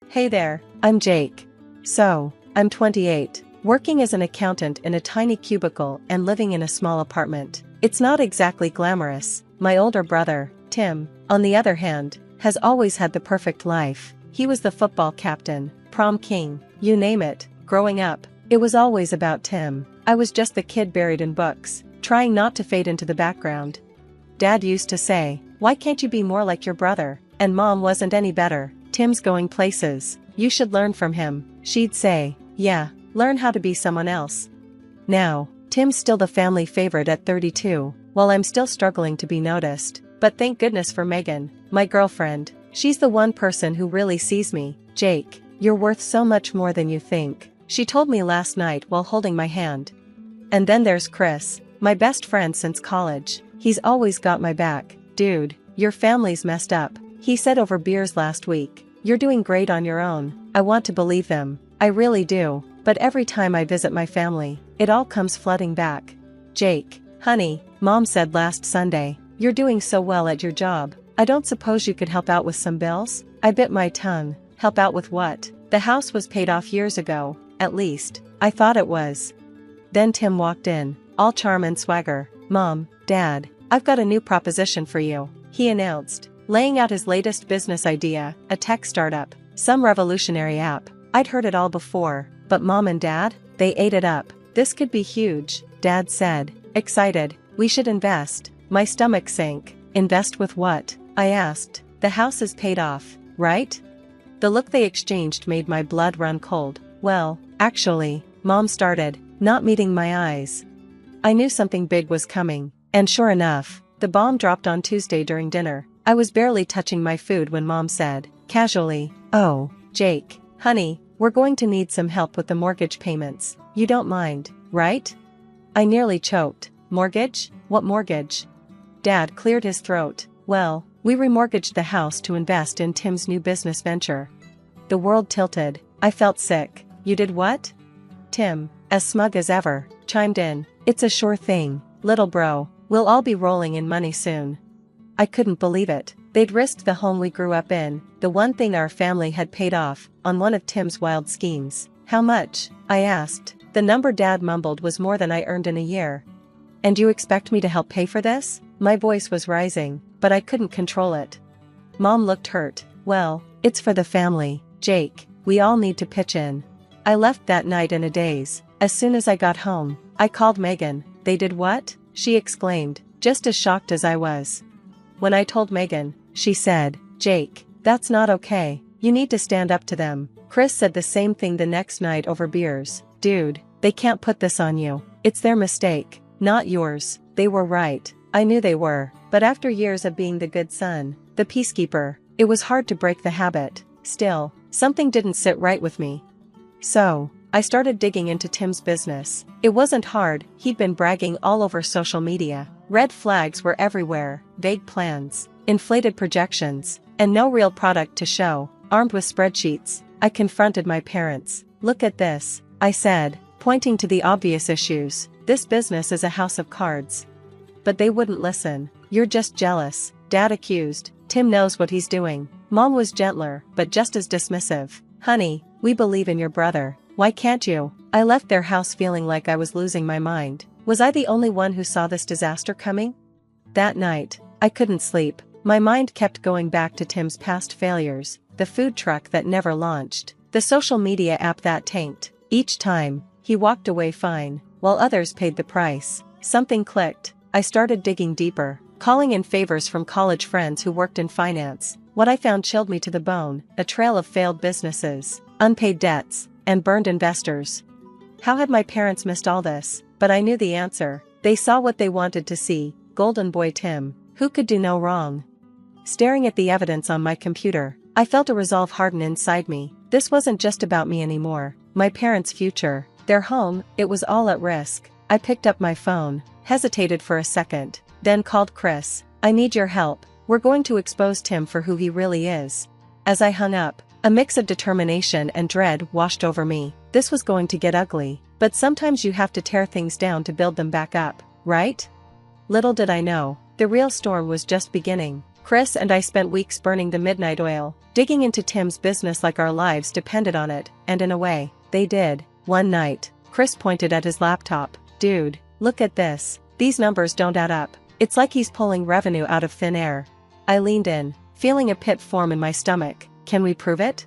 Hey there, I'm Jake. So, I'm 28, working as an accountant in a tiny cubicle and living in a small apartment. It's not exactly glamorous. My older brother, Tim, on the other hand, has always had the perfect life. He was the football captain, prom king, you name it. Growing up, it was always about Tim. I was just the kid buried in books, trying not to fade into the background. Dad used to say, "Why can't you be more like your brother?" And Mom wasn't any better. "Tim's going places. You should learn from him." She'd say, "Yeah, learn how to be someone else." Now, Tim's still the family favorite at 32, while I'm still struggling to be noticed. But thank goodness for Megan, my girlfriend. She's the one person who really sees me. "Jake, you're worth so much more than you think," she told me last night while holding my hand. And then there's Chris, my best friend since college. He's always got my back. "Dude, your family's messed up," he said over beers last week. "You're doing great on your own." I want to believe them. I really do. But every time I visit my family, it all comes flooding back. "Jake, honey, Mom said last Sunday, you're doing so well at your job. I don't suppose you could help out with some bills?" I bit my tongue. Help out with what? The house was paid off years ago, at least, I thought it was. Then Tim walked in, all charm and swagger. "Mom, Dad, I've got a new proposition for you," he announced, laying out his latest business idea, a tech startup, some revolutionary app. I'd heard it all before, but Mom and Dad, they ate it up. "This could be huge," Dad said, excited. "We should invest." My stomach sank. "Invest with what?" I asked. "The house is paid off, right?" The look they exchanged made my blood run cold. "Well, actually," Mom started, not meeting my eyes. I knew something big was coming, and sure enough, the bomb dropped on Tuesday during dinner. I was barely touching my food when Mom said, casually, "Oh, Jake, honey, we're going to need some help with the mortgage payments. You don't mind, right?" I nearly choked. "Mortgage? What mortgage?" Dad cleared his throat. "Well, we remortgaged the house to invest in Tim's new business venture." The world tilted. I felt sick. "You did what?" Tim, as smug as ever, chimed in. "It's a sure thing, little bro. We'll all be rolling in money soon." I couldn't believe it. They'd risked the home we grew up in, the one thing our family had paid off, on one of Tim's wild schemes. "How much?" I asked. The number Dad mumbled was more than I earned in a year. "And you expect me to help pay for this?" My voice was rising, but I couldn't control it. Mom looked hurt. "Well, it's for the family, Jake. We all need to pitch in." I left that night in a daze. As soon as I got home, I called Megan. "They did what?" she exclaimed, just as shocked as I was. When I told Megan, she said, "Jake, that's not okay. You need to stand up to them." Chris said the same thing the next night over beers. "Dude, they can't put this on you. It's their mistake, not yours." They were right. I knew they were. But after years of being the good son, the peacekeeper, it was hard to break the habit. Still, something didn't sit right with me. So, I started digging into Tim's business. It wasn't hard. He'd been bragging all over social media. Red flags were everywhere, vague plans, inflated projections, and no real product to show. Armed with spreadsheets, I confronted my parents. "Look at this," I said, pointing to the obvious issues. "This business is a house of cards." But they wouldn't listen. "You're just jealous," Dad accused. "Tim knows what he's doing." Mom was gentler, but just as dismissive. "Honey, we believe in your brother. Why can't you?" I left their house feeling like I was losing my mind. Was I the only one who saw this disaster coming? That night, I couldn't sleep. My mind kept going back to Tim's past failures, the food truck that never launched, the social media app that tanked. Each time, he walked away fine, while others paid the price. Something clicked. I started digging deeper, calling in favors from college friends who worked in finance. What I found chilled me to the bone: a trail of failed businesses, unpaid debts, and burned investors. How had my parents missed all this? But I knew the answer. They saw what they wanted to see: golden boy Tim, who could do no wrong. Staring at the evidence on my computer, I felt a resolve harden inside me. This wasn't just about me anymore. My parents' future, their home, it was all at risk. I picked up my phone, hesitated for a second, then called Chris. "I need your help. We're going to expose Tim for who he really is." As I hung up, a mix of determination and dread washed over me. This was going to get ugly, but sometimes you have to tear things down to build them back up, right? Little did I know, the real storm was just beginning. Chris and I spent weeks burning the midnight oil, digging into Tim's business like our lives depended on it, and in a way, they did. One night, Chris pointed at his laptop. "Dude, look at this. These numbers don't add up. It's like he's pulling revenue out of thin air." I leaned in, feeling a pit form in my stomach. "Can we prove it?"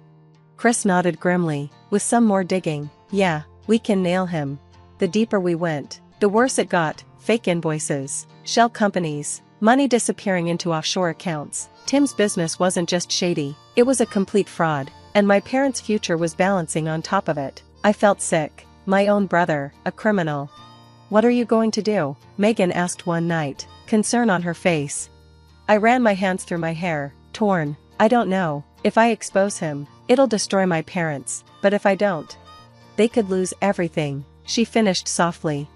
Chris nodded grimly, with some more digging. "Yeah, we can nail him." The deeper we went, the worse it got. Fake invoices, shell companies, money disappearing into offshore accounts. Tim's business wasn't just shady, it was a complete fraud, and my parents' future was balancing on top of it. I felt sick. My own brother, a criminal. "What are you going to do?" Megan asked one night, concern on her face. I ran my hands through my hair, torn. "I don't know. If I expose him, it'll destroy my parents, but if I don't, they could lose everything," she finished softly.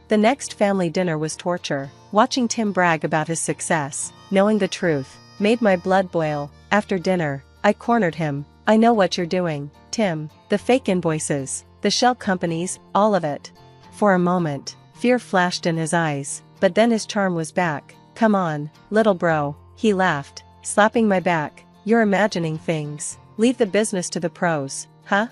The next family dinner was torture. Watching Tim brag about his success, knowing the truth, made my blood boil. After dinner, I cornered him. "I know what you're doing, Tim. The fake invoices, the shell companies, all of it." For a moment, fear flashed in his eyes, but then his charm was back. "Come on, little bro," he laughed, slapping my back. "You're imagining things. Leave the business to the pros, huh?"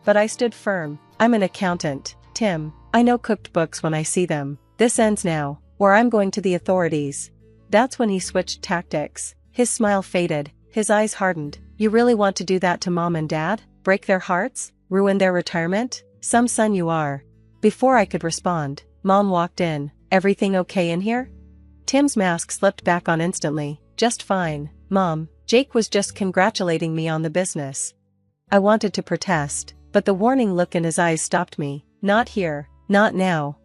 But I stood firm. "I'm an accountant, Tim. I know cooked books when I see them. This ends now, or I'm going to the authorities." That's when he switched tactics. His smile faded, his eyes hardened. "You really want to do that to mom and dad? Break their hearts? Ruin their retirement? Some son you are." Before I could respond, Mom walked in. "Everything okay in here?" Tim's mask slipped back on instantly. "Just fine, Mom. Jake was just congratulating me on the business." I wanted to protest, but the warning look in his eyes stopped me. "Not here. Not now."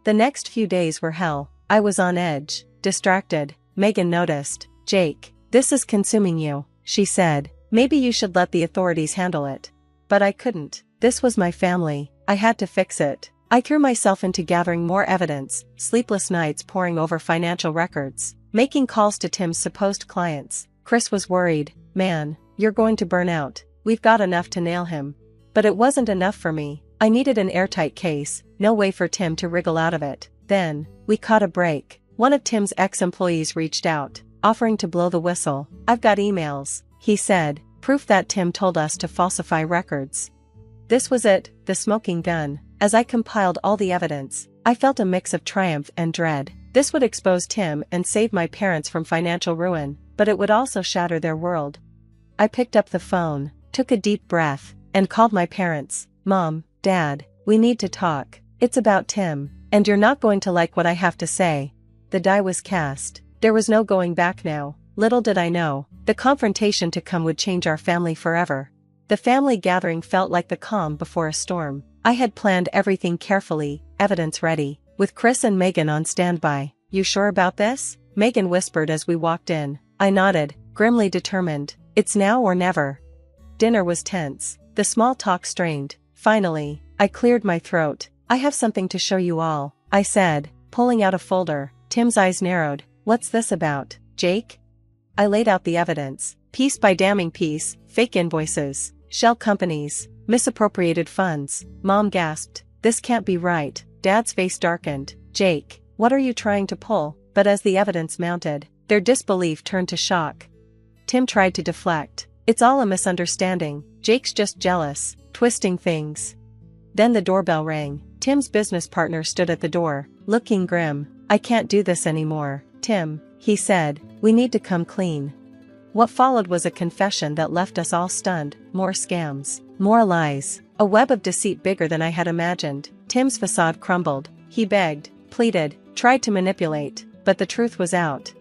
The next few days were hell. I was on edge, distracted. Megan noticed. "Jake, this is consuming you," she said. "Maybe you should let the authorities handle it." But I couldn't. This was my family. I had to fix it. I threw myself into gathering more evidence, sleepless nights poring over financial records, making calls to Tim's supposed clients. Chris was worried. "Man, you're going to burn out. We've got enough to nail him." But it wasn't enough for me. I needed an airtight case, no way for Tim to wriggle out of it. Then, we caught a break. One of Tim's ex-employees reached out, offering to blow the whistle. "I've got emails," he said, "proof that Tim told us to falsify records." This was it, the smoking gun. As I compiled all the evidence, I felt a mix of triumph and dread. This would expose Tim and save my parents from financial ruin, but it would also shatter their world. I picked up the phone, took a deep breath, and called my parents. "Mom, Dad, we need to talk. It's about Tim, and you're not going to like what I have to say." The die was cast. There was no going back now. Little did I know, the confrontation to come would change our family forever. The family gathering felt like the calm before a storm. I had planned everything carefully, evidence ready, with Chris and Megan on standby. "You sure about this?" Megan whispered as we walked in. I nodded, grimly determined. It's now or never. Dinner was tense, the small talk strained. Finally, I cleared my throat. "I have something to show you all," I said, pulling out a folder. Tim's eyes narrowed. "What's this about, Jake?" I laid out the evidence, piece by damning piece: fake invoices, shell companies, misappropriated funds. Mom gasped. "This can't be right." Dad's face darkened. "Jake, what are you trying to pull?" But as the evidence mounted, their disbelief turned to shock. Tim tried to deflect. "It's all a misunderstanding. Jake's just jealous, twisting things." Then the doorbell rang. Tim's business partner stood at the door, looking grim. "I can't do this anymore, Tim," he said. "We need to come clean." What followed was a confession that left us all stunned. More scams, more lies, a web of deceit bigger than I had imagined. Tim's facade crumbled. He begged, pleaded, tried to manipulate, but the truth was out.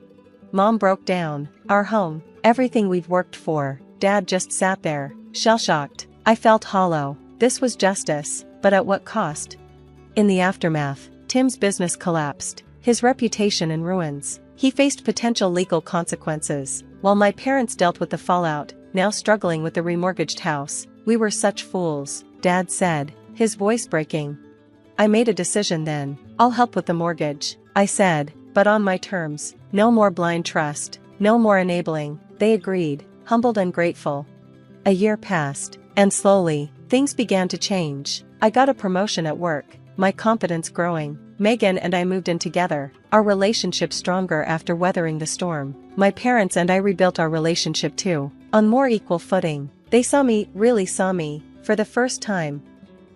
Mom broke down. Our home, everything we've worked for. Dad just sat there, shell-shocked. I felt hollow. This was justice, but at what cost? In the aftermath, Tim's business collapsed, his reputation in ruins. He faced potential legal consequences, while my parents dealt with the fallout, now struggling with the remortgaged house. "We were such fools," Dad said, his voice breaking. "I made a decision then. I'll help with the mortgage," I said, "but on my terms. No more blind trust, no more enabling." They agreed, humbled and grateful. A year passed, and slowly, things began to change. I got a promotion at work, my confidence growing. Megan and I moved in together, our relationship stronger after weathering the storm. My parents and I rebuilt our relationship too, on more equal footing. They really saw me, for the first time.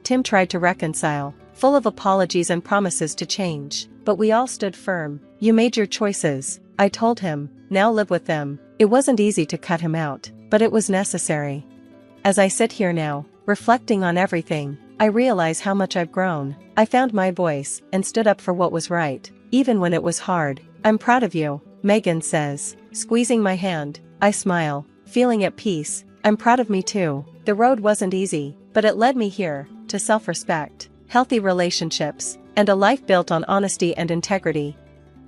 Tim tried to reconcile, full of apologies and promises to change, but we all stood firm. You made your choices, I told him, now live with them. It wasn't easy to cut him out, but it was necessary. As I sit here now, reflecting on everything, I realize how much I've grown. I found my voice, and stood up for what was right, even when it was hard. I'm proud of you, Megan says, squeezing my hand. I smile, feeling at peace. I'm proud of me too. The road wasn't easy, but it led me here, to self-respect, healthy relationships, and a life built on honesty and integrity.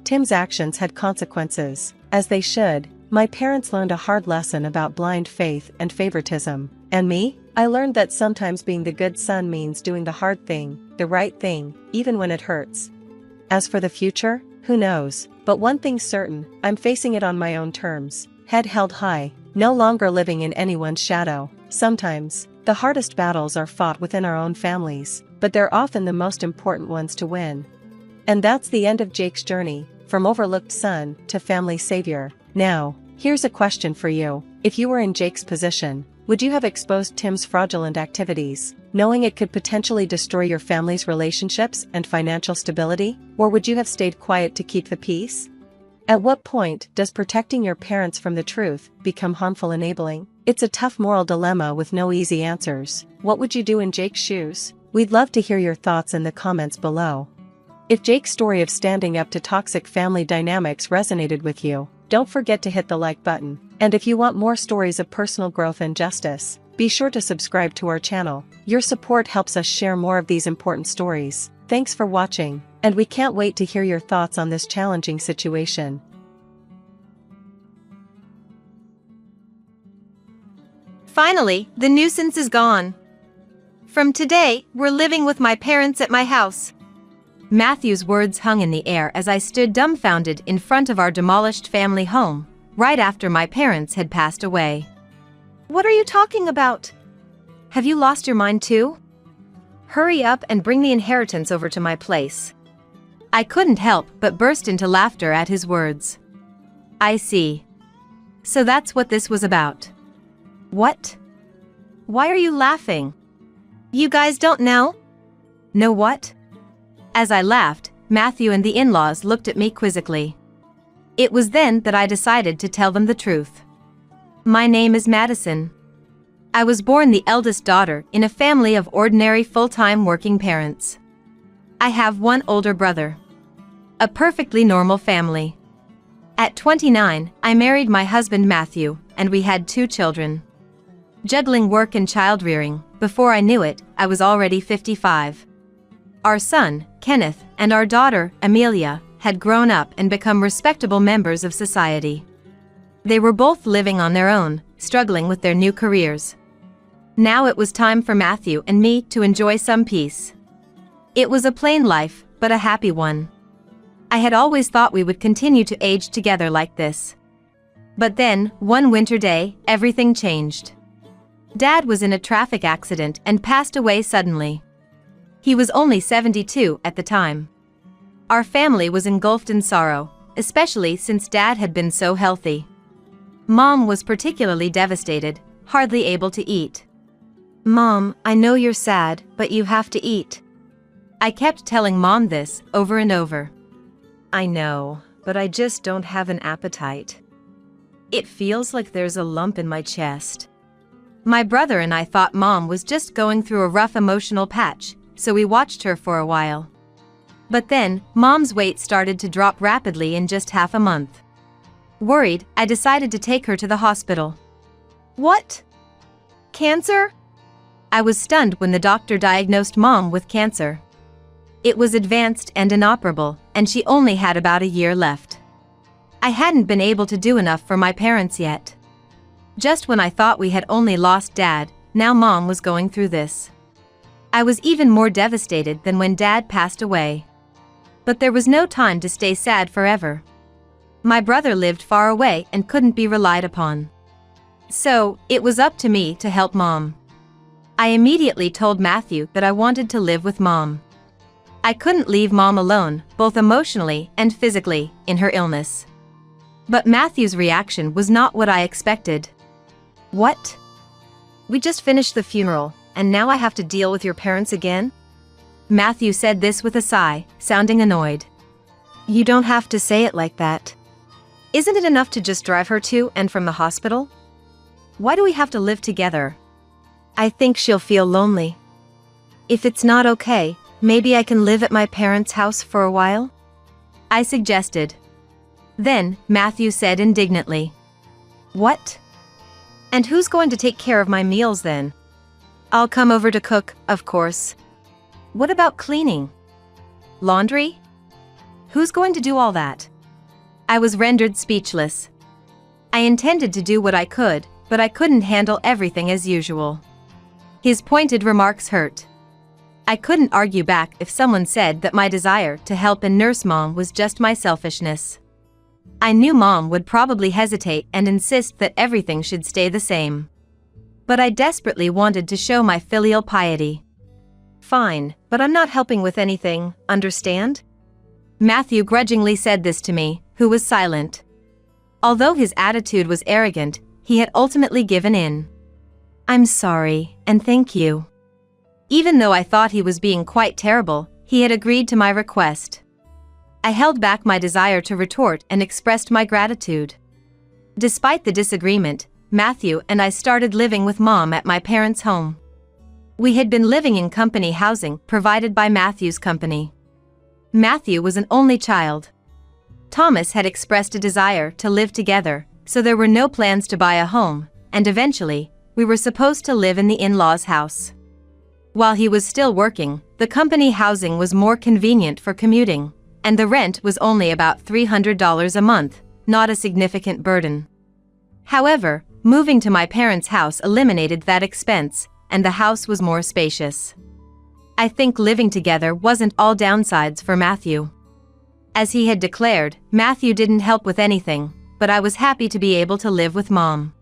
Tim's actions had consequences, as they should. My parents learned a hard lesson about blind faith and favoritism. And me? I learned that sometimes being the good son means doing the hard thing, the right thing, even when it hurts. As for the future, who knows? But one thing's certain, I'm facing it on my own terms, head held high, no longer living in anyone's shadow. Sometimes, the hardest battles are fought within our own families, but they're often the most important ones to win. And that's the end of Jake's journey, from overlooked son to family savior. Now, here's a question for you. If you were in Jake's position, would you have exposed Tim's fraudulent activities, knowing it could potentially destroy your family's relationships and financial stability? Or would you have stayed quiet to keep the peace? At what point does protecting your parents from the truth become harmful enabling? It's a tough moral dilemma with no easy answers. What would you do in Jake's shoes? We'd love to hear your thoughts in the comments below. If Jake's story of standing up to toxic family dynamics resonated with you, don't forget to hit the like button. And if you want more stories of personal growth and justice, be sure to subscribe to our channel. Your support helps us share more of these important stories. Thanks for watching, and we can't wait to hear your thoughts on this challenging situation. Finally, the nuisance is gone. From today, we're living with my parents at my house. Matthew's words hung in the air as I stood dumbfounded in front of our demolished family home, right after my parents had passed away. What are you talking about? Have you lost your mind too? Hurry up and bring the inheritance over to my place. I couldn't help but burst into laughter at his words. I see. So that's what this was about. What? Why are you laughing? You guys don't know? Know what? As I laughed, Matthew and the in-laws looked at me quizzically. It was then that I decided to tell them the truth. My name is Madison. I was born the eldest daughter in a family of ordinary full-time working parents. I have one older brother. A perfectly normal family. At 29, I married my husband Matthew, and we had 2 children. Juggling work and child-rearing, before I knew it, I was already 55. Our son, Kenneth, and our daughter, Amelia, had grown up and become respectable members of society. They were both living on their own, struggling with their new careers. Now it was time for Matthew and me to enjoy some peace. It was a plain life, but a happy one. I had always thought we would continue to age together like this. But then, one winter day, everything changed. Dad was in a traffic accident and passed away suddenly. He was only 72 at the time. Our family was engulfed in sorrow, especially since Dad had been so healthy. Mom was particularly devastated, hardly able to eat. Mom, I know you're sad, but you have to eat. I kept telling Mom this over and over. I know, but I just don't have an appetite. It feels like there's a lump in my chest. My brother and I thought Mom was just going through a rough emotional patch, so we watched her for a while. But then, Mom's weight started to drop rapidly in just half a month. Worried, I decided to take her to the hospital. What? Cancer? I was stunned when the doctor diagnosed Mom with cancer. It was advanced and inoperable, and she only had about a year left. I hadn't been able to do enough for my parents yet. Just when I thought we had only lost Dad, now Mom was going through this. I was even more devastated than when Dad passed away. But there was no time to stay sad forever. My brother lived far away and couldn't be relied upon. So, it was up to me to help Mom. I immediately told Matthew that I wanted to live with Mom. I couldn't leave Mom alone, both emotionally and physically, in her illness. But Matthew's reaction was not what I expected. "What? We just finished the funeral, and now I have to deal with your parents again?" Matthew said this with a sigh, sounding annoyed. "You don't have to say it like that. Isn't it enough to just drive her to and from the hospital? Why do we have to live together? I think she'll feel lonely. If it's not okay, maybe I can live at my parents' house for a while?" I suggested. Then, Matthew said indignantly, "What? And who's going to take care of my meals then? I'll come over to cook, of course. What about cleaning? Laundry? Who's going to do all that?" I was rendered speechless. I intended to do what I could, but I couldn't handle everything as usual. His pointed remarks hurt. I couldn't argue back if someone said that my desire to help and nurse Mom was just my selfishness. I knew Mom would probably hesitate and insist that everything should stay the same. But I desperately wanted to show my filial piety. "Fine, but I'm not helping with anything, understand?" Matthew grudgingly said this to me, who was silent. Although his attitude was arrogant, he had ultimately given in. "I'm sorry, and thank you." Even though I thought he was being quite terrible, he had agreed to my request. I held back my desire to retort and expressed my gratitude. Despite the disagreement, Matthew and I started living with Mom at my parents' home. We had been living in company housing provided by Matthew's company. Matthew was an only child. Thomas had expressed a desire to live together, so there were no plans to buy a home, and eventually, we were supposed to live in the in-laws' house. While he was still working, the company housing was more convenient for commuting, and the rent was only about $300 a month, not a significant burden. However, moving to my parents' house eliminated that expense, and the house was more spacious. I think living together wasn't all downsides for Matthew. As he had declared, Matthew didn't help with anything, but I was happy to be able to live with Mom.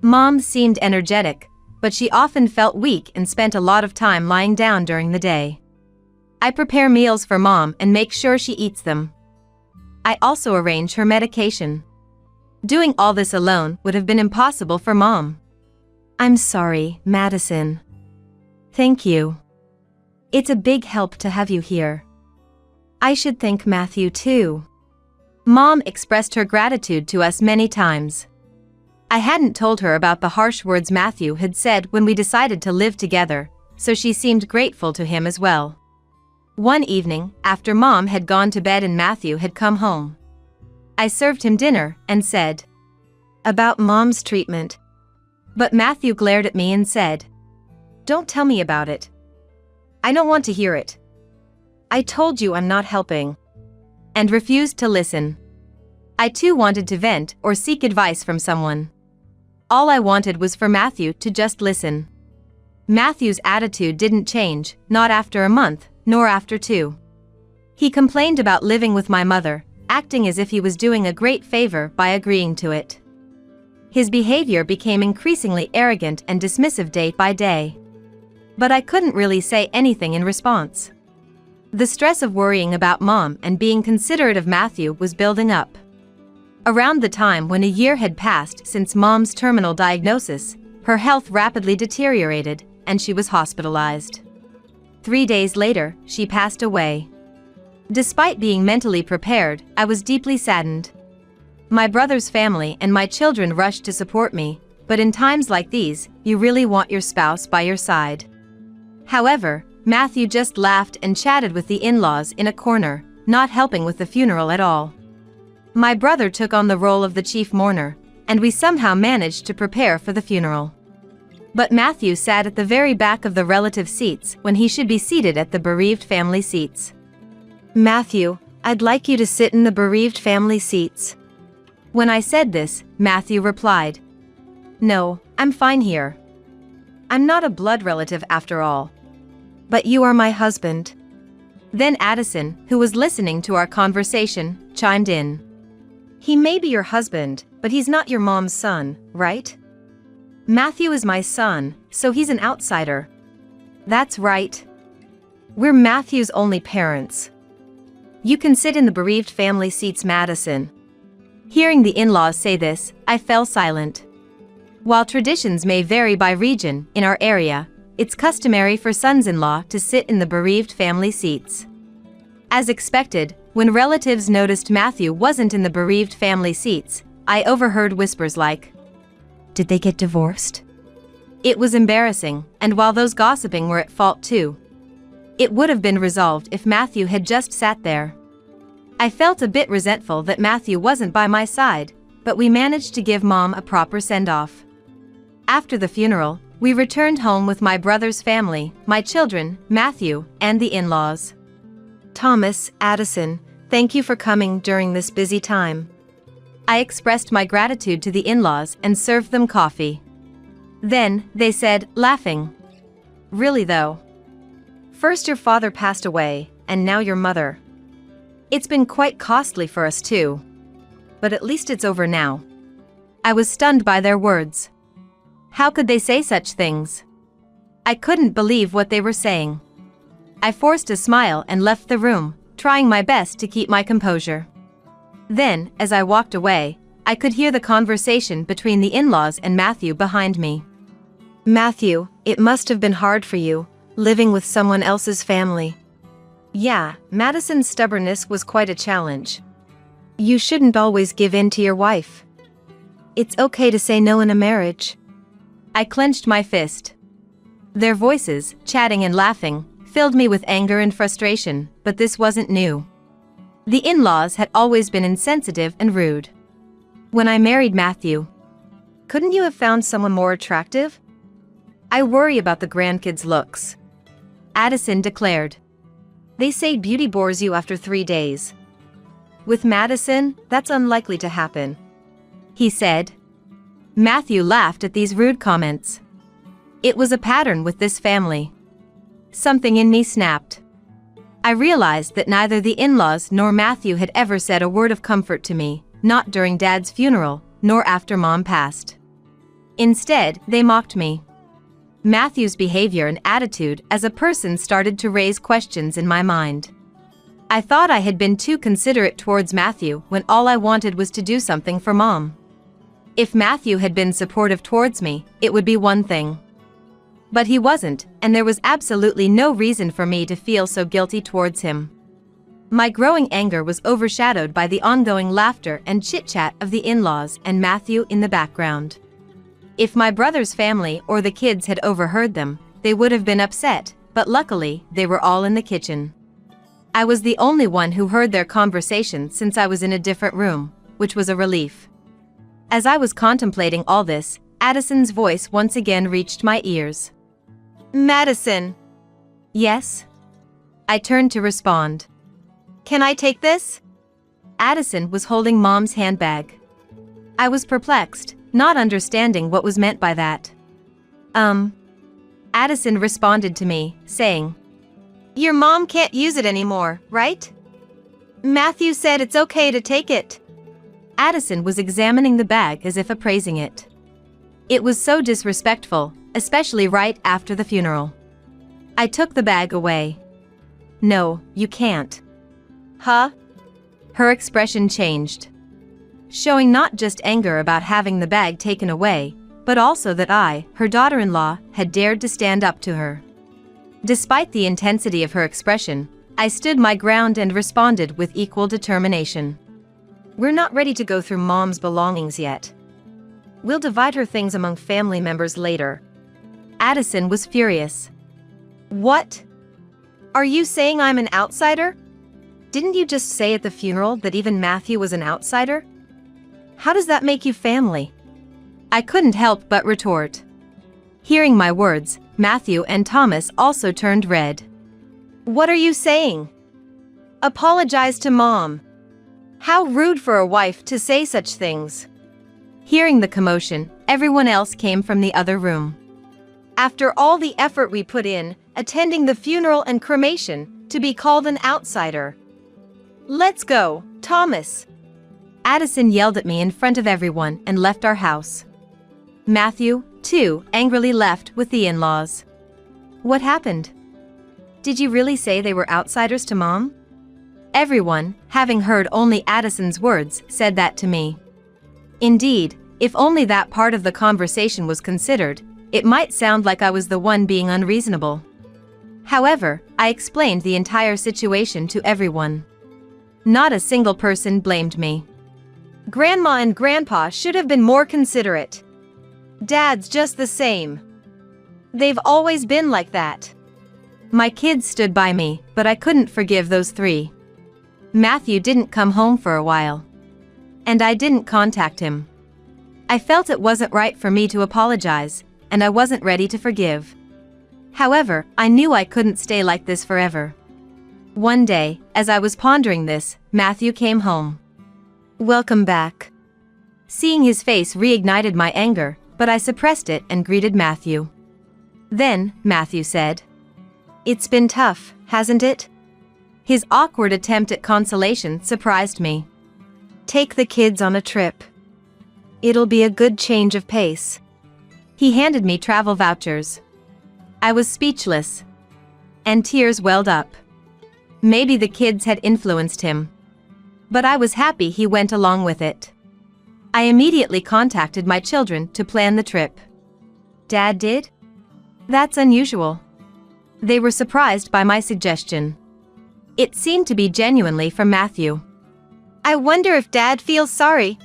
Mom seemed energetic, but she often felt weak and spent a lot of time lying down during the day. I prepare meals for Mom and make sure she eats them. I also arrange her medication. Doing all this alone would have been impossible for Mom. "I'm sorry, Madison." "Thank you. It's a big help to have you here." "I should thank Matthew too." Mom expressed her gratitude to us many times. I hadn't told her about the harsh words Matthew had said when we decided to live together, so she seemed grateful to him as well. One evening, after Mom had gone to bed and Matthew had come home, I served him dinner and said, "About Mom's treatment." But Matthew glared at me and said, "Don't tell me about it. I don't want to hear it. I told you I'm not helping." And refused to listen. I too wanted to vent or seek advice from someone. All I wanted was for Matthew to just listen. Matthew's attitude didn't change, not after a month, nor after 2. He complained about living with my mother, acting as if he was doing a great favor by agreeing to it. His behavior became increasingly arrogant and dismissive day by day. But I couldn't really say anything in response. The stress of worrying about Mom and being considerate of Matthew was building up. Around the time when a year had passed since Mom's terminal diagnosis, her health rapidly deteriorated, and she was hospitalized. 3 days later, she passed away. Despite being mentally prepared, I was deeply saddened. My brother's family and my children rushed to support me, but in times like these, you really want your spouse by your side. However, Matthew just laughed and chatted with the in-laws in a corner, not helping with the funeral at all. My brother took on the role of the chief mourner, and we somehow managed to prepare for the funeral. But Matthew sat at the very back of the relative seats when he should be seated at the bereaved family seats. "Matthew, I'd like you to sit in the bereaved family seats." When I said this, Matthew replied, "No, I'm fine here. I'm not a blood relative after all." "But you are my husband." Then Addison, who was listening to our conversation, chimed in. "He may be your husband, but he's not your mom's son, right?" "Matthew is my son, so he's an outsider." "That's right. We're Matthew's only parents. You can sit in the bereaved family seats, Madison. Hearing the in-laws say this, I fell silent. While traditions may vary by region, in our area, it's customary for sons-in-law to sit in the bereaved family seats. As expected, when relatives noticed Matthew wasn't in the bereaved family seats, I overheard whispers like, "Did they get divorced?" It was embarrassing, and while those gossiping were at fault too, it would have been resolved if Matthew had just sat there. I felt a bit resentful that Matthew wasn't by my side, but we managed to give Mom a proper send-off. After the funeral, we returned home with my brother's family, my children, Matthew, and the in-laws. Thomas, Addison, thank you for coming during this busy time. I expressed my gratitude to the in-laws and served them coffee. Then, they said, laughing, "Really though? First your father passed away, and now your mother. It's been quite costly for us too. But at least it's over now." I was stunned by their words. How could they say such things? I couldn't believe what they were saying. I forced a smile and left the room, trying my best to keep my composure. Then, as I walked away, I could hear the conversation between the in-laws and Matthew behind me. "Matthew, it must have been hard for you, living with someone else's family." "Yeah, Madison's stubbornness was quite a challenge. You shouldn't always give in to your wife. It's okay to say no in a marriage." I clenched my fist. Their voices, chatting and laughing, filled me with anger and frustration, but this wasn't new. The in-laws had always been insensitive and rude. When I married Matthew, couldn't you have found someone more attractive? I worry about the grandkids' looks, Addison declared. They say beauty bores you after 3 days. With Madison, that's unlikely to happen, he said. Matthew laughed at these rude comments. It was a pattern with this family. Something in me snapped. I realized that neither the in-laws nor Matthew had ever said a word of comfort to me, not during Dad's funeral, nor after Mom passed. Instead, they mocked me. Matthew's behavior and attitude as a person started to raise questions in my mind. I thought I had been too considerate towards Matthew when all I wanted was to do something for Mom. If Matthew had been supportive towards me, it would be one thing. But he wasn't, and there was absolutely no reason for me to feel so guilty towards him. My growing anger was overshadowed by the ongoing laughter and chit-chat of the in-laws and Matthew in the background. If my brother's family or the kids had overheard them, they would have been upset, but luckily, they were all in the kitchen. I was the only one who heard their conversation since I was in a different room, which was a relief. As I was contemplating all this, Addison's voice once again reached my ears. "Madison." "Yes?" I turned to respond. "Can I take this?" Addison was holding Mom's handbag. I was perplexed, not understanding what was meant by that. Addison responded to me, saying, "Your mom can't use it anymore, right? Matthew said it's okay to take it." Addison was examining the bag as if appraising it. It was so disrespectful, especially right after the funeral. I took the bag away. "No, you can't." "Huh?" Her expression changed, showing not just anger about having the bag taken away, but also that I, her daughter-in-law, had dared to stand up to her. Despite the intensity of her expression, I stood my ground and responded with equal determination. "We're not ready to go through Mom's belongings yet. We'll divide her things among family members later." Addison was furious. "What? Are you saying I'm an outsider? Didn't you just say at the funeral that even Matthew was an outsider? How does that make you family?" I couldn't help but retort. Hearing my words, Matthew and Thomas also turned red. "What are you saying? Apologize to Mom. How rude for a wife to say such things." Hearing the commotion, everyone else came from the other room. "After all the effort we put in, attending the funeral and cremation, to be called an outsider. Let's go, Thomas." Addison yelled at me in front of everyone and left our house. Matthew, too, angrily left with the in-laws. "What happened?" Did you really say they were outsiders to Mom? Everyone, having heard only Addison's words, said that to me. Indeed, if only that part of the conversation was considered, it might sound like I was the one being unreasonable. However, I explained the entire situation to everyone. Not a single person blamed me. Grandma and Grandpa should have been more considerate. Dad's just the same. They've always been like that. My kids stood by me, but I couldn't forgive those three. Matthew didn't come home for a while. And I didn't contact him. I felt it wasn't right for me to apologize, and I wasn't ready to forgive. However, I knew I couldn't stay like this forever. One day, as I was pondering this, Matthew came home. "Welcome back." Seeing his face reignited my anger, but I suppressed it and greeted Matthew. Then, Matthew said, "It's been tough, hasn't it?" His awkward attempt at consolation surprised me. "Take the kids on a trip. It'll be a good change of pace." He handed me travel vouchers. I was speechless. And tears welled up. Maybe the kids had influenced him. But I was happy he went along with it. I immediately contacted my children to plan the trip. Dad did? That's unusual. They were surprised by my suggestion. It seemed to be genuinely from Matthew. "I wonder if Dad feels sorry,"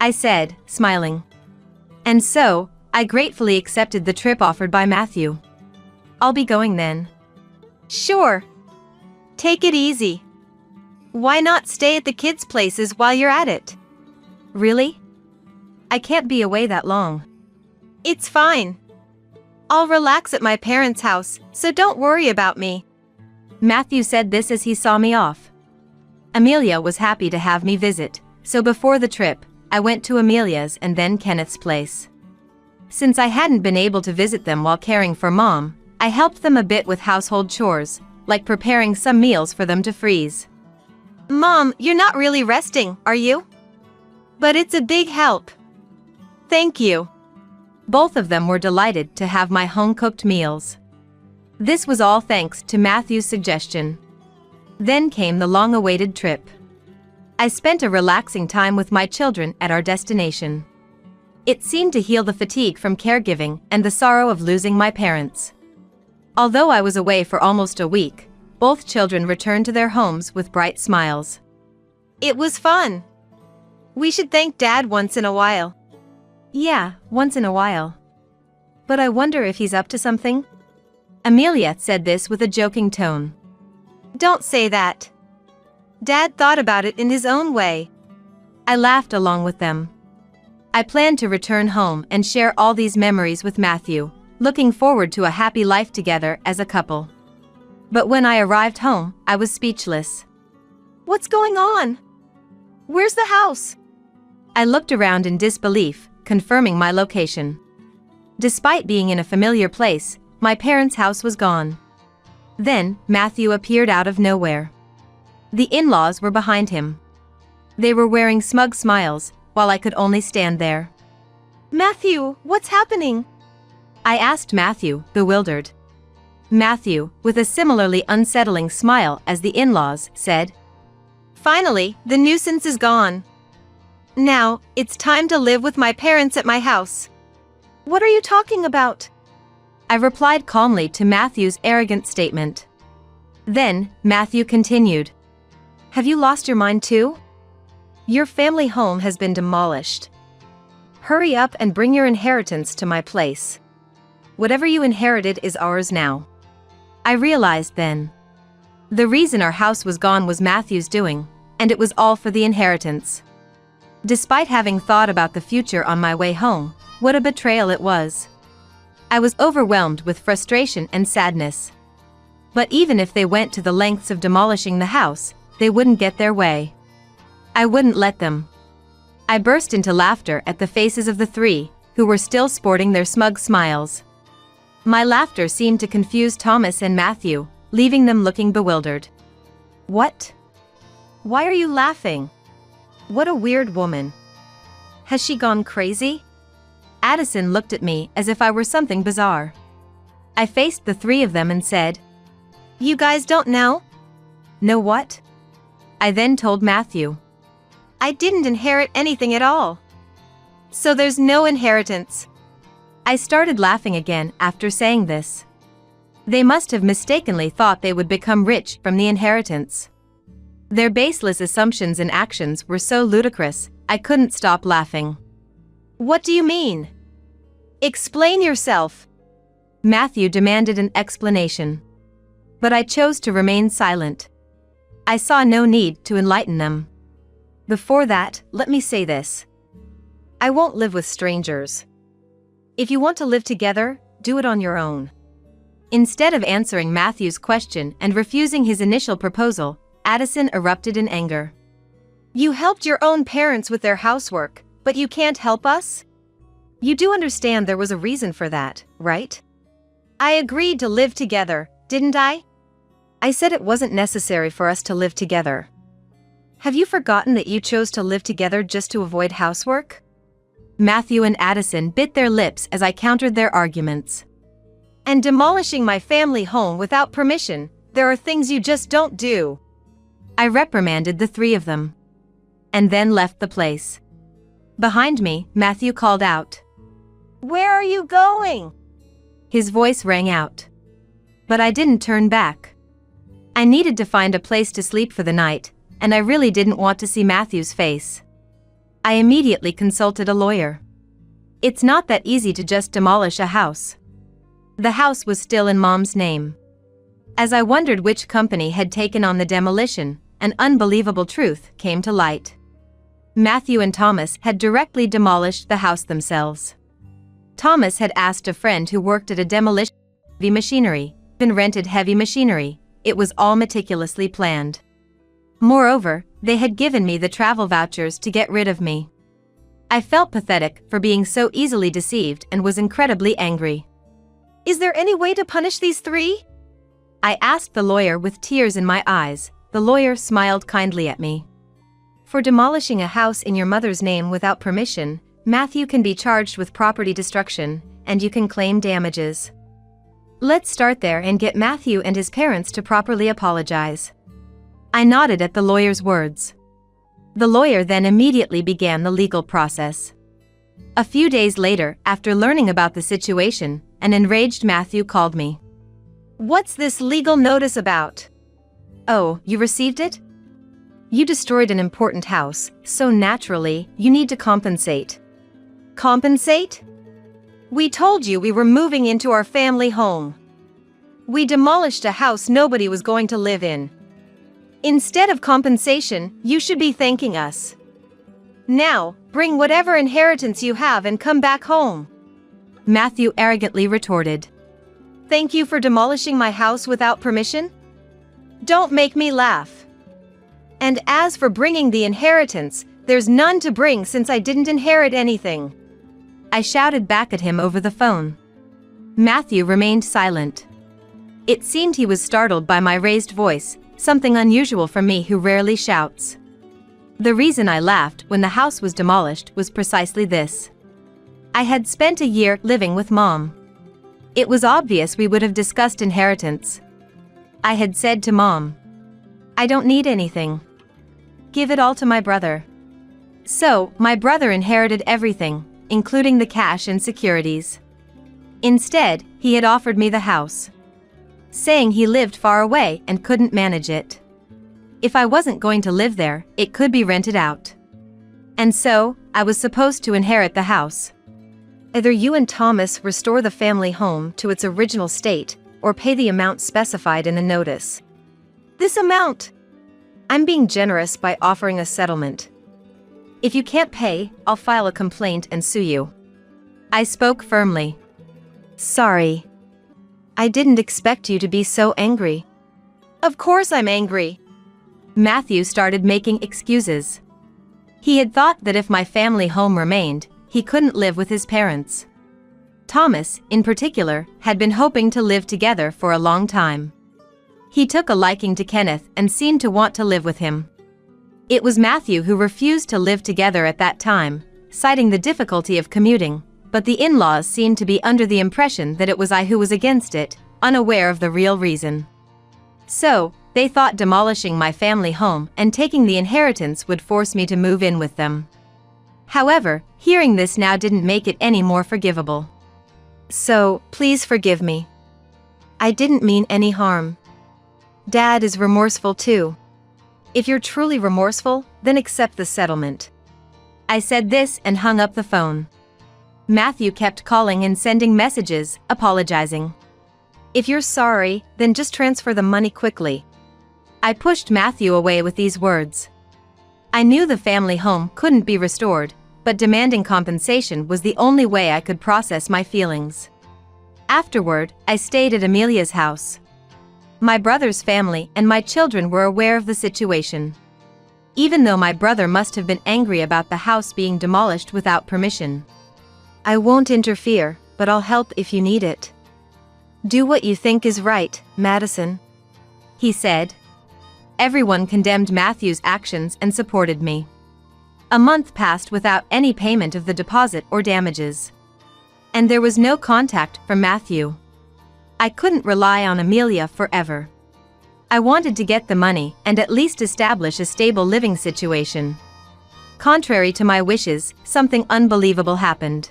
I said, smiling. And so, I gratefully accepted the trip offered by Matthew. "I'll be going then." "Sure. Take it easy. Why not stay at the kids' places while you're at it?" "Really? I can't be away that long." "It's fine. I'll relax at my parents' house, so don't worry about me." Matthew said this as he saw me off. Amelia was happy to have me visit, so before the trip, I went to Amelia's and then Kenneth's place. Since I hadn't been able to visit them while caring for Mom, I helped them a bit with household chores, like preparing some meals for them to freeze. "Mom, you're not really resting, are you? But it's a big help. Thank you." Both of them were delighted to have my home-cooked meals. This was all thanks to Matthew's suggestion. Then came the long-awaited trip. I spent a relaxing time with my children at our destination. It seemed to heal the fatigue from caregiving and the sorrow of losing my parents. Although I was away for almost a week, both children returned to their homes with bright smiles. "It was fun. We should thank Dad once in a while." "Yeah, once in a while. But I wonder if he's up to something?" Amelia said this with a joking tone. "Don't say that. Dad thought about it in his own way." I laughed along with them. I planned to return home and share all these memories with Matthew, looking forward to a happy life together as a couple. But when I arrived home, I was speechless. "What's going on? Where's the house?" I looked around in disbelief, confirming my location. Despite being in a familiar place, my parents' house was gone. Then, Matthew appeared out of nowhere. The in-laws were behind him. They were wearing smug smiles, while I could only stand there. "Matthew, what's happening?" I asked Matthew, bewildered. Matthew, with a similarly unsettling smile as the in-laws, said, "Finally, the nuisance is gone. Now, it's time to live with my parents at my house." "What are you talking about?" I replied calmly to Matthew's arrogant statement. Then, Matthew continued, "Have you lost your mind too? Your family home has been demolished. Hurry up and bring your inheritance to my place. Whatever you inherited is ours now." I realized then. The reason our house was gone was Matthew's doing, and it was all for the inheritance. Despite having thought about the future on my way home, what a betrayal it was. I was overwhelmed with frustration and sadness. But even if they went to the lengths of demolishing the house, they wouldn't get their way. I wouldn't let them. I burst into laughter at the faces of the three, who were still sporting their smug smiles. My laughter seemed to confuse Thomas and Matthew, leaving them looking bewildered. "What? Why are you laughing? What a weird woman. Has she gone crazy?" Addison looked at me as if I were something bizarre. I faced the three of them and said, You guys don't know? Know what? I then told Matthew. I didn't inherit anything at all. So there's no inheritance. I started laughing again after saying this. They must have mistakenly thought they would become rich from the inheritance. Their baseless assumptions and actions were so ludicrous, I couldn't stop laughing. What do you mean? Explain yourself. Matthew demanded an explanation. But I chose to remain silent. I saw no need to enlighten them. Before that, let me say this. I won't live with strangers. If you want to live together, do it on your own. Instead of answering Matthew's question and refusing his initial proposal, Addison erupted in anger. You helped your own parents with their housework, but you can't help us? You do understand there was a reason for that, right? I agreed to live together, didn't I? I said it wasn't necessary for us to live together. Have you forgotten that you chose to live together just to avoid housework? Matthew and Addison bit their lips as I countered their arguments. And demolishing my family home without permission, there are things you just don't do. I reprimanded the three of them. And then left the place. Behind me, Matthew called out. Where are you going? His voice rang out. But I didn't turn back. I needed to find a place to sleep for the night, and I really didn't want to see Matthew's face. I immediately consulted a lawyer. It's not that easy to just demolish a house. The house was still in Mom's name. As I wondered which company had taken on the demolition, an unbelievable truth came to light. Matthew and Thomas had directly demolished the house themselves. Thomas had asked a friend who worked at a demolition heavy machinery, been rented heavy machinery. It was all meticulously planned. Moreover, they had given me the travel vouchers to get rid of me. I felt pathetic for being so easily deceived and was incredibly angry. Is there any way to punish these three? I asked the lawyer with tears in my eyes. The lawyer smiled kindly at me. For demolishing a house in your mother's name without permission, Matthew can be charged with property destruction, and you can claim damages. Let's start there and get Matthew and his parents to properly apologize. I nodded at the lawyer's words. The lawyer then immediately began the legal process. A few days later, after learning about the situation, an enraged Matthew called me. What's this legal notice about? Oh, you received it? You destroyed an important house, so naturally, you need to compensate. Compensate? We told you we were moving into our family home. We demolished a house nobody was going to live in. Instead of compensation, you should be thanking us. Now, bring whatever inheritance you have and come back home. Matthew arrogantly retorted. Thank you for demolishing my house without permission? Don't make me laugh. And as for bringing the inheritance, there's none to bring since I didn't inherit anything. I shouted back at him over the phone. Matthew remained silent. It seemed he was startled by my raised voice, something unusual for me who rarely shouts. The reason I laughed when the house was demolished was precisely this. I had spent a year living with Mom. It was obvious we would have discussed inheritance. I had said to Mom, I don't need anything. Give it all to my brother. So, my brother inherited everything, including the cash and securities. Instead, he had offered me the house, saying he lived far away and couldn't manage it. If I wasn't going to live there, it could be rented out. And so, I was supposed to inherit the house. Either you and Thomas restore the family home to its original state, or pay the amount specified in the notice. This amount! I'm being generous by offering a settlement. If you can't pay, I'll file a complaint and sue you. I spoke firmly. Sorry. I didn't expect you to be so angry. Of course I'm angry. Matthew started making excuses. He had thought that if my family home remained, he couldn't live with his parents. Thomas, in particular, had been hoping to live together for a long time. He took a liking to Kenneth and seemed to want to live with him. It was Matthew who refused to live together at that time, citing the difficulty of commuting, but the in-laws seemed to be under the impression that it was I who was against it, unaware of the real reason. So, they thought demolishing my family home and taking the inheritance would force me to move in with them. However, hearing this now didn't make it any more forgivable. So, please forgive me. I didn't mean any harm. Dad is remorseful too. If you're truly remorseful, then accept the settlement. I said this and hung up the phone. Matthew kept calling and sending messages, apologizing. If you're sorry, then just transfer the money quickly. I pushed Matthew away with these words. I knew the family home couldn't be restored, but demanding compensation was the only way I could process my feelings. Afterward, I stayed at Amelia's house. My brother's family and my children were aware of the situation. Even though my brother must have been angry about the house being demolished without permission. I won't interfere, but I'll help if you need it. Do what you think is right, Madison, he said. Everyone condemned Matthew's actions and supported me. A month passed without any payment of the deposit or damages. And there was no contact from Matthew. I couldn't rely on Amelia forever. I wanted to get the money and at least establish a stable living situation. Contrary to my wishes, something unbelievable happened.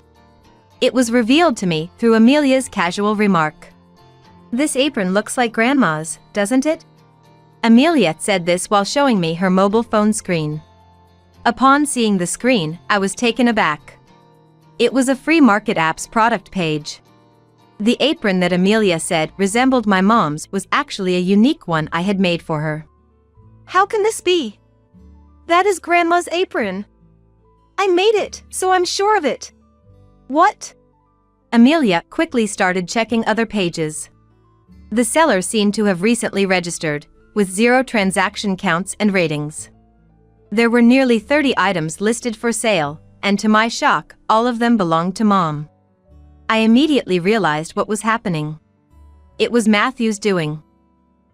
It was revealed to me through Amelia's casual remark. This apron looks like Grandma's, doesn't it? Amelia said this while showing me her mobile phone screen. Upon seeing the screen, I was taken aback. It was a free market app's product page. The apron that Amelia said resembled my mom's was actually a unique one I had made for her. How can this be? That is Grandma's apron. I made it, so I'm sure of it. What? Amelia quickly started checking other pages. The seller seemed to have recently registered, with 0 transaction counts and ratings. There were nearly 30 items listed for sale, and to my shock, all of them belonged to Mom. I immediately realized what was happening. It was Matthew's doing.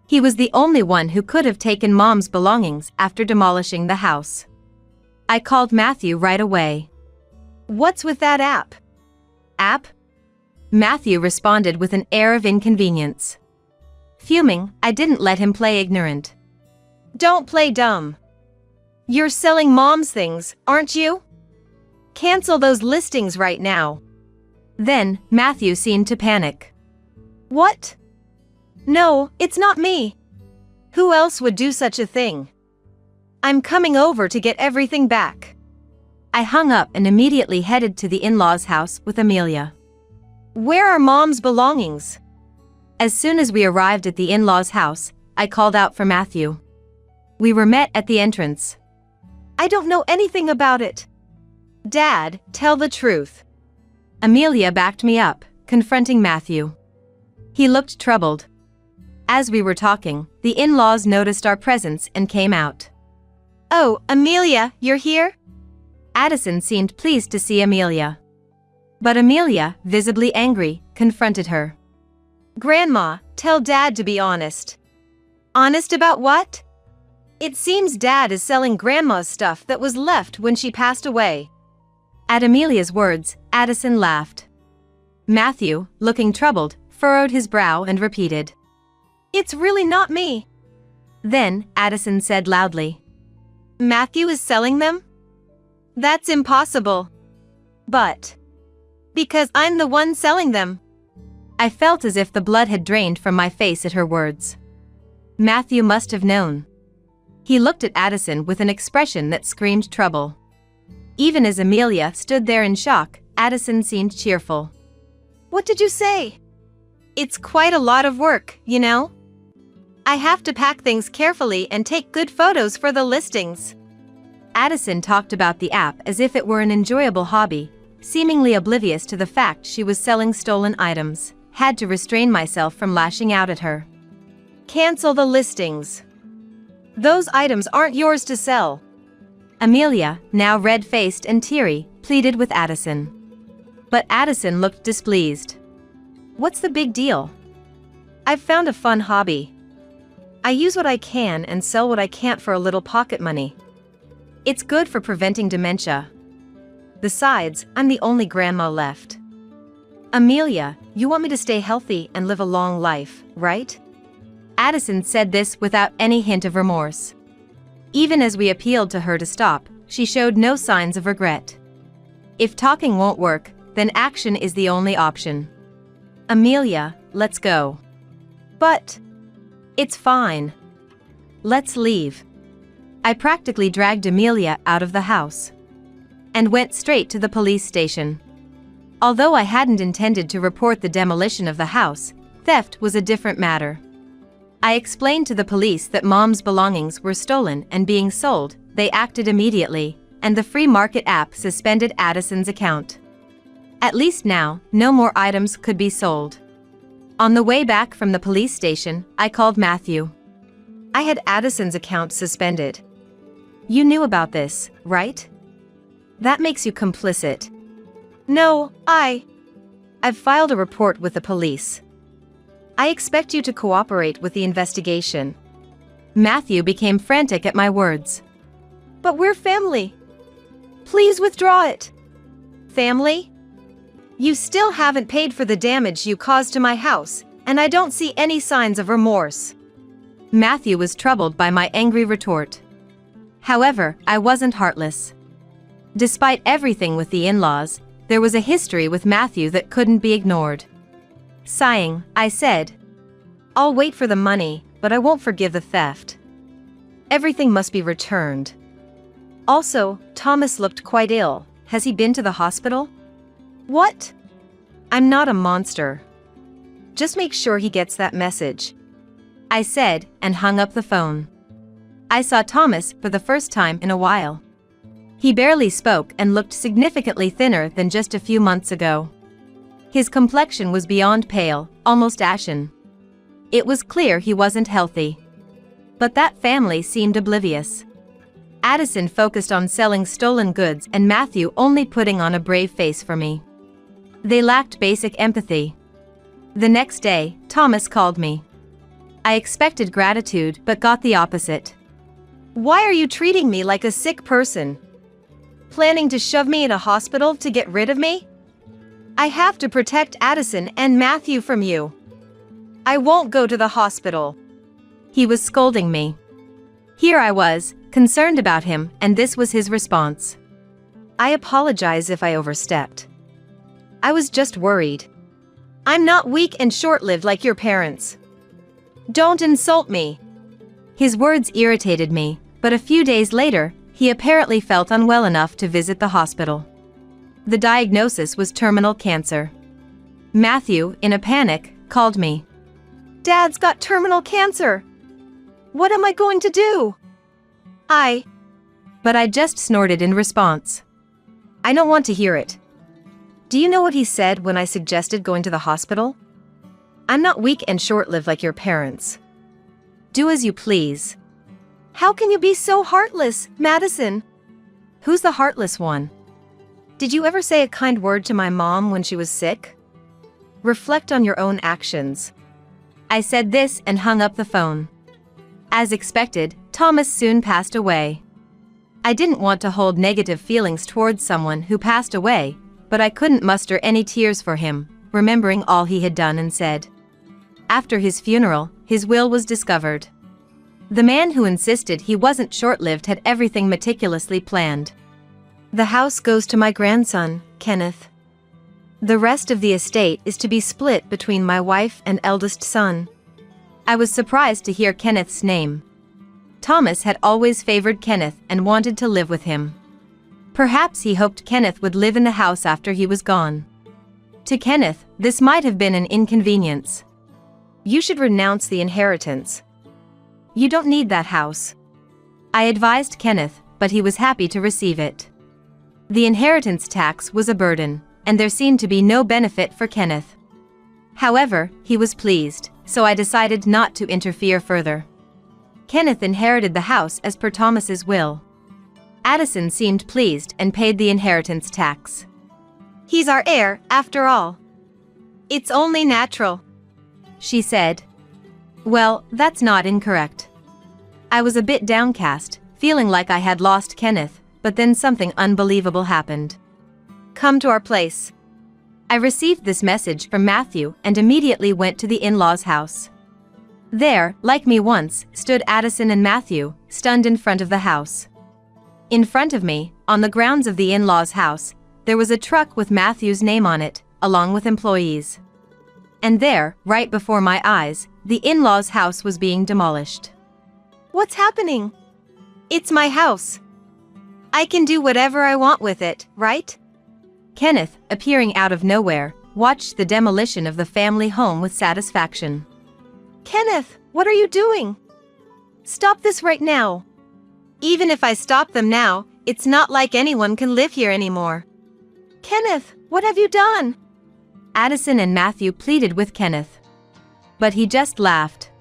He was the only one who could have taken Mom's belongings after demolishing the house. I called Matthew right away. What's with that app? App? Matthew responded with an air of inconvenience. Fuming, I didn't let him play ignorant. Don't play dumb. You're selling Mom's things, aren't you? Cancel those listings right now. Then, Matthew seemed to panic. What? No, it's not me. Who else would do such a thing? I'm coming over to get everything back. I hung up and immediately headed to the in-laws' house with Amelia. Where are Mom's belongings? As soon as we arrived at the in-laws' house, I called out for Matthew. We were met at the entrance. I don't know anything about it. Dad, tell the truth. Amelia backed me up, confronting Matthew. He looked troubled. As we were talking, the in-laws noticed our presence and came out. Oh, Amelia, you're here? Addison seemed pleased to see Amelia. But Amelia, visibly angry, confronted her. Grandma, tell Dad to be honest. Honest about what? It seems Dad is selling Grandma's stuff that was left when she passed away. At Amelia's words, Addison laughed. Matthew, looking troubled, furrowed his brow and repeated. It's really not me. Then, Addison said loudly. Matthew is selling them? That's impossible. But. Because I'm the one selling them. I felt as if the blood had drained from my face at her words. Matthew must have known. He looked at Addison with an expression that screamed trouble. Even as Amelia stood there in shock, Addison seemed cheerful. What did you say? It's quite a lot of work, you know? I have to pack things carefully and take good photos for the listings. Addison talked about the app as if it were an enjoyable hobby, seemingly oblivious to the fact she was selling stolen items. Had to restrain myself from lashing out at her. Cancel the listings. Those items aren't yours to sell. Amelia, now red-faced and teary, pleaded with Addison. But Addison looked displeased. What's the big deal? I've found a fun hobby. I use what I can and sell what I can't for a little pocket money. It's good for preventing dementia. Besides, I'm the only grandma left. Amelia, you want me to stay healthy and live a long life, right? Addison said this without any hint of remorse. Even as we appealed to her to stop, she showed no signs of regret. If talking won't work, then action is the only option. Amelia, let's go. But it's fine. Let's leave. I practically dragged Amelia out of the house and went straight to the police station. Although I hadn't intended to report the demolition of the house, theft was a different matter. I explained to the police that Mom's belongings were stolen and being sold. They acted immediately, and the free market app suspended Addison's account. At least now, no more items could be sold. On the way back from the police station, I called Matthew. I had Addison's account suspended. You knew about this, right? That makes you complicit. No, I've filed a report with the police. I expect you to cooperate with the investigation. Matthew became frantic at my words. But we're family. Please withdraw it. Family? You still haven't paid for the damage you caused to my house, and I don't see any signs of remorse. Matthew was troubled by my angry retort. However, I wasn't heartless. Despite everything with the in-laws, there was a history with Matthew that couldn't be ignored. Sighing, I said, I'll wait for the money, but I won't forgive the theft. Everything must be returned. Also, Thomas looked quite ill. Has he been to the hospital? What? I'm not a monster. Just make sure he gets that message, I said, and hung up the phone. I saw Thomas for the first time in a while. He barely spoke and looked significantly thinner than just a few months ago. His complexion was beyond pale, almost ashen. It was clear he wasn't healthy. But that family seemed oblivious. Addison focused on selling stolen goods and Matthew only putting on a brave face for me. They lacked basic empathy. The next day, Thomas called me. I expected gratitude but got the opposite. Why are you treating me like a sick person? Planning to shove me in a hospital to get rid of me? I have to protect Addison and Matthew from you. I won't go to the hospital. He was scolding me. Here I was, concerned about him, and this was his response. I apologize if I overstepped. I was just worried. I'm not weak and short-lived like your parents. Don't insult me. His words irritated me, but a few days later, he apparently felt unwell enough to visit the hospital. The diagnosis was terminal cancer. Matthew, in a panic, called me. Dad's got terminal cancer. What am I going to do? But I just snorted in response. I don't want to hear it. Do you know what he said when I suggested going to the hospital? I'm not weak and short-lived like your parents. Do as you please. How can you be so heartless, Madison? Who's the heartless one? Did you ever say a kind word to my mom when she was sick? Reflect on your own actions. I said this and hung up the phone. As expected, Thomas soon passed away. I didn't want to hold negative feelings towards someone who passed away, but I couldn't muster any tears for him, remembering all he had done and said. After his funeral, his will was discovered. The man who insisted he wasn't short-lived had everything meticulously planned. The house goes to my grandson, Kenneth. The rest of the estate is to be split between my wife and eldest son. I was surprised to hear Kenneth's name. Thomas had always favored Kenneth and wanted to live with him. Perhaps he hoped Kenneth would live in the house after he was gone. To Kenneth, this might have been an inconvenience. You should renounce the inheritance. You don't need that house. I advised Kenneth, but he was happy to receive it. The inheritance tax was a burden, and there seemed to be no benefit for Kenneth. However, he was pleased, so I decided not to interfere further. Kenneth inherited the house as per Thomas's will. Addison seemed pleased and paid the inheritance tax. He's our heir, after all. It's only natural, she said. Well, that's not incorrect. I was a bit downcast, feeling like I had lost Kenneth, but then something unbelievable happened. Come to our place. I received this message from Matthew and immediately went to the in-laws' house. There, like me once, stood Addison and Matthew, stunned in front of the house. In front of me, on the grounds of the in-laws' house, there was a truck with Matthew's name on it, along with employees. And there, right before my eyes, the in-laws' house was being demolished. What's happening? It's my house. I can do whatever I want with it, right? Kenneth, appearing out of nowhere, watched the demolition of the family home with satisfaction. Kenneth, what are you doing? Stop this right now. Even if I stop them now, it's not like anyone can live here anymore. Kenneth, what have you done? Addison and Matthew pleaded with Kenneth. But he just laughed.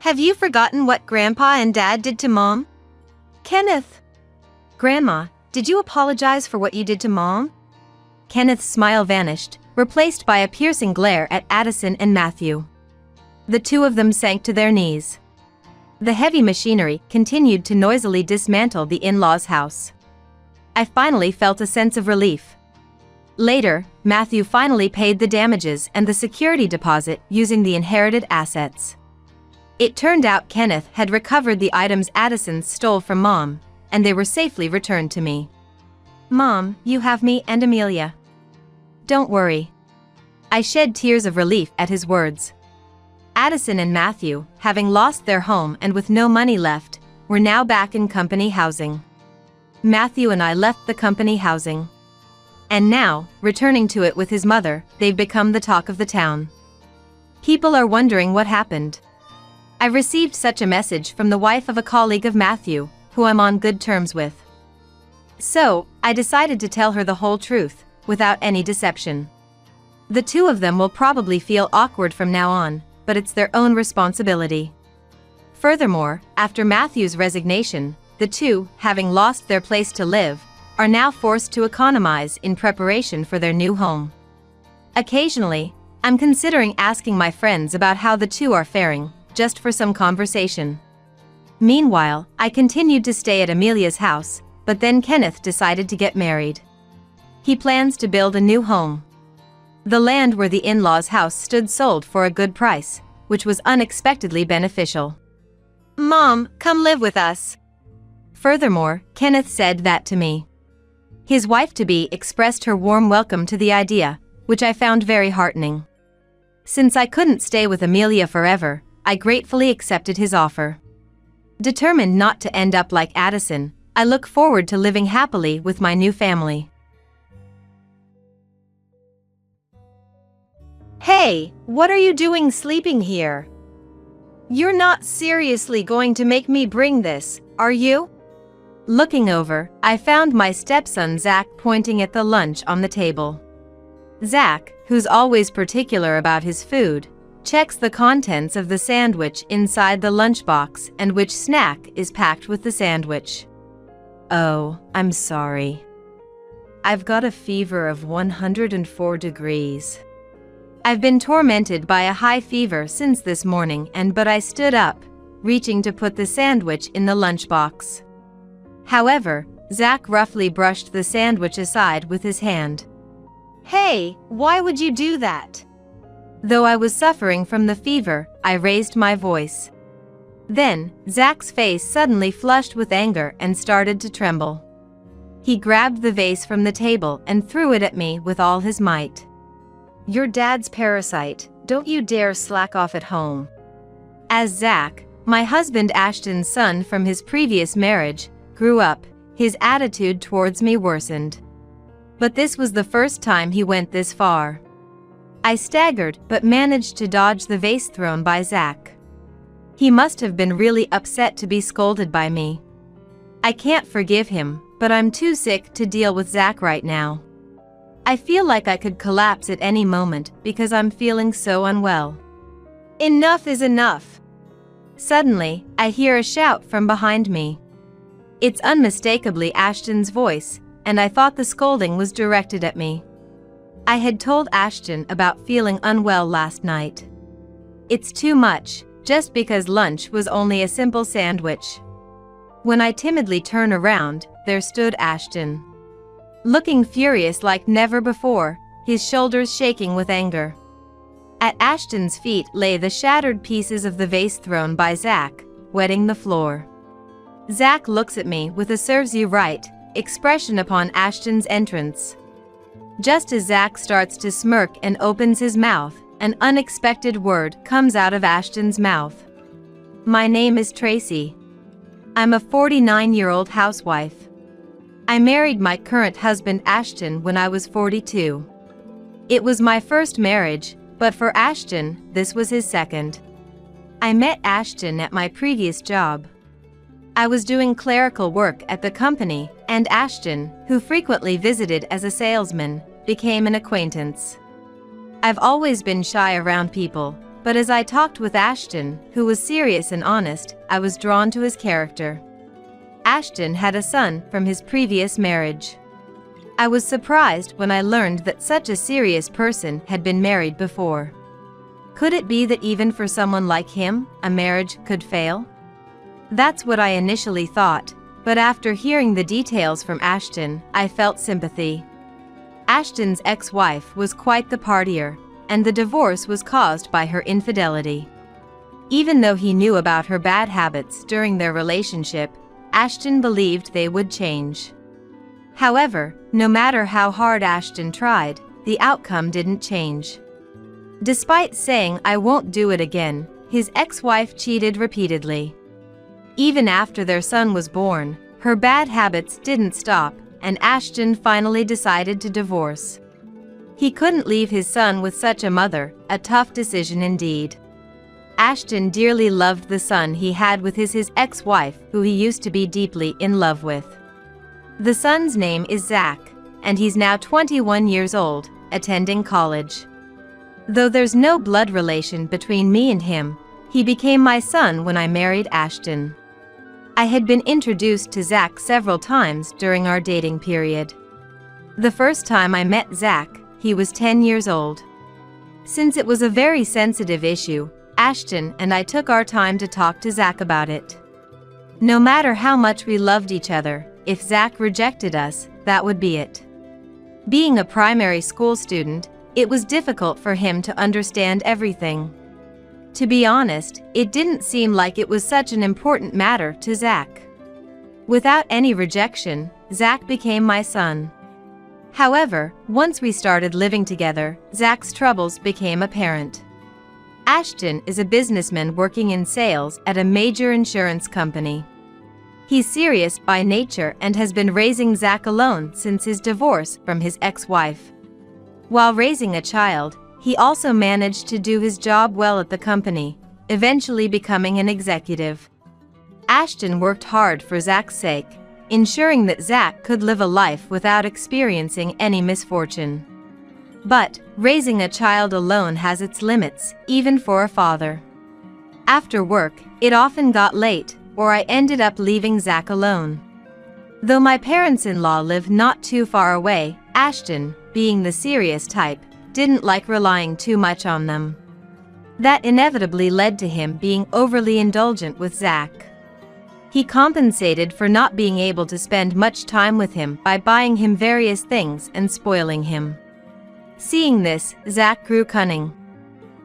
Have you forgotten what Grandpa and Dad did to Mom? Kenneth. Grandma, did you apologize for what you did to Mom? Kenneth's smile vanished, replaced by a piercing glare at Addison and Matthew. The two of them sank to their knees. The heavy machinery continued to noisily dismantle the in-laws' house. I finally felt a sense of relief. Later, Matthew finally paid the damages and the security deposit using the inherited assets. It turned out Kenneth had recovered the items Addison stole from Mom, and they were safely returned to me. Mom, you have me and Amelia. Don't worry. I shed tears of relief at his words. Addison and Matthew, having lost their home and with no money left, were now back in company housing. Matthew and I left the company housing. And now, returning to it with his mother, they've become the talk of the town. People are wondering what happened. I received such a message from the wife of a colleague of Matthew, who I'm on good terms with. So, I decided to tell her the whole truth, without any deception. The two of them will probably feel awkward from now on, but it's their own responsibility. Furthermore, after Matthew's resignation, the two, having lost their place to live, are now forced to economize in preparation for their new home. Occasionally, I'm considering asking my friends about how the two are faring, just for some conversation. Meanwhile, I continued to stay at Amelia's house, but then Kenneth decided to get married. He plans to build a new home. The land where the in-laws' house stood sold for a good price, which was unexpectedly beneficial. Mom, come live with us. Furthermore, Kenneth said that to me. His wife-to-be expressed her warm welcome to the idea, which I found very heartening. Since I couldn't stay with Amelia forever, I gratefully accepted his offer. Determined not to end up like Addison, I look forward to living happily with my new family. Hey, what are you doing sleeping here? You're not seriously going to make me bring this, are you? Looking over, I found my stepson Zach pointing at the lunch on the table. Zach, who's always particular about his food, checks the contents of the sandwich inside the lunchbox and which snack is packed with the sandwich. Oh, I'm sorry. I've got a fever of 104 degrees. I've been tormented by a high fever since this morning but I stood up, reaching to put the sandwich in the lunchbox. However, Zach roughly brushed the sandwich aside with his hand. Hey, why would you do that? Though I was suffering from the fever, I raised my voice. Then, Zach's face suddenly flushed with anger and started to tremble. He grabbed the vase from the table and threw it at me with all his might. Your dad's parasite, don't you dare slack off at home. As Zach, my husband Ashton's son from his previous marriage, grew up, his attitude towards me worsened. But this was the first time he went this far. I staggered but managed to dodge the vase thrown by Zach. He must have been really upset to be scolded by me. I can't forgive him, but I'm too sick to deal with Zach right now. I feel like I could collapse at any moment because I'm feeling so unwell. Enough is enough. Suddenly, I hear a shout from behind me. It's unmistakably Ashton's voice, and I thought the scolding was directed at me. I had told Ashton about feeling unwell last night. It's too much, just because lunch was only a simple sandwich. When I timidly turn around, there stood Ashton. Looking furious like never before, his shoulders shaking with anger. At Ashton's feet lay the shattered pieces of the vase thrown by Zach, wetting the floor. Zach looks at me with a "serves you right" expression upon Ashton's entrance. Just as Zach starts to smirk and opens his mouth, an unexpected word comes out of Ashton's mouth. "My name is Tracy. I'm a 49-year-old housewife. I married my current husband Ashton when I was 42. It was my first marriage, but for Ashton, this was his second. I met Ashton at my previous job. I was doing clerical work at the company, and Ashton, who frequently visited as a salesman, became an acquaintance. I've always been shy around people, but as I talked with Ashton, who was serious and honest, I was drawn to his character. Ashton had a son from his previous marriage. I was surprised when I learned that such a serious person had been married before. Could it be that even for someone like him, a marriage could fail? That's what I initially thought, but after hearing the details from Ashton, I felt sympathy. Ashton's ex-wife was quite the partier, and the divorce was caused by her infidelity. Even though he knew about her bad habits during their relationship, Ashton believed they would change. However, no matter how hard Ashton tried, the outcome didn't change. Despite saying "I won't do it again," his ex-wife cheated repeatedly. Even after their son was born, her bad habits didn't stop, and Ashton finally decided to divorce. He couldn't leave his son with such a mother, a tough decision indeed. Ashton dearly loved the son he had with his ex-wife, who he used to be deeply in love with. The son's name is Zach, and he's now 21 years old, attending college. Though there's no blood relation between me and him, he became my son when I married Ashton. I had been introduced to Zach several times during our dating period. The first time I met Zach, he was 10 years old. Since it was a very sensitive issue, Ashton and I took our time to talk to Zach about it. No matter how much we loved each other, if Zach rejected us, that would be it. Being a primary school student, it was difficult for him to understand everything. To be honest, it didn't seem like it was such an important matter to Zach. Without any rejection, Zach became my son. However, once we started living together, Zach's troubles became apparent. Ashton is a businessman working in sales at a major insurance company. He's serious by nature and has been raising Zach alone since his divorce from his ex-wife. While raising a child, he also managed to do his job well at the company, eventually becoming an executive. Ashton worked hard for Zach's sake, ensuring that Zach could live a life without experiencing any misfortune. But raising a child alone has its limits, even for a father. After work, it often got late, or I ended up leaving Zach alone. Though my parents-in-law live not too far away, Ashton, being the serious type, didn't like relying too much on them. That inevitably led to him being overly indulgent with Zach. He compensated for not being able to spend much time with him by buying him various things and spoiling him. Seeing this, Zach grew cunning.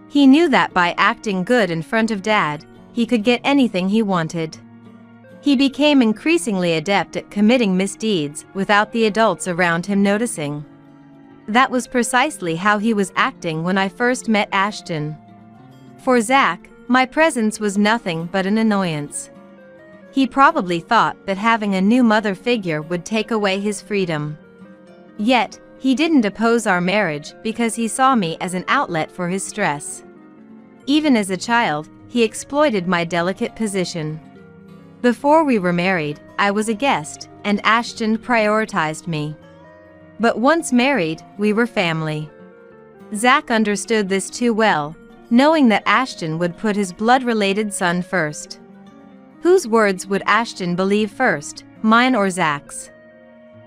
He knew that by acting good in front of Dad, he could get anything he wanted. He became increasingly adept at committing misdeeds without the adults around him noticing. That was precisely how he was acting when I first met Ashton. For Zach, my presence was nothing but an annoyance. He probably thought that having a new mother figure would take away his freedom. Yet, he didn't oppose our marriage because he saw me as an outlet for his stress. Even as a child, he exploited my delicate position. Before we were married, I was a guest, and Ashton prioritized me. But once married, we were family. Zach understood this too well, knowing that Ashton would put his blood-related son first. Whose words would Ashton believe first, mine or Zach's?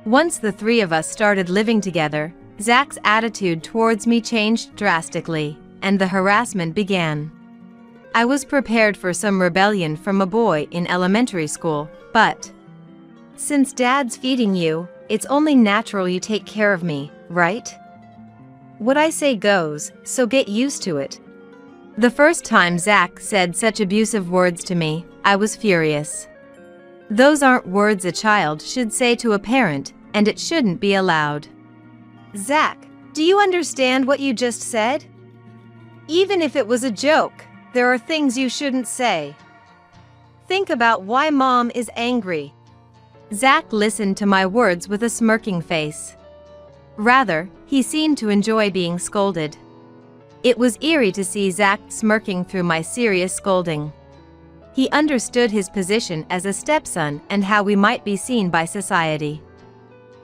Once the three of us started living together, Zach's attitude towards me changed drastically, and the harassment began. I was prepared for some rebellion from a boy in elementary school, but since Dad's feeding you, it's only natural you take care of me, right? What I say goes, so get used to it. The first time Zach said such abusive words to me, I was furious. Those aren't words a child should say to a parent, and it shouldn't be allowed. Zach, do you understand what you just said? Even if it was a joke, there are things you shouldn't say. Think about why Mom is angry. Zach listened to my words with a smirking face. Rather, he seemed to enjoy being scolded. It was eerie to see Zach smirking through my serious scolding. He understood his position as a stepson and how we might be seen by society.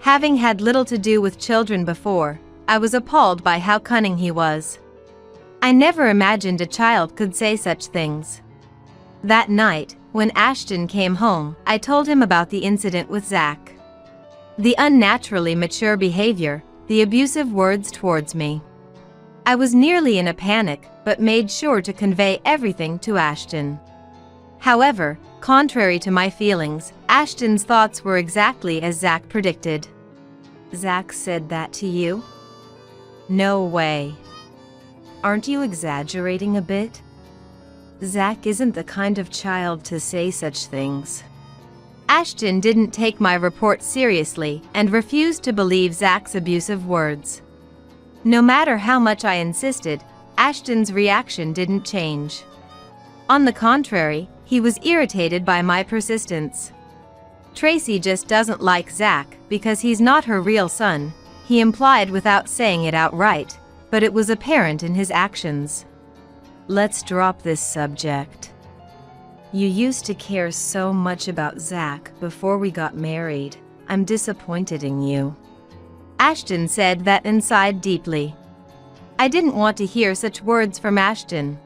Having had little to do with children before, I was appalled by how cunning he was. I never imagined a child could say such things. That night, when Ashton came home, I told him about the incident with Zach. The unnaturally mature behavior, the abusive words towards me. I was nearly in a panic, but made sure to convey everything to Ashton. However, contrary to my feelings, Ashton's thoughts were exactly as Zach predicted. Zach said that to you? No way. Aren't you exaggerating a bit? Zach isn't the kind of child to say such things. Ashton didn't take my report seriously and refused to believe Zach's abusive words. No matter how much I insisted, Ashton's reaction didn't change. On the contrary, he was irritated by my persistence. Tracy just doesn't like Zach because he's not her real son, he implied without saying it outright, but it was apparent in his actions. Let's drop this subject. You used to care so much about Zach before we got married. I'm disappointed in you. Ashton said that inside deeply. I didn't want to hear such words from Ashton.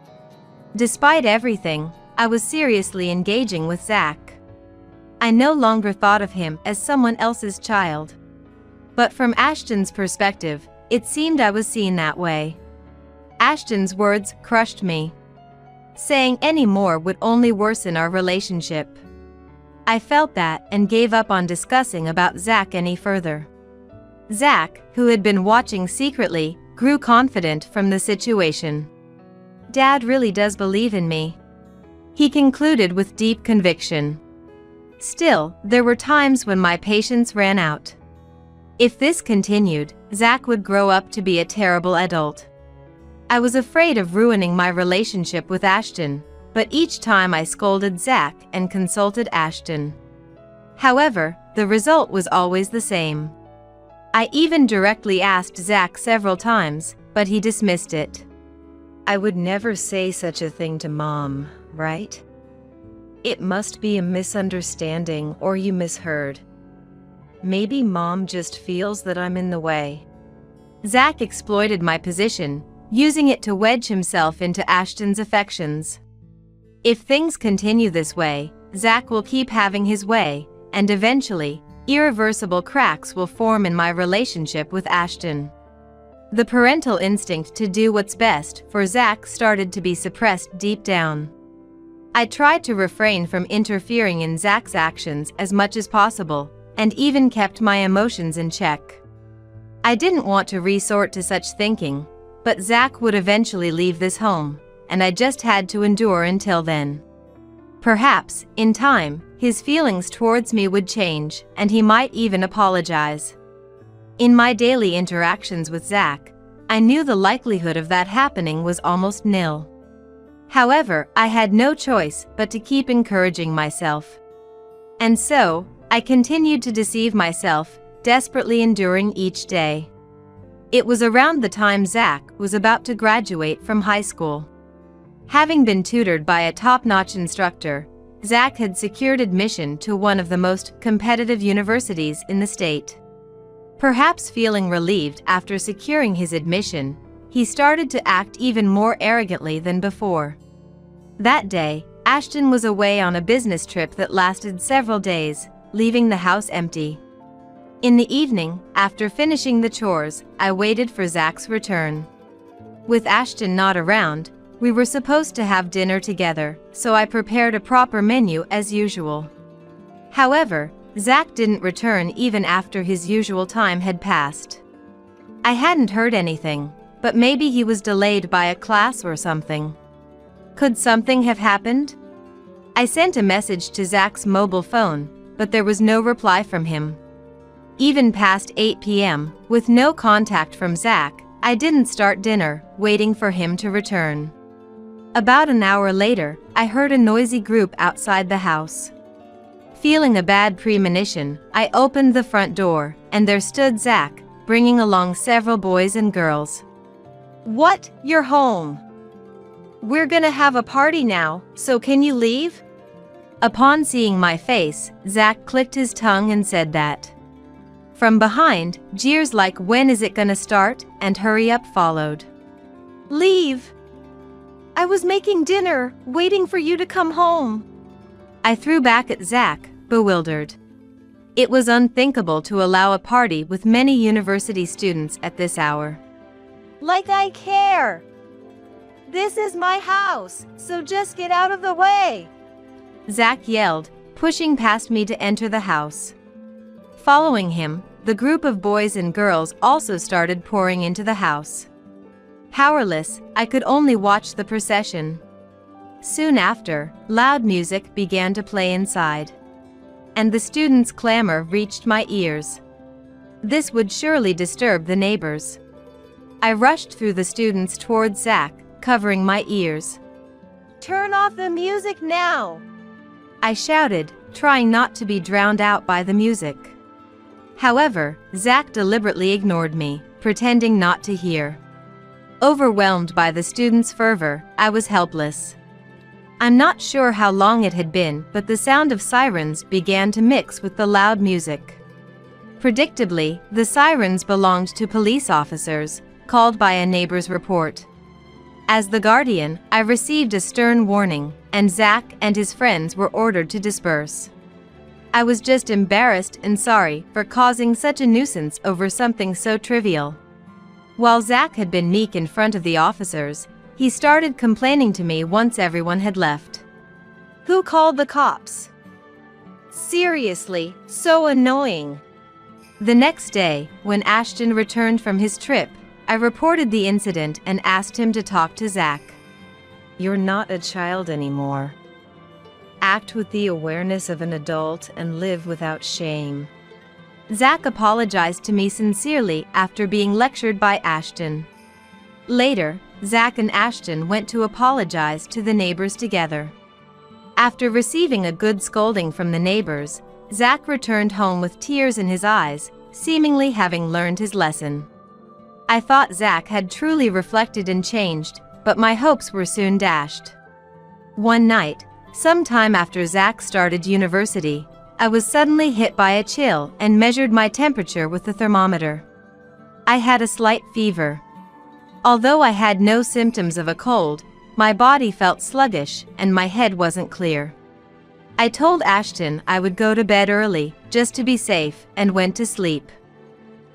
Despite everything, I was seriously engaging with Zach. I no longer thought of him as someone else's child. But from Ashton's perspective, it seemed I was seen that way. Ashton's words crushed me. Saying any more would only worsen our relationship. I felt that and gave up on discussing about Zach any further. Zach, who had been watching secretly, grew confident from the situation. Dad really does believe in me, he concluded with deep conviction. Still, there were times when my patience ran out. If this continued, Zach would grow up to be a terrible adult. I was afraid of ruining my relationship with Ashton, but each time I scolded Zach and consulted Ashton. However, the result was always the same. I even directly asked Zach several times, but he dismissed it. I would never say such a thing to Mom, right? It must be a misunderstanding or you misheard. Maybe Mom just feels that I'm in the way. Zach exploited my position, using it to wedge himself into Ashton's affections. If things continue this way, Zach will keep having his way, and eventually, irreversible cracks will form in my relationship with Ashton. The parental instinct to do what's best for Zach started to be suppressed deep down. I tried to refrain from interfering in Zach's actions as much as possible, and even kept my emotions in check. I didn't want to resort to such thinking, but Zach would eventually leave this home, and I just had to endure until then. Perhaps, in time, his feelings towards me would change, and he might even apologize. In my daily interactions with Zach, I knew the likelihood of that happening was almost nil. However, I had no choice but to keep encouraging myself. And so, I continued to deceive myself, desperately enduring each day. It was around the time Zach was about to graduate from high school. Having been tutored by a top-notch instructor, Zach had secured admission to one of the most competitive universities in the state. Perhaps feeling relieved after securing his admission, he started to act even more arrogantly than before. That day, Ashton was away on a business trip that lasted several days, leaving the house empty. In the evening, after finishing the chores, I waited for Zach's return. With Ashton not around, we were supposed to have dinner together, so I prepared a proper menu as usual. However, Zach didn't return even after his usual time had passed. I hadn't heard anything, but maybe he was delayed by a class or something. Could something have happened? I sent a message to Zach's mobile phone, but there was no reply from him. Even past 8 p.m., with no contact from Zach, I didn't start dinner, waiting for him to return. About an hour later, I heard a noisy group outside the house. Feeling a bad premonition, I opened the front door, and there stood Zach, bringing along several boys and girls. "What? You're home? We're gonna have a party now, so can you leave?" Upon seeing my face, Zach clicked his tongue and said that. From behind, jeers like "When is it gonna start?" and "Hurry up" followed. "Leave! I was making dinner, waiting for you to come home." I threw back at Zach, bewildered. It was unthinkable to allow a party with many university students at this hour. "Like I care! This is my house, so just get out of the way!" Zach yelled, pushing past me to enter the house. Following him, the group of boys and girls also started pouring into the house. Powerless, I could only watch the procession. Soon after, loud music began to play inside. And the students' clamor reached my ears. This would surely disturb the neighbors. I rushed through the students towards Zach, covering my ears. "Turn off the music now!" I shouted, trying not to be drowned out by the music. However, Zach deliberately ignored me, pretending not to hear. Overwhelmed by the students' fervor, I was helpless. I'm not sure how long it had been, but the sound of sirens began to mix with the loud music. Predictably, the sirens belonged to police officers, called by a neighbor's report. As the guardian, I received a stern warning, and Zach and his friends were ordered to disperse. I was just embarrassed and sorry for causing such a nuisance over something so trivial. While Zach had been meek in front of the officers, he started complaining to me once everyone had left. "Who called the cops? Seriously, so annoying." The next day, when Ashton returned from his trip, I reported the incident and asked him to talk to Zach. "You're not a child anymore. Act with the awareness of an adult and live without shame." Zach apologized to me sincerely after being lectured by Ashton. Later, Zach and Ashton went to apologize to the neighbors together. After receiving a good scolding from the neighbors, Zach returned home with tears in his eyes, seemingly having learned his lesson. I thought Zach had truly reflected and changed, but my hopes were soon dashed. One night, sometime after Zach started university, I was suddenly hit by a chill and measured my temperature with the thermometer. I had a slight fever. Although I had no symptoms of a cold, my body felt sluggish and my head wasn't clear. I told Ashton I would go to bed early, just to be safe, and went to sleep.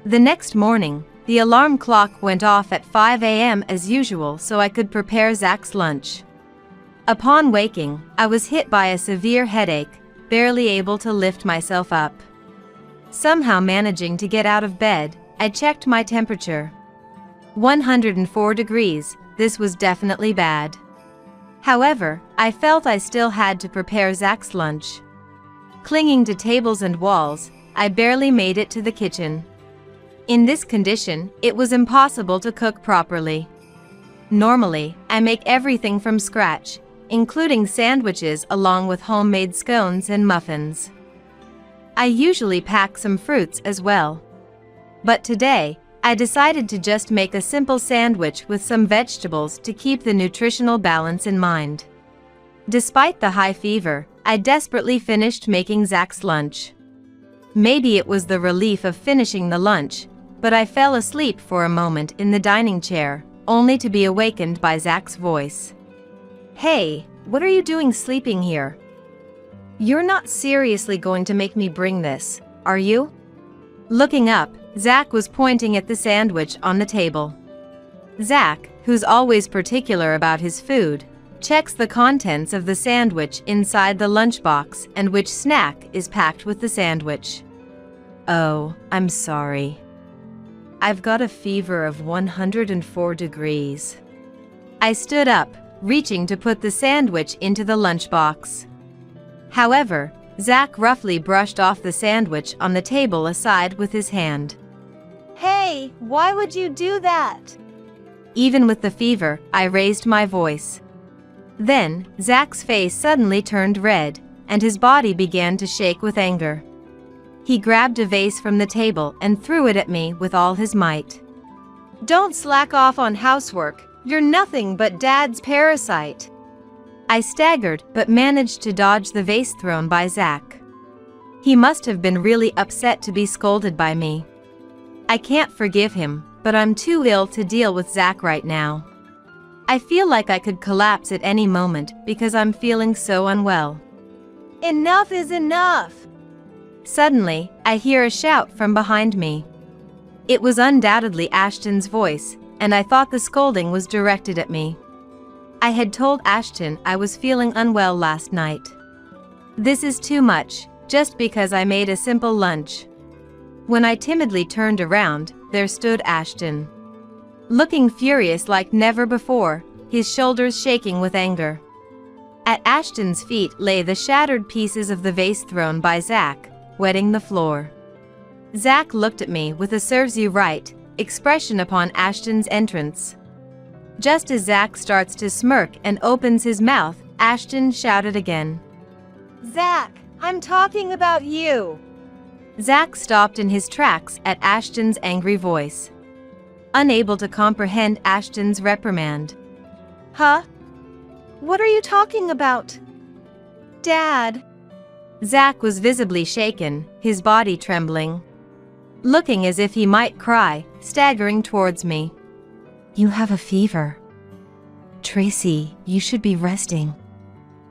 The next morning, the alarm clock went off at 5 a.m. as usual so I could prepare Zach's lunch. Upon waking, I was hit by a severe headache, barely able to lift myself up. Somehow managing to get out of bed, I checked my temperature. 104 degrees, this was definitely bad. However, I felt I still had to prepare Zach's lunch. Clinging to tables and walls, I barely made it to the kitchen. In this condition, it was impossible to cook properly. Normally, I make everything from scratch, including sandwiches along with homemade scones and muffins. I usually pack some fruits as well. But today, I decided to just make a simple sandwich with some vegetables to keep the nutritional balance in mind. Despite the high fever, I desperately finished making Zach's lunch. Maybe it was the relief of finishing the lunch, but I fell asleep for a moment in the dining chair, only to be awakened by Zach's voice. "Hey, what are you doing sleeping here? You're not seriously going to make me bring this, are you?" Looking up, Zach was pointing at the sandwich on the table. Zach, who's always particular about his food, checks the contents of the sandwich inside the lunchbox and which snack is packed with the sandwich. "Oh, I'm sorry. I've got a fever of 104 degrees. I stood up, reaching to put the sandwich into the lunchbox. However, Zach roughly brushed off the sandwich on the table aside with his hand. Hey, why would you do that? Even with the fever, I raised my voice. Then, Zach's face suddenly turned red, and his body began to shake with anger. He grabbed a vase from the table and threw it at me with all his might. Don't slack off on housework. You're nothing but Dad's parasite. I staggered but managed to dodge the vase thrown by Zach. He must have been really upset to be scolded by me. I can't forgive him, but I'm too ill to deal with Zach right now. I feel like I could collapse at any moment because I'm feeling so unwell. Enough is enough. Suddenly, I hear a shout from behind me. It was undoubtedly Ashton's voice, and I thought the scolding was directed at me. I had told Ashton I was feeling unwell last night. This is too much, just because I made a simple lunch. When I timidly turned around, there stood Ashton. Looking furious like never before, his shoulders shaking with anger. At Ashton's feet lay the shattered pieces of the vase thrown by Zach, wetting the floor. Zach looked at me with a serves you right expression upon Ashton's entrance. Just as Zach starts to smirk and opens his mouth, Ashton shouted again. Zach, I'm talking about you. Zach stopped in his tracks at Ashton's angry voice, unable to comprehend Ashton's reprimand. Huh? What are you talking about? Dad. Zach was visibly shaken, his body trembling. Looking as if he might cry, staggering towards me. You have a fever. Tracy, you should be resting.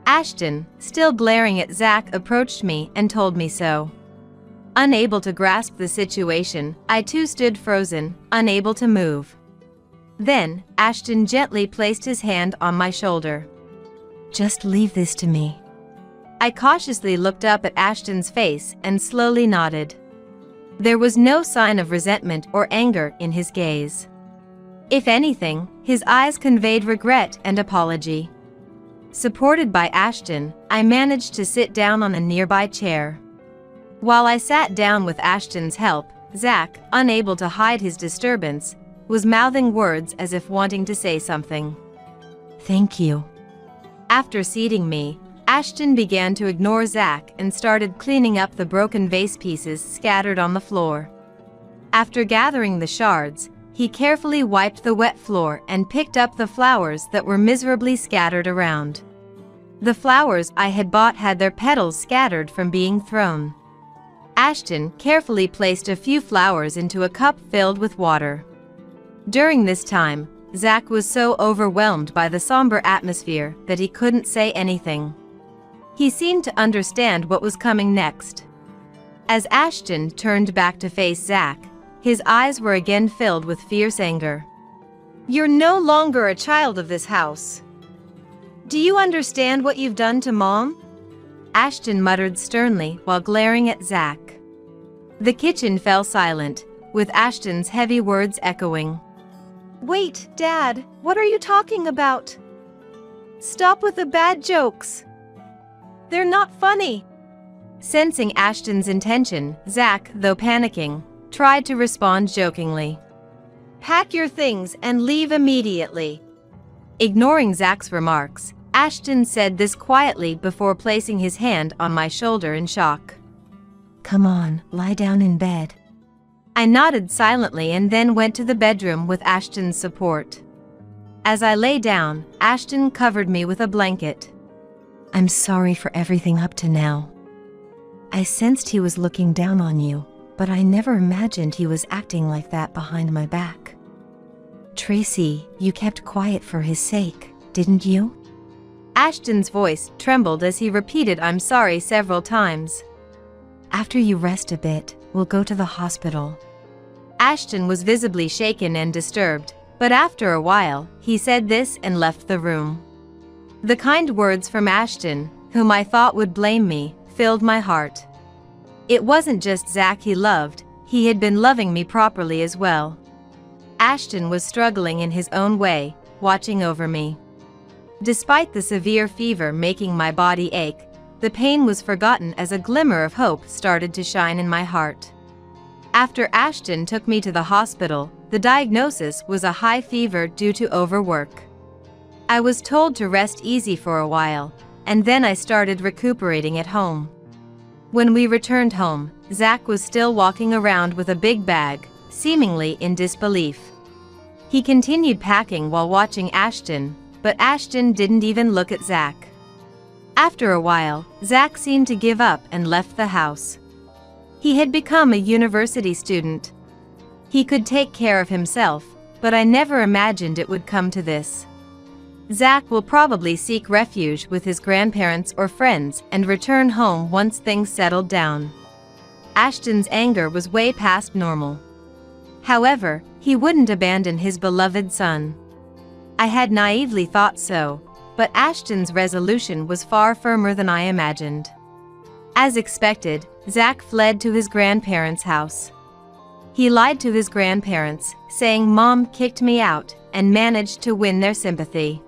Ashton, still glaring at Zach, approached me and told me so. Unable to grasp the situation, I too stood frozen, unable to move. Then, Ashton gently placed his hand on my shoulder. Just leave this to me. I cautiously looked up at Ashton's face and slowly nodded. There was no sign of resentment or anger in his gaze. If anything, his eyes conveyed regret and apology. Supported by Ashton, I managed to sit down on a nearby chair. While I sat down with Ashton's help, Zach, unable to hide his disturbance, was mouthing words as if wanting to say something. Thank you. After seating me, Ashton began to ignore Zach and started cleaning up the broken vase pieces scattered on the floor. After gathering the shards, he carefully wiped the wet floor and picked up the flowers that were miserably scattered around. The flowers I had bought had their petals scattered from being thrown. Ashton carefully placed a few flowers into a cup filled with water. During this time, Zach was so overwhelmed by the somber atmosphere that he couldn't say anything. He seemed to understand what was coming next. As Ashton turned back to face Zach, his eyes were again filled with fierce anger. You're no longer a child of this house. Do you understand what you've done to Mom? Ashton muttered sternly while glaring at Zach. The kitchen fell silent, with Ashton's heavy words echoing. Wait, Dad, what are you talking about? Stop with the bad jokes. They're not funny. Sensing Ashton's intention, Zach, though panicking, tried to respond jokingly. Pack your things and leave immediately. Ignoring Zach's remarks, Ashton said this quietly before placing his hand on my shoulder in shock. Come on, lie down in bed. I nodded silently and then went to the bedroom with Ashton's support. As I lay down, Ashton covered me with a blanket. I'm sorry for everything up to now. I sensed he was looking down on you, but I never imagined he was acting like that behind my back. Tracy, you kept quiet for his sake, didn't you? Ashton's voice trembled as he repeated "I'm sorry" several times. After you rest a bit, we'll go to the hospital. Ashton was visibly shaken and disturbed, but after a while, he said this and left the room. The kind words from Ashton, whom I thought would blame me, filled my heart. It wasn't just Zach he loved, he had been loving me properly as well. Ashton was struggling in his own way, watching over me. Despite the severe fever making my body ache, the pain was forgotten as a glimmer of hope started to shine in my heart. After Ashton took me to the hospital, the diagnosis was a high fever due to overwork. I was told to rest easy for a while, and then I started recuperating at home. When we returned home, Zach was still walking around with a big bag, seemingly in disbelief. He continued packing while watching Ashton, but Ashton didn't even look at Zach. After a while, Zach seemed to give up and left the house. He had become a university student. He could take care of himself, but I never imagined it would come to this. Zach will probably seek refuge with his grandparents or friends and return home once things settled down. Ashton's anger was way past normal. However, he wouldn't abandon his beloved son. I had naively thought so, but Ashton's resolution was far firmer than I imagined. As expected, Zach fled to his grandparents' house. He lied to his grandparents, saying Mom kicked me out, and managed to win their sympathy.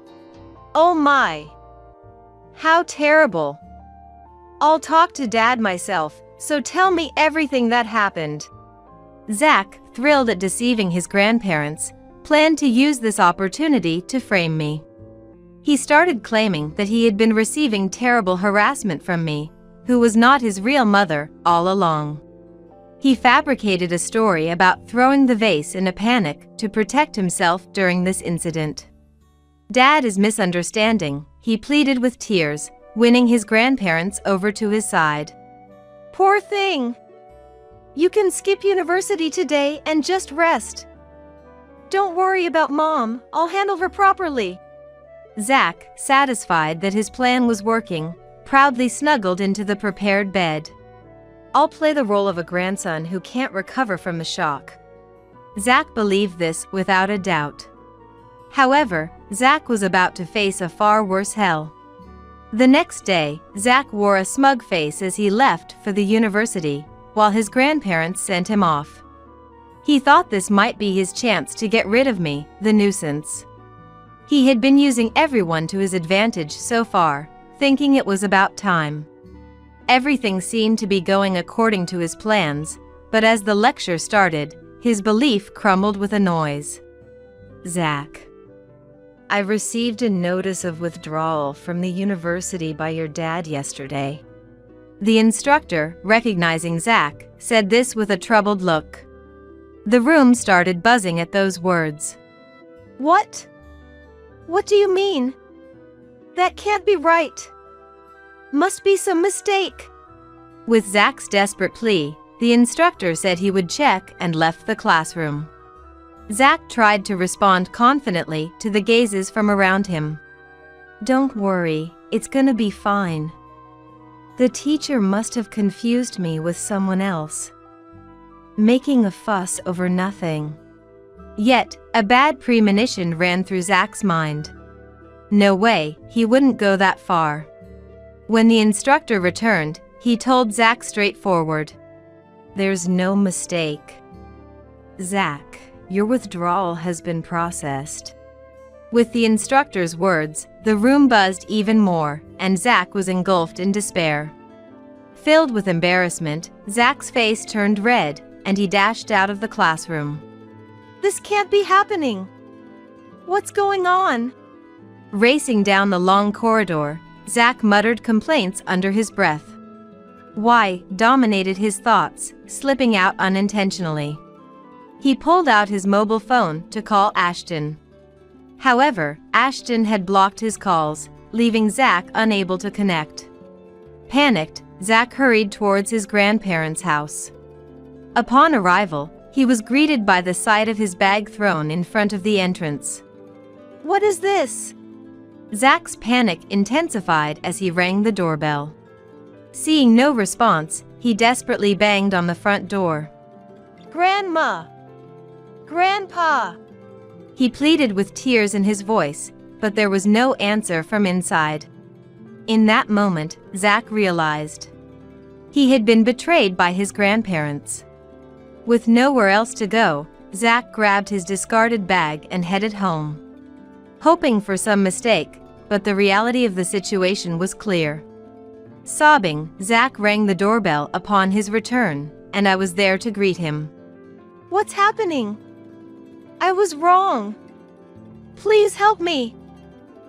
Oh my! How terrible! I'll talk to Dad myself, so tell me everything that happened. Zach, thrilled at deceiving his grandparents, planned to use this opportunity to frame me. He started claiming that he had been receiving terrible harassment from me, who was not his real mother, all along. He fabricated a story about throwing the vase in a panic to protect himself during this incident. Dad is misunderstanding, he pleaded with tears, winning his grandparents over to his side. Poor thing! You can skip university today and just rest. Don't worry about Mom, I'll handle her properly. Zach, satisfied that his plan was working, proudly snuggled into the prepared bed. I'll play the role of a grandson who can't recover from the shock. Zach believed this without a doubt. However, Zach was about to face a far worse hell. The next day, Zach wore a smug face as he left for the university, while his grandparents sent him off. He thought this might be his chance to get rid of me, the nuisance. He had been using everyone to his advantage so far, thinking it was about time. Everything seemed to be going according to his plans, but as the lecture started, his belief crumbled with a noise. Zach, I received a notice of withdrawal from the university by your dad yesterday. The instructor, recognizing Zach, said this with a troubled look. The room started buzzing at those words. What? What do you mean? That can't be right. Must be some mistake. With Zach's desperate plea, the instructor said he would check and left the classroom. Zach tried to respond confidently to the gazes from around him. Don't worry, it's gonna be fine. The teacher must have confused me with someone else. Making a fuss over nothing. Yet, a bad premonition ran through Zach's mind. No way, he wouldn't go that far. When the instructor returned, he told Zach straightforward. There's no mistake. Zach, your withdrawal has been processed. With the instructor's words, the room buzzed even more, and Zach was engulfed in despair. Filled with embarrassment, Zach's face turned red, and he dashed out of the classroom. This can't be happening. What's going on? Racing down the long corridor, Zach muttered complaints under his breath. Why dominated his thoughts, slipping out unintentionally. He pulled out his mobile phone to call Ashton. However, Ashton had blocked his calls, leaving Zach unable to connect. Panicked, Zach hurried towards his grandparents' house. Upon arrival, he was greeted by the sight of his bag thrown in front of the entrance. What is this? Zach's panic intensified as he rang the doorbell. Seeing no response, he desperately banged on the front door. Grandma! Grandpa! He pleaded with tears in his voice, but there was no answer from inside. In that moment, Zach realized. He had been betrayed by his grandparents. With nowhere else to go, Zach grabbed his discarded bag and headed home. Hoping for some mistake, but the reality of the situation was clear. Sobbing, Zach rang the doorbell upon his return, and I was there to greet him. What's happening? I was wrong. Please help me.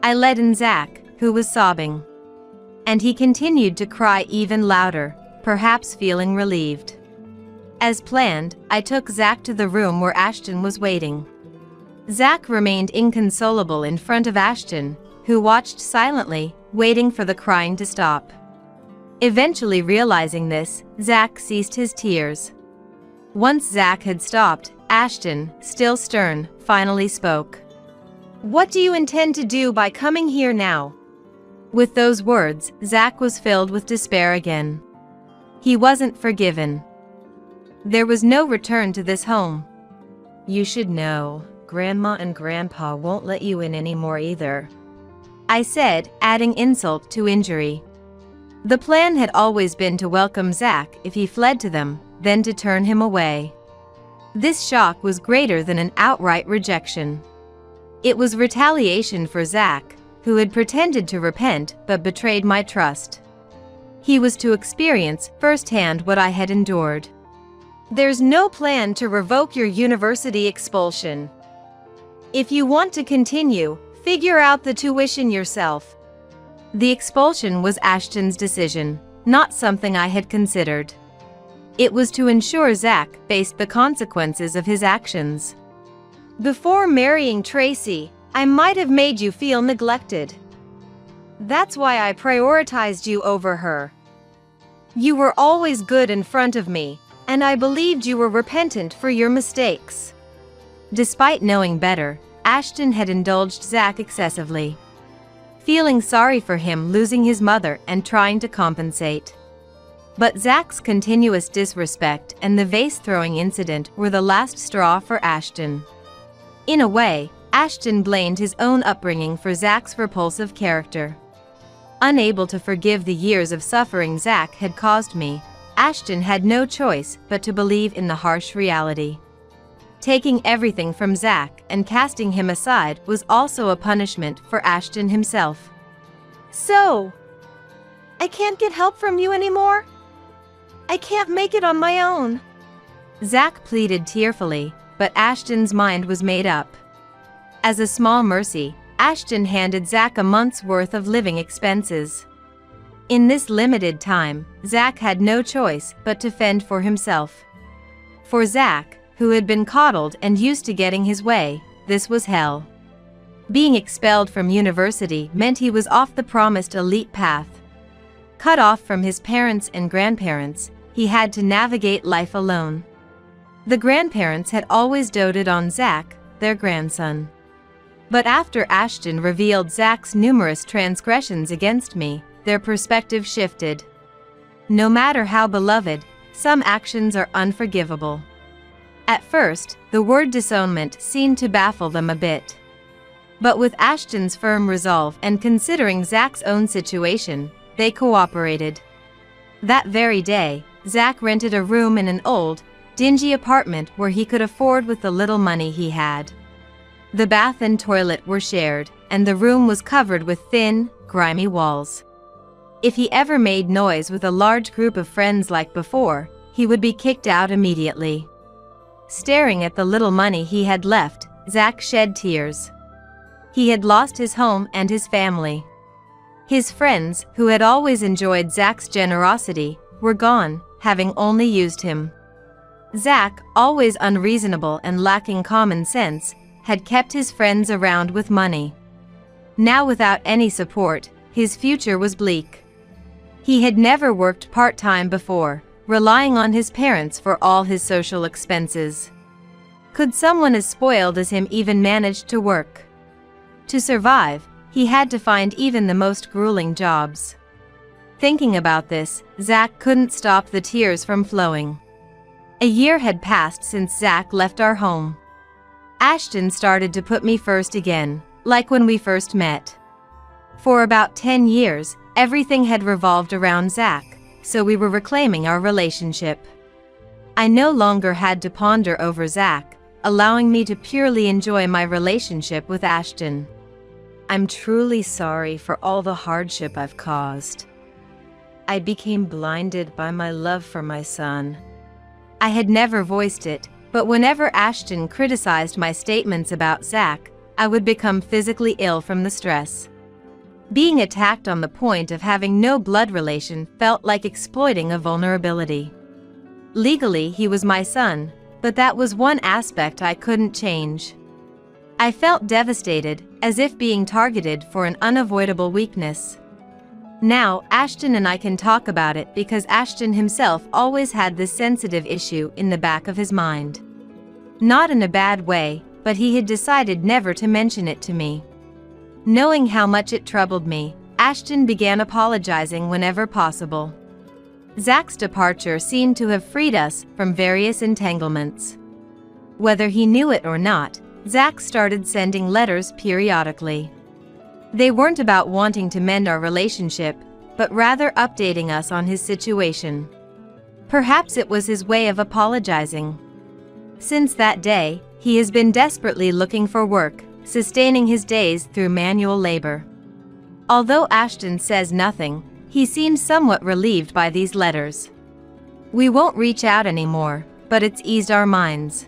I led in Zach, who was sobbing. And he continued to cry even louder, perhaps feeling relieved. As planned, I took Zach to the room where Ashton was waiting. Zach remained inconsolable in front of Ashton, who watched silently, waiting for the crying to stop. Eventually realizing this, Zach ceased his tears. Once Zach had stopped, Ashton, still stern, finally spoke. What do you intend to do by coming here now? With those words, Zach was filled with despair again. He wasn't forgiven. There was no return to this home. You should know, Grandma and Grandpa won't let you in anymore either, I said, adding insult to injury. The plan had always been to welcome Zach if he fled to them, then to turn him away. This shock was greater than an outright rejection. It was retaliation for Zach, who had pretended to repent but betrayed my trust. He was to experience firsthand what I had endured. There's no plan to revoke your university expulsion. If you want to continue, figure out the tuition yourself. The expulsion was Ashton's decision, not something I had considered. It was to ensure Zach faced the consequences of his actions. Before marrying Tracy, I might have made you feel neglected. That's why I prioritized you over her. You were always good in front of me, and I believed you were repentant for your mistakes. Despite knowing better, Ashton had indulged Zach excessively. Feeling sorry for him losing his mother and trying to compensate. But Zach's continuous disrespect and the vase-throwing incident were the last straw for Ashton. In a way, Ashton blamed his own upbringing for Zach's repulsive character. Unable to forgive the years of suffering Zach had caused me, Ashton had no choice but to believe in the harsh reality. Taking everything from Zach and casting him aside was also a punishment for Ashton himself. So, I can't get help from you anymore? I can't make it on my own. Zach pleaded tearfully, but Ashton's mind was made up. As a small mercy, Ashton handed Zach a month's worth of living expenses. In this limited time, Zach had no choice but to fend for himself. For Zach, who had been coddled and used to getting his way, this was hell. Being expelled from university meant he was off the promised elite path. Cut off from his parents and grandparents, he had to navigate life alone. The grandparents had always doted on Zach, their grandson. But after Ashton revealed Zach's numerous transgressions against me, their perspective shifted. No matter how beloved, some actions are unforgivable. At first, the word disownment seemed to baffle them a bit. But with Ashton's firm resolve and considering Zach's own situation, they cooperated. That very day, Zach rented a room in an old, dingy apartment where he could afford with the little money he had. The bath and toilet were shared, and the room was covered with thin, grimy walls. If he ever made noise with a large group of friends like before, he would be kicked out immediately. Staring at the little money he had left, Zach shed tears. He had lost his home and his family. His friends, who had always enjoyed Zach's generosity, were gone, having only used him. Zach, always unreasonable and lacking common sense, had kept his friends around with money. Now without any support, his future was bleak. He had never worked part-time before, relying on his parents for all his social expenses. Could someone as spoiled as him even manage to work? To survive, he had to find even the most grueling jobs. Thinking about this, Zach couldn't stop the tears from flowing. A year had passed since Zach left our home. Ashton started to put me first again, like when we first met. For about 10 years, everything had revolved around Zach, so we were reclaiming our relationship. I no longer had to ponder over Zach, allowing me to purely enjoy my relationship with Ashton. I'm truly sorry for all the hardship I've caused. I became blinded by my love for my son. I had never voiced it, but whenever Ashton criticized my statements about Zach, I would become physically ill from the stress. Being attacked on the point of having no blood relation felt like exploiting a vulnerability. Legally, he was my son, but that was one aspect I couldn't change. I felt devastated, as if being targeted for an unavoidable weakness. Now, Ashton and I can talk about it because Ashton himself always had this sensitive issue in the back of his mind. Not in a bad way, but he had decided never to mention it to me. Knowing how much it troubled me, Ashton began apologizing whenever possible. Zach's departure seemed to have freed us from various entanglements. Whether he knew it or not, Zach started sending letters periodically. They weren't about wanting to mend our relationship, but rather updating us on his situation. Perhaps it was his way of apologizing. Since that day, he has been desperately looking for work, sustaining his days through manual labor. Although Ashton says nothing, he seems somewhat relieved by these letters. We won't reach out anymore, but it's eased our minds.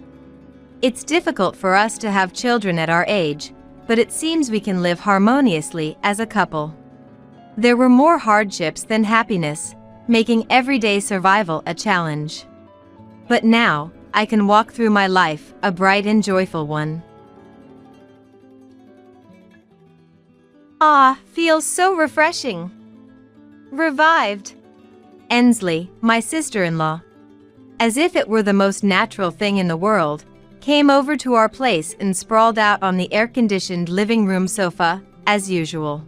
It's difficult for us to have children at our age, but it seems we can live harmoniously as a couple. There were more hardships than happiness, making everyday survival a challenge. But now, I can walk through my life, a bright and joyful one. Ah, feels so refreshing. Revived. Ensley, my sister-in-law, as if it were the most natural thing in the world, came over to our place and sprawled out on the air-conditioned living room sofa, as usual.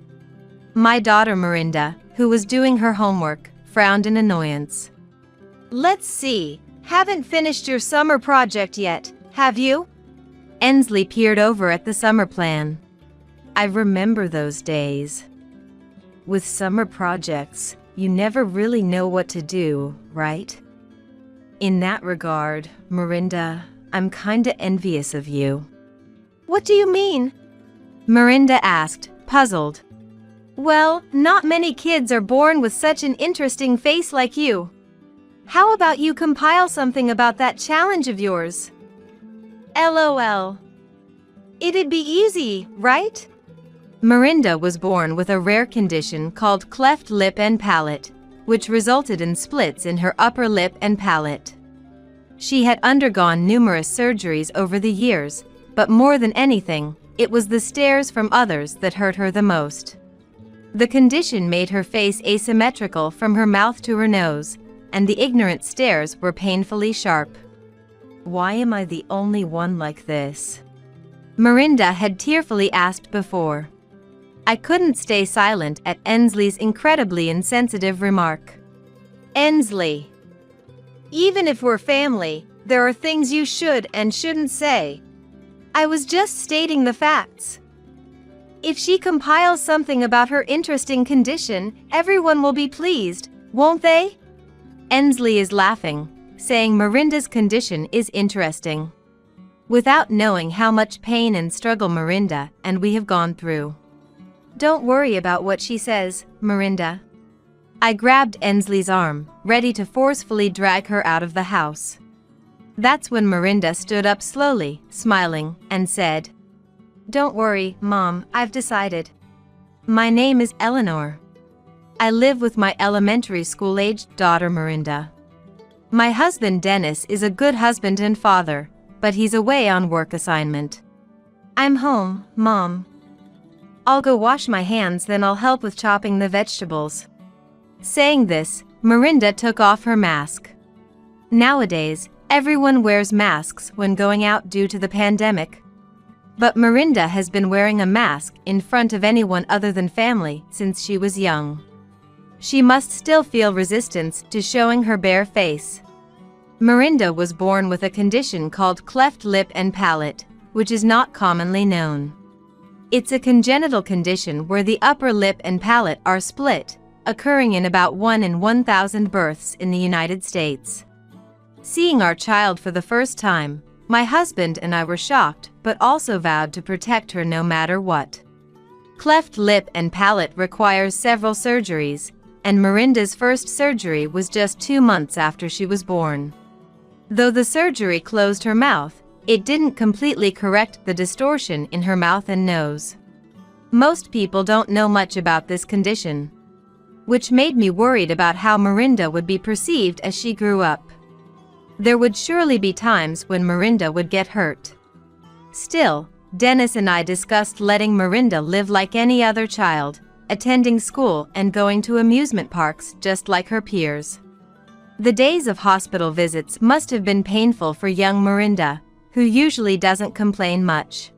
My daughter Miranda, who was doing her homework, frowned in annoyance. Let's see, haven't finished your summer project yet, have you? Ensley peered over at the summer plan. I remember those days. With summer projects, you never really know what to do, right? In that regard, Miranda, I'm kinda envious of you. What do you mean? Miranda asked, puzzled. Well, not many kids are born with such an interesting face like you. How about you compile something about that challenge of yours? LOL. It'd be easy, right? Miranda was born with a rare condition called cleft lip and palate, which resulted in splits in her upper lip and palate. She had undergone numerous surgeries over the years, but more than anything, it was the stares from others that hurt her the most. The condition made her face asymmetrical from her mouth to her nose, and the ignorant stares were painfully sharp. Why am I the only one like this? Miranda had tearfully asked before. I couldn't stay silent at Ensley's incredibly insensitive remark. Ensley. Even if we're family, there are things you should and shouldn't say. I was just stating the facts. If she compiles something about her interesting condition, everyone will be pleased, won't they? Ensley is laughing, saying Miranda's condition is interesting. Without knowing how much pain and struggle Miranda and we have gone through. Don't worry about what she says, Miranda. I grabbed Ensley's arm, ready to forcefully drag her out of the house. That's when Miranda stood up slowly, smiling, and said, Don't worry, Mom, I've decided. My name is Eleanor. I live with my elementary school-aged daughter Miranda. My husband Dennis is a good husband and father, but he's away on work assignment. I'm home, Mom. I'll go wash my hands, then I'll help with chopping the vegetables. Saying this, Miranda took off her mask. Nowadays, everyone wears masks when going out due to the pandemic. But Miranda has been wearing a mask in front of anyone other than family since she was young. She must still feel resistance to showing her bare face. Miranda was born with a condition called cleft lip and palate, which is not commonly known. It's a congenital condition where the upper lip and palate are split, occurring in about 1 in 1,000 births in the United States. Seeing our child for the first time, My husband and I were shocked, but also vowed to protect her no matter what. Cleft lip and palate requires several surgeries, and Miranda's first surgery was just 2 months after she was born. Though the surgery closed her mouth, it didn't completely correct the distortion in her mouth and nose. Most people don't know much about this condition, which made me worried about how Miranda would be perceived as she grew up. There would surely be times when Miranda would get hurt. Still, Dennis and I discussed letting Miranda live like any other child, attending school and going to amusement parks just like her peers. The days of hospital visits must have been painful for young Miranda, who usually doesn't complain much.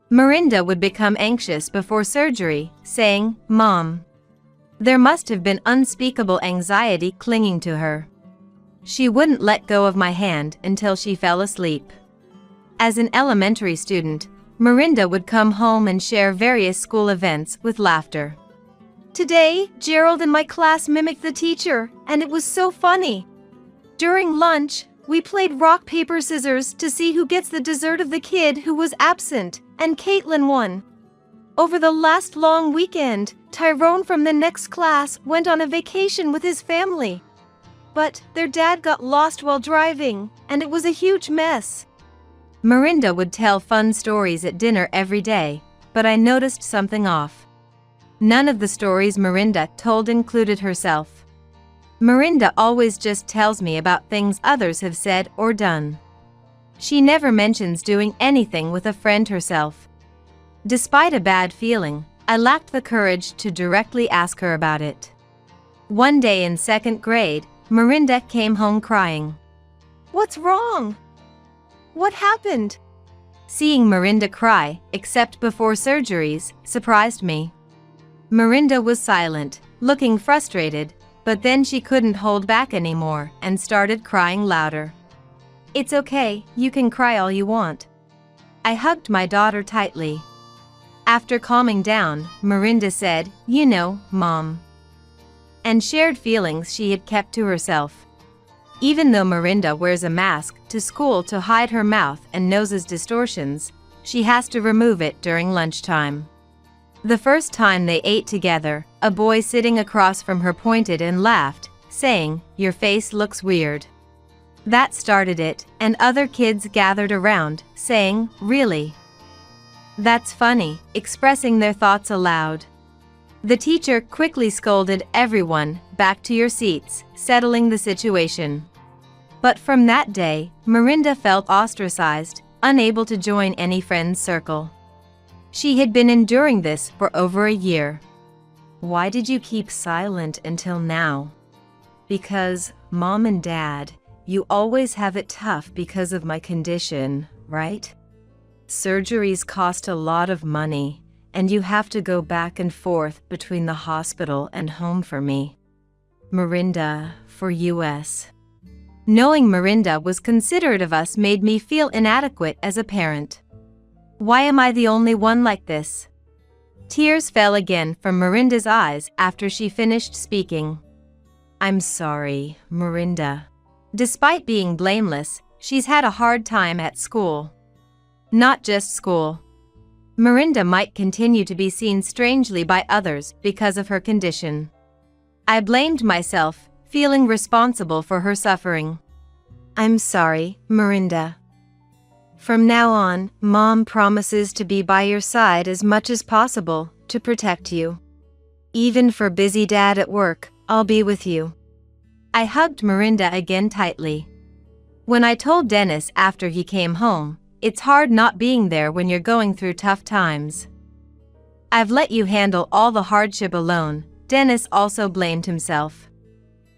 Miranda would become anxious before surgery, saying, "Mom." There must have been unspeakable anxiety clinging to her. She wouldn't let go of my hand until she fell asleep. As an elementary student, Miranda would come home and share various school events with laughter. Today, Gerald in my class mimicked the teacher, and it was so funny. During lunch, we played rock, paper, scissors to see who gets the dessert of the kid who was absent, and Caitlin won. Over the last long weekend, Tyrone from the next class went on a vacation with his family. But their dad got lost while driving, and it was a huge mess. Miranda would tell fun stories at dinner every day, but I noticed something off. None of the stories Miranda told included herself. Miranda always just tells me about things others have said or done. She never mentions doing anything with a friend herself. Despite a bad feeling, I lacked the courage to directly ask her about it. One day in 2nd grade, Miranda came home crying. "What's wrong? What happened?" Seeing Miranda cry, except before surgeries, surprised me. Miranda was silent, looking frustrated, but then she couldn't hold back anymore and started crying louder. "It's okay, you can cry all you want." I hugged my daughter tightly. After calming down, Miranda said, "You know, Mom," and shared feelings she had kept to herself. Even though Miranda wears a mask to school to hide her mouth and nose's distortions, she has to remove it during lunchtime. The first time they ate together, a boy sitting across from her pointed and laughed, saying, "Your face looks weird." That started it, and other kids gathered around, saying, "Really? That's funny," expressing their thoughts aloud. The teacher quickly scolded everyone, "Back to your seats," settling the situation. But from that day, Miranda felt ostracized, unable to join any friend's circle. She had been enduring this for over a year. "Why did you keep silent until now?" "Because, Mom and Dad, you always have it tough because of my condition, right? Surgeries cost a lot of money, and you have to go back and forth between the hospital and home for me. Miranda, for US." Knowing Miranda was considerate of us made me feel inadequate as a parent. Why am I the only one like this? Tears fell again from Miranda's eyes after she finished speaking. "I'm sorry, Miranda. Despite being blameless, she's had a hard time at school. Not just school. Miranda might continue to be seen strangely by others because of her condition. I blamed myself, feeling responsible for her suffering. I'm sorry, Miranda. From now on, Mom promises to be by your side as much as possible to protect you. Even for busy Dad at work, I'll be with you." I hugged Miranda again tightly. When I told Dennis after he came home, "It's hard not being there when you're going through tough times. I've let you handle all the hardship alone," Dennis also blamed himself.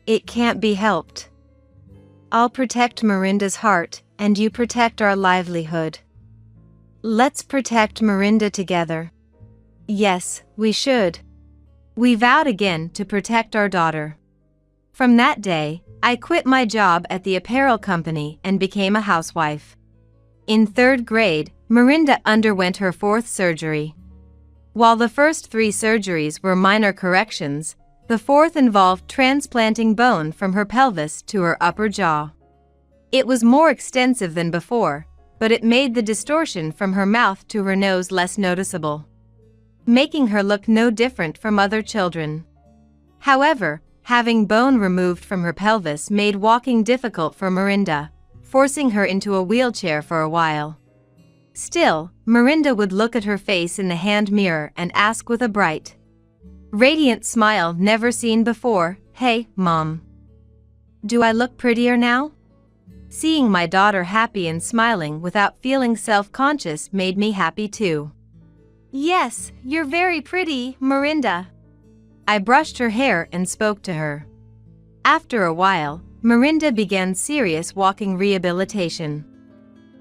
"It can't be helped. I'll protect Miranda's heart, and you protect our livelihood. Let's protect Miranda together." Yes, we should. We vowed again to protect our daughter. From that day, I quit my job at the apparel company and became a housewife. In 3rd grade, Miranda underwent her 4th surgery. While the first 3 surgeries were minor corrections, the 4th involved transplanting bone from her pelvis to her upper jaw. It was more extensive than before, but it made the distortion from her mouth to her nose less noticeable, making her look no different from other children. However, having bone removed from her pelvis made walking difficult for Mirinda, forcing her into a wheelchair for a while. Still, Mirinda would look at her face in the hand mirror and ask with a bright, radiant smile never seen before, "Hey, Mom. Do I look prettier now?" Seeing my daughter happy and smiling without feeling self-conscious made me happy too. "Yes, you're very pretty, Mirinda." I brushed her hair and spoke to her. After a while, Mirinda began serious walking rehabilitation.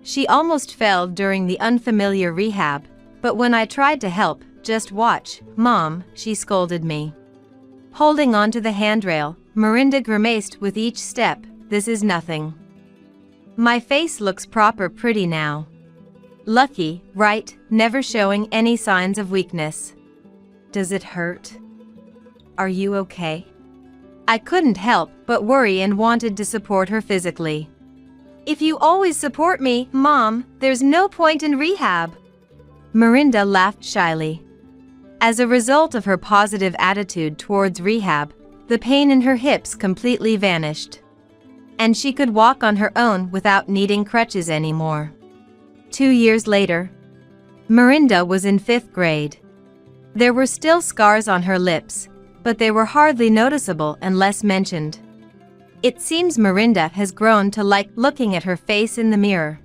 She almost fell during the unfamiliar rehab, but when I tried to help, "Just watch, Mom," she scolded me. Holding onto the handrail, Mirinda grimaced with each step, "This is nothing. My face looks proper pretty now. Lucky, right, never showing any signs of weakness. Does it hurt? Are you okay?" I couldn't help but worry and wanted to support her physically. "If you always support me, Mom, there's no point in rehab." Mirinda laughed shyly. As a result of her positive attitude towards rehab, the pain in her hips completely vanished, and she could walk on her own without needing crutches anymore. 2 years later, Mirinda was in 5th grade. There were still scars on her lips, but they were hardly noticeable and less mentioned. It seems Mirinda has grown to like looking at her face in the mirror.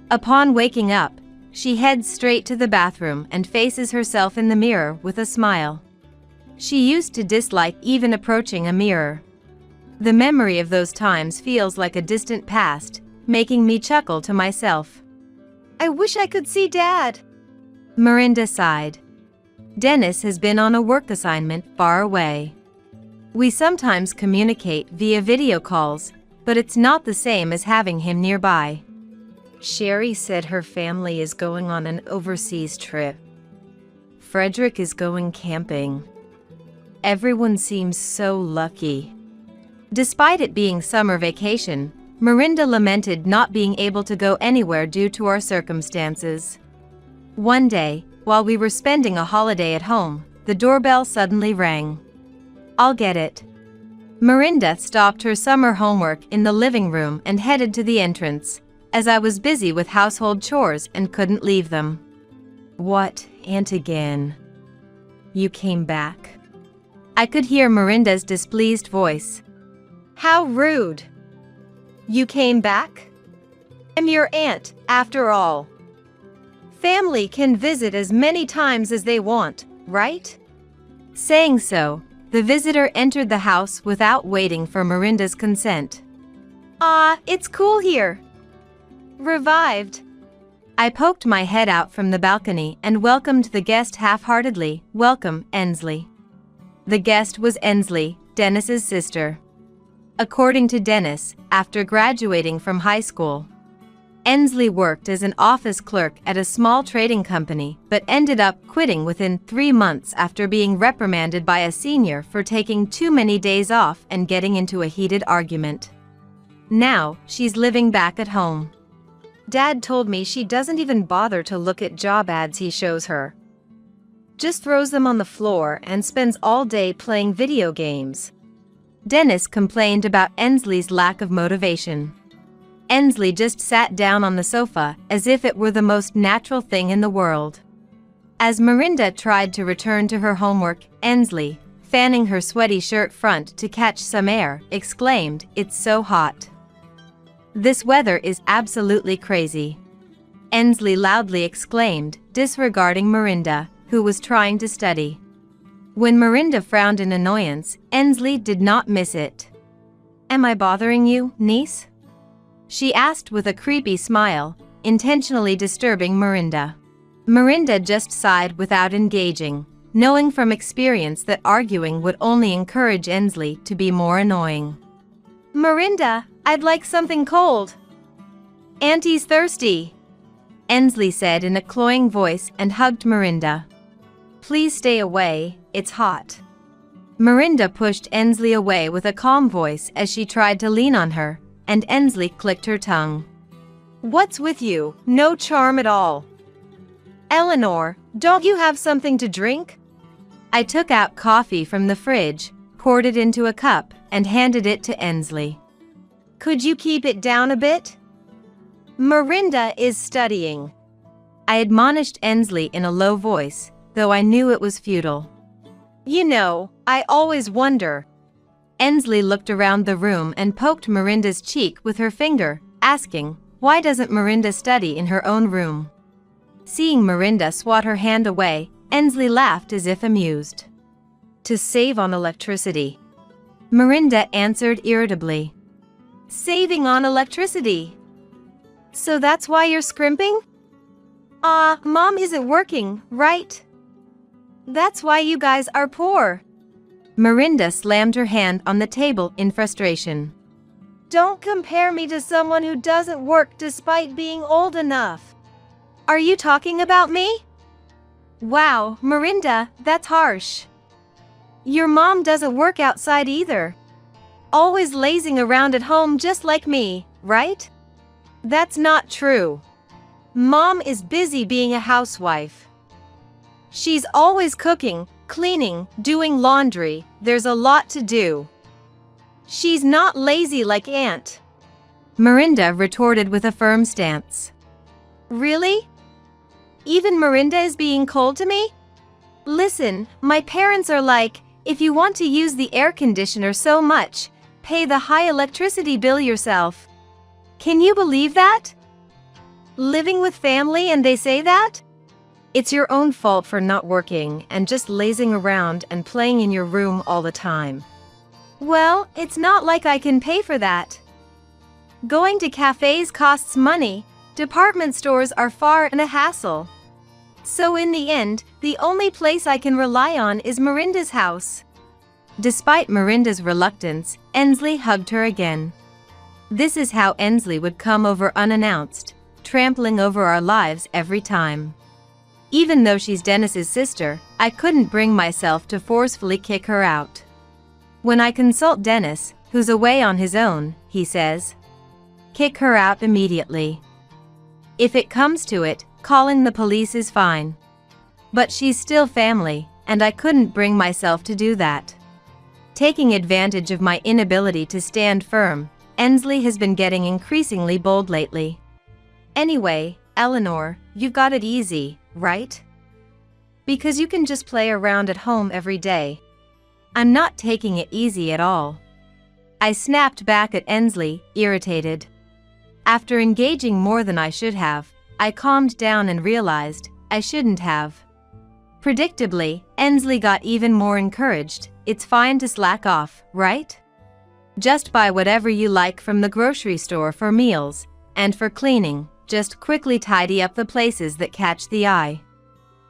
Upon waking up, she heads straight to the bathroom and faces herself in the mirror with a smile. She used to dislike even approaching a mirror. The memory of those times feels like a distant past, making me chuckle to myself. "I wish I could see Dad." Mirinda sighed. Dennis has been on a work assignment far away. We sometimes communicate via video calls, but it's not the same as having him nearby. Sherry said her family is going on an overseas trip. Frederick is going camping. Everyone seems so lucky. Despite it being summer vacation, Mirinda lamented not being able to go anywhere due to our circumstances. One day, while we were spending a holiday at home, the doorbell suddenly rang. "I'll get it." Mirinda stopped her summer homework in the living room and headed to the entrance, as I was busy with household chores and couldn't leave them. "What, Aunt again? You came back?" I could hear Mirinda's displeased voice. "How rude. You came back? I'm your aunt, after all. Family can visit as many times as they want, right?" Saying so, the visitor entered the house without waiting for Mirinda's consent. "Ah, it's cool here. Revived." I poked my head out from the balcony and welcomed the guest half-heartedly. "Welcome, Ensley." The guest was Ensley, Dennis's sister. According to Dennis, after graduating from high school, Ensley worked as an office clerk at a small trading company but ended up quitting within 3 months after being reprimanded by a senior for taking too many days off and getting into a heated argument. Now, she's living back at home. Dad told me she doesn't even bother to look at job ads he shows her. Just throws them on the floor and spends all day playing video games. Dennis complained about Ensley's lack of motivation. Ensley just sat down on the sofa as if it were the most natural thing in the world. As Mirinda tried to return to her homework, Ensley, fanning her sweaty shirt front to catch some air, exclaimed, "It's so hot. This weather is absolutely crazy." Ensley loudly exclaimed, disregarding Mirinda, who was trying to study. When Mirinda frowned in annoyance, Ensley did not miss it. "Am I bothering you, niece?" she asked with a creepy smile, intentionally disturbing Mirinda. Mirinda just sighed without engaging, knowing from experience that arguing would only encourage Ensley to be more annoying. "Mirinda, I'd like something cold. Auntie's thirsty," Ensley said in a cloying voice and hugged Mirinda. "Please stay away, it's hot." Mirinda pushed Ensley away with a calm voice as she tried to lean on her, and Ensley clicked her tongue. What's with you? No charm at all. Eleanor, don't you have something to drink? I took out coffee from the fridge, poured it into a cup, and handed it to Ensley. Could you keep it down a bit? Miranda is studying. I admonished Ensley in a low voice, though I knew it was futile. You know, I always wonder. Ensley looked around the room and poked Miranda's cheek with her finger, asking, why doesn't Miranda study in her own room? Seeing Miranda swat her hand away, Ensley laughed as if amused. To save on electricity. Miranda answered irritably. Saving on electricity. So that's why you're scrimping? Mom isn't working, right? That's why you guys are poor. Miranda slammed her hand on the table in frustration. Don't compare me to someone who doesn't work despite being old enough. Are you talking about me? Wow, Miranda, that's harsh. Your mom doesn't work outside either. Always lazing around at home just like me, right? That's not true. Mom is busy being a housewife. She's always cooking, cleaning, doing laundry. There's a lot to do. She's not lazy like Aunt. Miranda retorted with a firm stance. Really? Even Miranda is being cold to me? Listen, my parents are like, if you want to use the air conditioner so much, pay the high electricity bill yourself. Can you believe that? Living with family and they say that? It's your own fault for not working and just lazing around and playing in your room all the time. Well, it's not like I can pay for that. Going to cafes costs money, department stores are far and a hassle. So in the end, the only place I can rely on is Miranda's house. Despite Miranda's reluctance, Ensley hugged her again. This is how Ensley would come over unannounced, trampling over our lives every time. Even though she's Dennis's sister, I couldn't bring myself to forcefully kick her out. When I consult Dennis, who's away on his own, he says, kick her out immediately. If it comes to it, calling the police is fine. But she's still family, and I couldn't bring myself to do that. Taking advantage of my inability to stand firm, Ensley has been getting increasingly bold lately. Anyway, Eleanor, you've got it easy, right? Because you can just play around at home every day. I'm not taking it easy at all. I snapped back at Ensley, irritated. After engaging more than I should have, I calmed down and realized I shouldn't have. Predictably, Ensley got even more encouraged. It's fine to slack off, right? Just buy whatever you like from the grocery store for meals, and for cleaning, just quickly tidy up the places that catch the eye.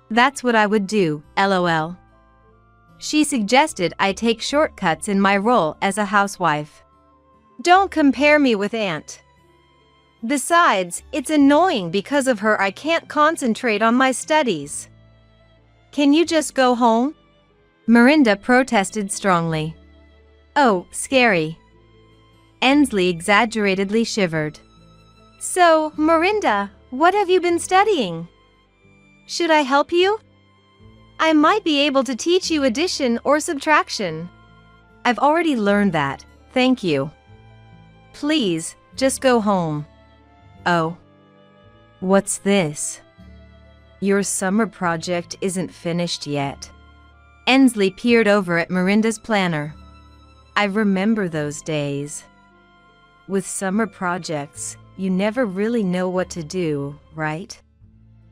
That's what I would do, LOL. She suggested I take shortcuts in my role as a housewife. Don't compare me with Aunt. Besides, it's annoying because of her I can't concentrate on my studies. Can you just go home? Miranda protested strongly. Oh, scary. Ensley exaggeratedly shivered. So, Miranda, what have you been studying? Should I help you? I might be able to teach you addition or subtraction. I've already learned that, thank you. Please, just go home. Oh. What's this? Your summer project isn't finished yet. Ensley peered over at Miranda's planner. I remember those days. With summer projects, you never really know what to do, right?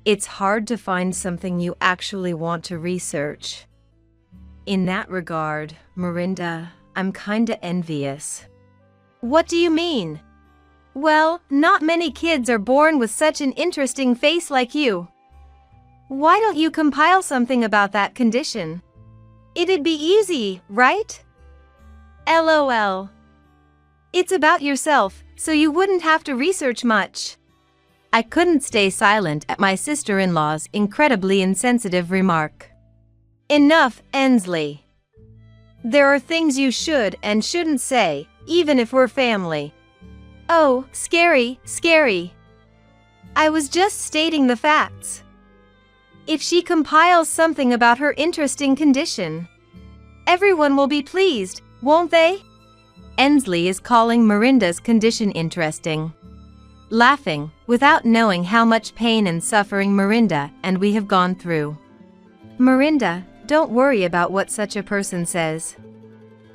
It's hard to find something you actually want to research. In that regard, Miranda, I'm kinda envious. What do you mean? Well, not many kids are born with such an interesting face like you. Why don't you compile something about that condition? It'd be easy, right? LOL. It's about yourself, so you wouldn't have to research much. I couldn't stay silent at my sister-in-law's incredibly insensitive remark. Enough, Ensley. There are things you should and shouldn't say, even if we're family. Oh, scary, scary. I was just stating the facts. If she compiles something about her interesting condition, everyone will be pleased, won't they? Ensley is calling Miranda's condition interesting. Laughing, without knowing how much pain and suffering Miranda and we have gone through. Miranda, don't worry about what such a person says.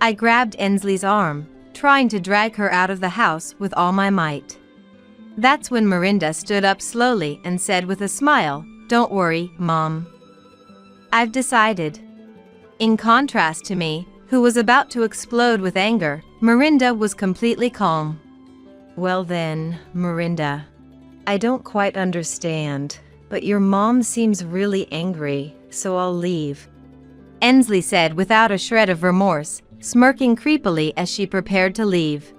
I grabbed Ensley's arm, trying to drag her out of the house with all my might. That's when Miranda stood up slowly and said with a smile, "Don't worry, Mom. I've decided." In contrast to me, who was about to explode with anger, Miranda was completely calm. Well then, Miranda, I don't quite understand, but your mom seems really angry, so I'll leave. Ensley said without a shred of remorse, smirking creepily as she prepared to leave.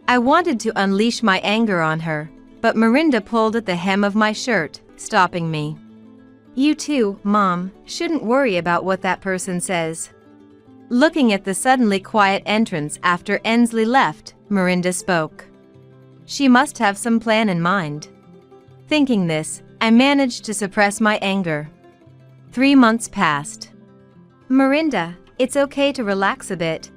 I wanted to unleash my anger on her, but Miranda pulled at the hem of my shirt, stopping me. You too, Mom, shouldn't worry about what that person says. Looking at the suddenly quiet entrance after Ensley left, Miranda spoke. She must have some plan in mind. Thinking this, I managed to suppress my anger. 3 months passed. Miranda, it's okay to relax a bit.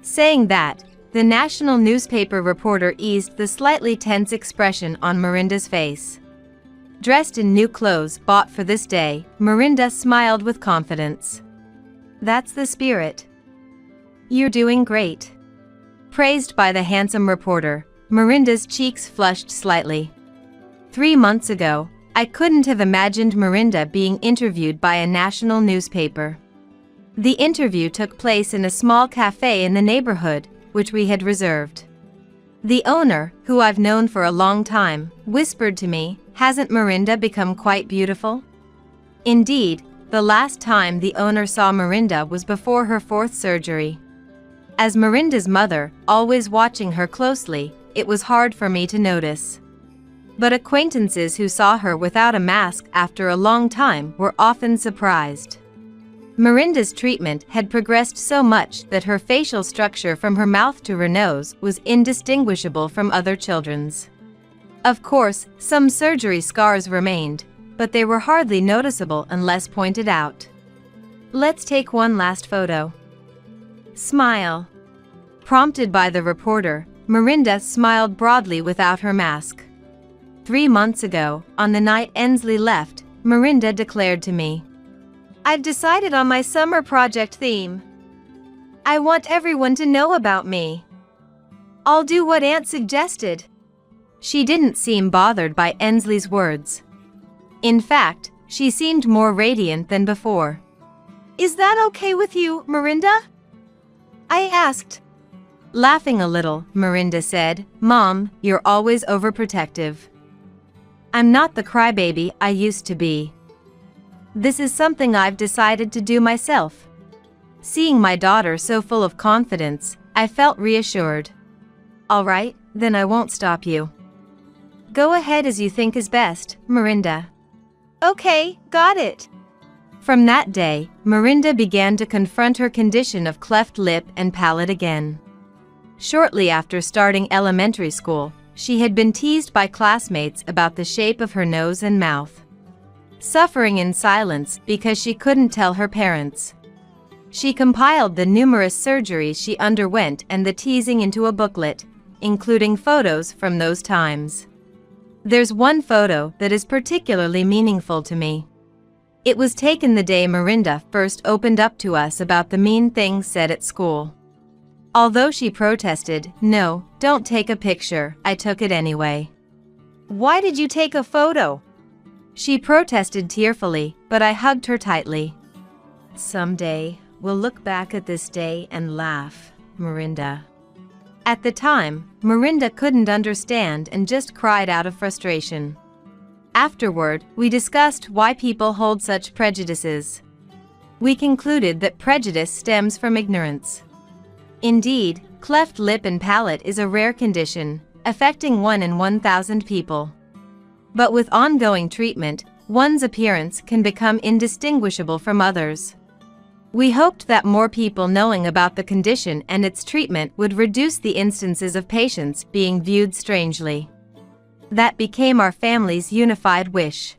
Saying that, the national newspaper reporter eased the slightly tense expression on Miranda's face. Dressed in new clothes bought for this day, Miranda smiled with confidence. That's the spirit. You're doing great. Praised by the handsome reporter, Miranda's cheeks flushed slightly. 3 months ago, I couldn't have imagined Miranda being interviewed by a national newspaper. The interview took place in a small cafe in the neighborhood, which we had reserved. The owner, who I've known for a long time, whispered to me, "Hasn't Miranda become quite beautiful?" Indeed, the last time the owner saw Miranda was before her 4th surgery. As Miranda's mother, always watching her closely, it was hard for me to notice. But acquaintances who saw her without a mask after a long time were often surprised. Miranda's treatment had progressed so much that her facial structure from her mouth to her nose was indistinguishable from other children's. Of course, some surgery scars remained, but they were hardly noticeable unless pointed out. Let's take one last photo. Smile. Prompted by the reporter, Miranda smiled broadly without her mask. 3 months ago, on the night Ensley left, Miranda declared to me, "I've decided on my summer project theme. I want everyone to know about me. I'll do what Aunt suggested." She didn't seem bothered by Ensley's words. In fact, she seemed more radiant than before. "Is that okay with you, Miranda?" I asked. Laughing a little, Miranda said, "Mom, you're always overprotective. I'm not the crybaby I used to be. This is something I've decided to do myself." Seeing my daughter so full of confidence, I felt reassured. "All right, then I won't stop you. Go ahead as you think is best, Miranda." "Okay, got it." From that day, Miranda began to confront her condition of cleft lip and palate again. Shortly after starting elementary school, she had been teased by classmates about the shape of her nose and mouth. Suffering in silence because she couldn't tell her parents. She compiled the numerous surgeries she underwent and the teasing into a booklet, including photos from those times. There's one photo that is particularly meaningful to me. It was taken the day Miranda first opened up to us about the mean things said at school. Although she protested, "No, don't take a picture," I took it anyway. "Why did you take a photo?" She protested tearfully, but I hugged her tightly. "Someday, we'll look back at this day and laugh, Miranda." At the time, Miranda couldn't understand and just cried out of frustration. Afterward, we discussed why people hold such prejudices. We concluded that prejudice stems from ignorance. Indeed, cleft lip and palate is a rare condition, affecting 1 in 1,000 people. But with ongoing treatment, one's appearance can become indistinguishable from others. We hoped that more people knowing about the condition and its treatment would reduce the instances of patients being viewed strangely. That became our family's unified wish.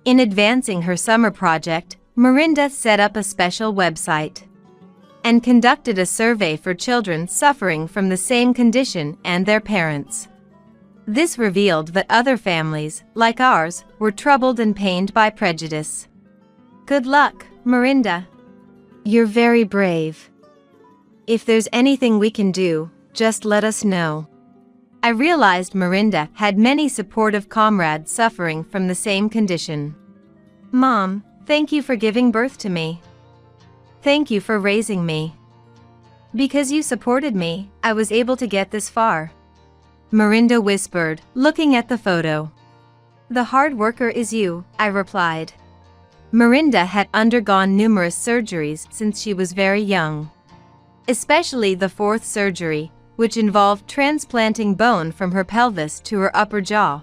In advancing her summer project, Mirinda set up a special website and conducted a survey for children suffering from the same condition and their parents. This revealed that other families, like ours, were troubled and pained by prejudice. Good luck, Mirinda. You're very brave. If there's anything we can do, just let us know. I realized Mirinda had many supportive comrades suffering from the same condition. Mom, thank you for giving birth to me. Thank you for raising me. Because you supported me, I was able to get this far. Mirinda whispered, looking at the photo. The hard worker is you, I replied. Mirinda had undergone numerous surgeries since she was very young. Especially the fourth surgery, which involved transplanting bone from her pelvis to her upper jaw,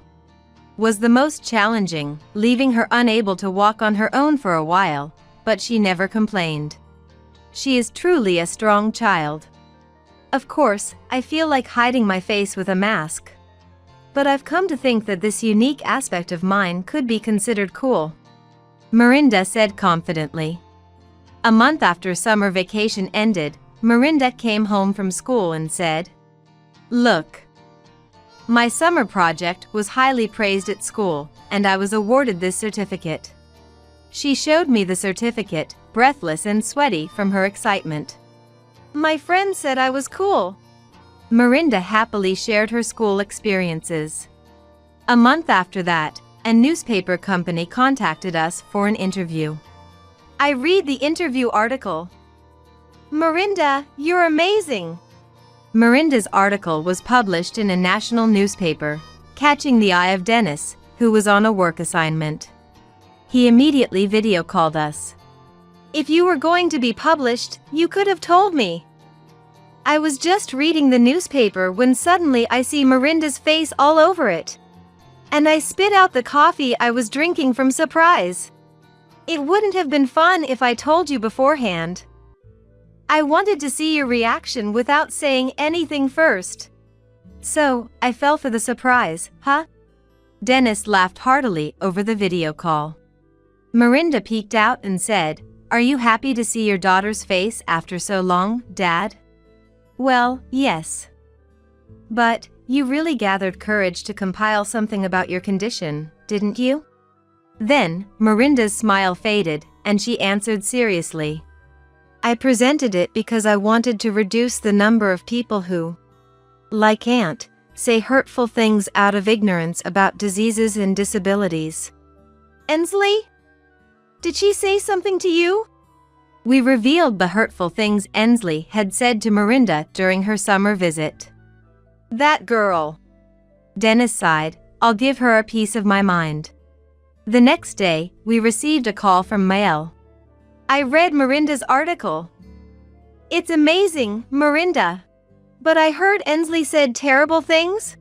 was the most challenging, leaving her unable to walk on her own for a while, but she never complained. She is truly a strong child. Of course, I feel like hiding my face with a mask. But I've come to think that this unique aspect of mine could be considered cool. Mirinda said confidently. A month after summer vacation ended, Mirinda came home from school and said, "Look. My summer project was highly praised at school, and I was awarded this certificate." She showed me the certificate, breathless and sweaty from her excitement. My friend said I was cool. Mirinda happily shared her school experiences. A month after that, a newspaper company contacted us for an interview. I read the interview article. Mirinda, you're amazing. Mirinda's article was published in a national newspaper, catching the eye of Dennis, who was on a work assignment. He immediately video called us. If you were going to be published, you could have told me. I was just reading the newspaper when suddenly I see Mirinda's face all over it. And I spit out the coffee I was drinking from surprise. It wouldn't have been fun if I told you beforehand. I wanted to see your reaction without saying anything first. So, I fell for the surprise, huh? Dennis laughed heartily over the video call. Mirinda peeked out and said, "Are you happy to see your daughter's face after so long, Dad?" Well, yes. But, you really gathered courage to compile something about your condition, didn't you? Then, Mirinda's smile faded, and she answered seriously. I presented it because I wanted to reduce the number of people who, like Aunt, say hurtful things out of ignorance about diseases and disabilities. Ensley? Did she say something to you? We revealed the hurtful things Ensley had said to Mirinda during her summer visit. That girl. Dennis sighed, I'll give her a piece of my mind. The next day, we received a call from Mael. I read Mirinda's article. It's amazing, Mirinda. But I heard Ensley said terrible things?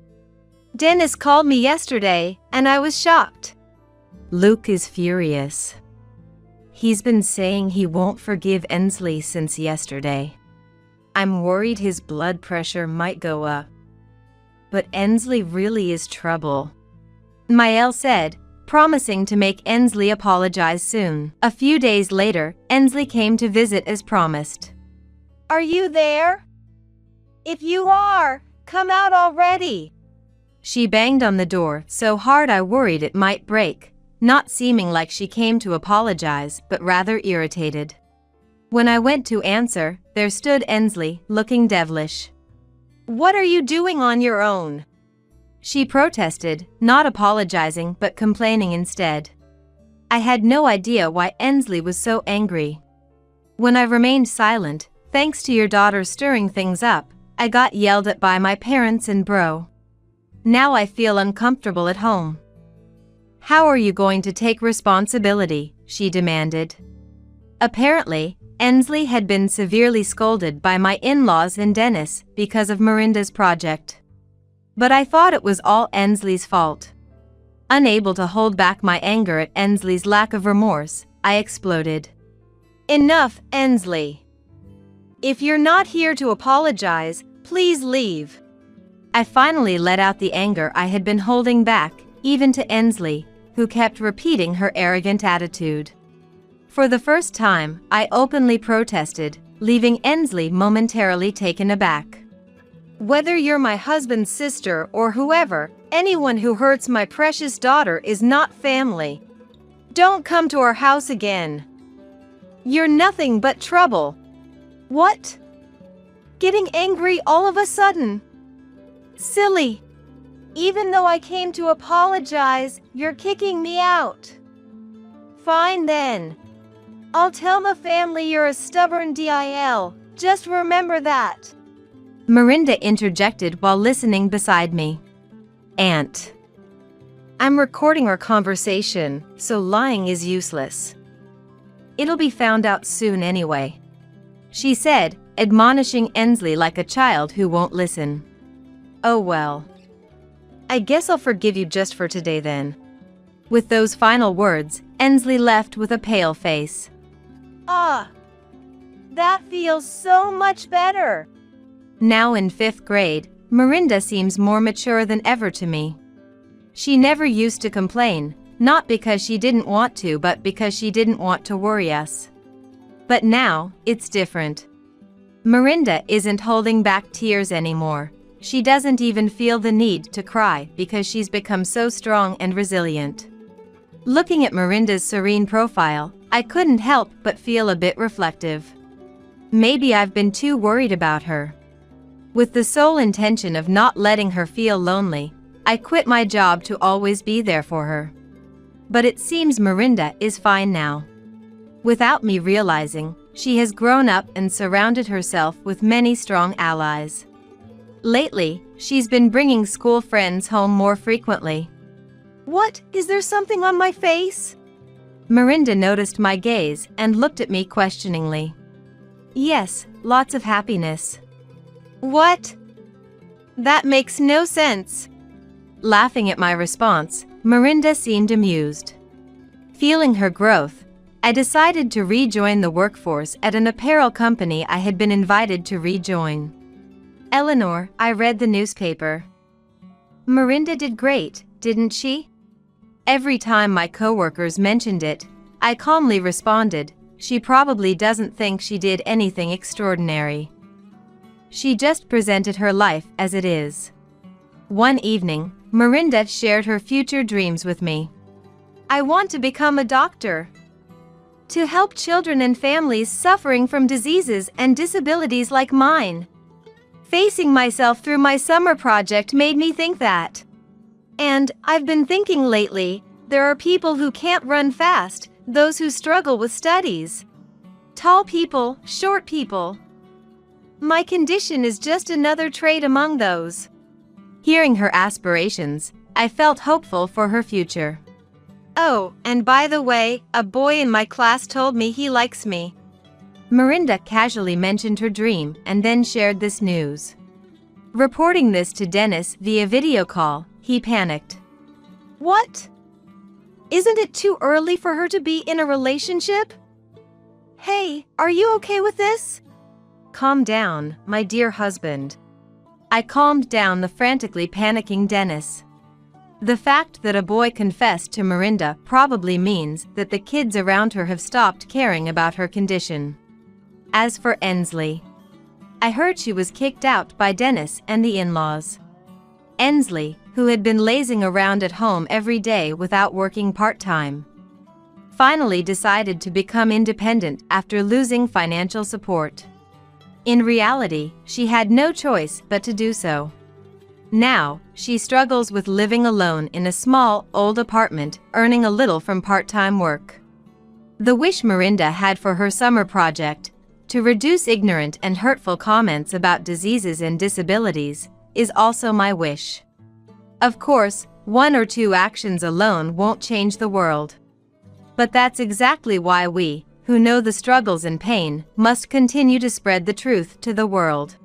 Dennis called me yesterday, and I was shocked. Luke is furious. He's been saying he won't forgive Ensley since yesterday. I'm worried his blood pressure might go up. But Ensley really is trouble. Mael said, promising to make Ensley apologize soon. A few days later, Ensley came to visit as promised. Are you there? If you are, come out already. She banged on the door so hard I worried it might break, not seeming like she came to apologize but rather irritated. When I went to answer, there stood Ensley, looking devilish. What are you doing on your own? She protested, not apologizing but complaining instead. I had no idea why Ensley was so angry. When I remained silent, thanks to your daughter stirring things up, I got yelled at by my parents and bro. Now I feel uncomfortable at home. How are you going to take responsibility? She demanded. Apparently, Ensley had been severely scolded by my in-laws and Dennis because of Mirinda's project. But I thought it was all Ensley's fault. Unable to hold back my anger at Ensley's lack of remorse, I exploded. Enough, Ensley. If you're not here to apologize, please leave. I finally let out the anger I had been holding back, even to Ensley, who kept repeating her arrogant attitude. For the first time, I openly protested, leaving Ensley momentarily taken aback. Whether you're my husband's sister or whoever, anyone who hurts my precious daughter is not family. Don't come to our house again. You're nothing but trouble. What? Getting angry all of a sudden? Silly. Even though I came to apologize, you're kicking me out. Fine then. I'll tell the family you're a stubborn DIL. Just remember that. Miranda interjected while listening beside me. Aunt. I'm recording our conversation, so lying is useless. It'll be found out soon anyway, she said, admonishing Ensley like a child who won't listen. Oh well. I guess I'll forgive you just for today then. With those final words, Ensley left with a pale face. Ah, that feels so much better. Now in 5th grade, Miranda seems more mature than ever to me. She never used to complain, not because she didn't want to but because she didn't want to worry us. But now, it's different. Miranda isn't holding back tears anymore. She doesn't even feel the need to cry because she's become so strong and resilient. Looking at Miranda's serene profile, I couldn't help but feel a bit reflective. Maybe I've been too worried about her. With the sole intention of not letting her feel lonely, I quit my job to always be there for her. But it seems Miranda is fine now. Without me realizing, she has grown up and surrounded herself with many strong allies. Lately, she's been bringing school friends home more frequently. What? Is there something on my face? Miranda noticed my gaze and looked at me questioningly. Yes, lots of happiness. What? That makes no sense. Laughing at my response, Miranda seemed amused. Feeling her growth, I decided to rejoin the workforce at an apparel company I had been invited to rejoin. Eleanor, I read the newspaper. Miranda did great, didn't she? Every time my coworkers mentioned it, I calmly responded, she probably doesn't think she did anything extraordinary. She just presented her life as it is. One evening, Miranda shared her future dreams with me. I want to become a doctor. To help children and families suffering from diseases and disabilities like mine. Facing myself through my summer project made me think that. And I've been thinking lately, there are people who can't run fast, those who struggle with studies. Tall people, short people. My condition is just another trait among those. Hearing her aspirations, I felt hopeful for her future. Oh, and by the way, a boy in my class told me he likes me. Miranda casually mentioned her dream and then shared this news. Reporting this to Dennis via video call, he panicked. What? Isn't it too early for her to be in a relationship? Hey, are you okay with this? Calm down, my dear husband. I calmed down the frantically panicking Dennis. The fact that a boy confessed to Miranda probably means that the kids around her have stopped caring about her condition. As for Ensley, I heard she was kicked out by Dennis and the in-laws. Ensley, who had been lazing around at home every day without working part-time, finally decided to become independent after losing financial support. In reality, she had no choice but to do so. Now, she struggles with living alone in a small, old apartment, earning a little from part-time work. The wish Miranda had for her summer project, to reduce ignorant and hurtful comments about diseases and disabilities, is also my wish. Of course, 1 or 2 actions alone won't change the world. But that's exactly why we, who know the struggles and pain, must continue to spread the truth to the world.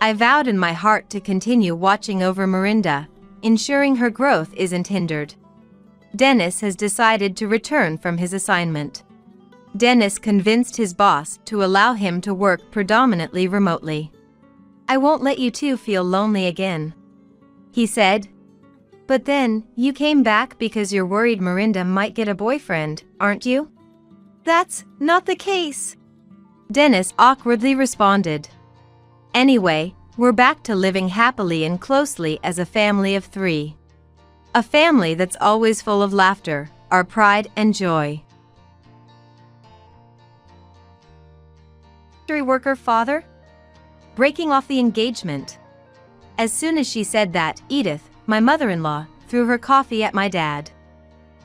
I vowed in my heart to continue watching over Miranda, ensuring her growth isn't hindered. Dennis has decided to return from his assignment. Dennis convinced his boss to allow him to work predominantly remotely. I won't let you two feel lonely again. he said. But then, you came back because you're worried Miranda might get a boyfriend, aren't you? That's not the case, Dennis awkwardly responded. Anyway, we're back to living happily and closely as a family of 3. A family that's always full of laughter, our pride and joy. Factory worker father? Breaking off the engagement. As soon as she said that, Edith, my mother-in-law, threw her coffee at my dad.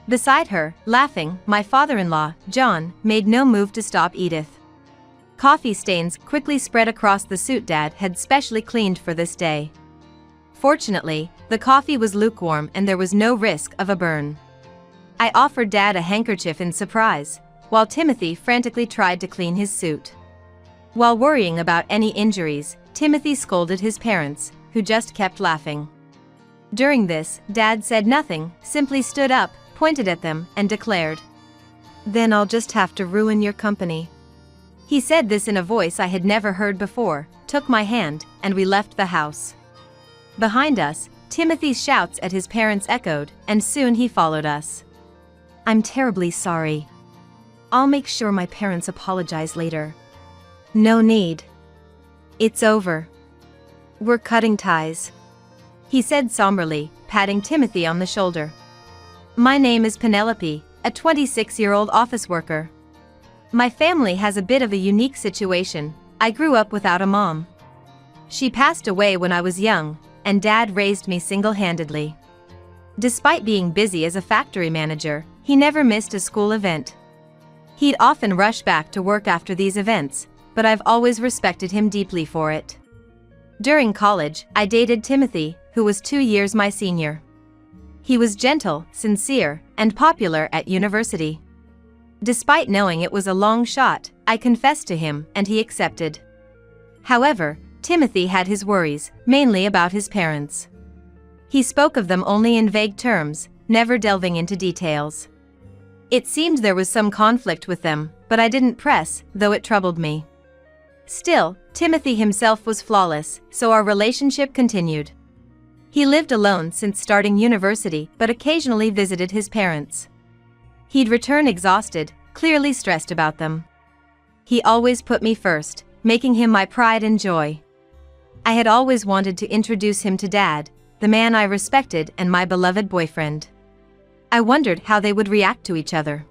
Beside her, laughing, my father-in-law, John, made no move to stop Edith. Coffee stains quickly spread across the suit Dad had specially cleaned for this day. Fortunately, the coffee was lukewarm and there was no risk of a burn. I offered Dad a handkerchief in surprise, while Timothy frantically tried to clean his suit. While worrying about any injuries, Timothy scolded his parents, who just kept laughing. During this, Dad said nothing, simply stood up, pointed at them, and declared, "Then I'll just have to ruin your company." He said this in a voice I had never heard before, took my hand, and we left the house. Behind us, Timothy's shouts at his parents echoed, and soon he followed us. I'm terribly sorry. I'll make sure my parents apologize later. No need. It's over. We're cutting ties, he said somberly, patting Timothy on the shoulder. My name is Penelope, a 26-year-old office worker. My family has a bit of a unique situation. I grew up without a mom. She passed away when I was young, and Dad raised me single-handedly. Despite being busy as a factory manager, he never missed a school event. He'd often rush back to work after these events, but I've always respected him deeply for it. During college, I dated Timothy, who was 2 years my senior. He was gentle, sincere, and popular at university. Despite knowing it was a long shot, I confessed to him, and he accepted. However, Timothy had his worries, mainly about his parents. He spoke of them only in vague terms, never delving into details. It seemed there was some conflict with them, but I didn't press, though it troubled me. Still, Timothy himself was flawless, so our relationship continued. He lived alone since starting university, but occasionally visited his parents. He'd return exhausted, clearly stressed about them. He always put me first, making him my pride and joy. I had always wanted to introduce him to Dad, the man I respected and my beloved boyfriend. I wondered how they would react to each other.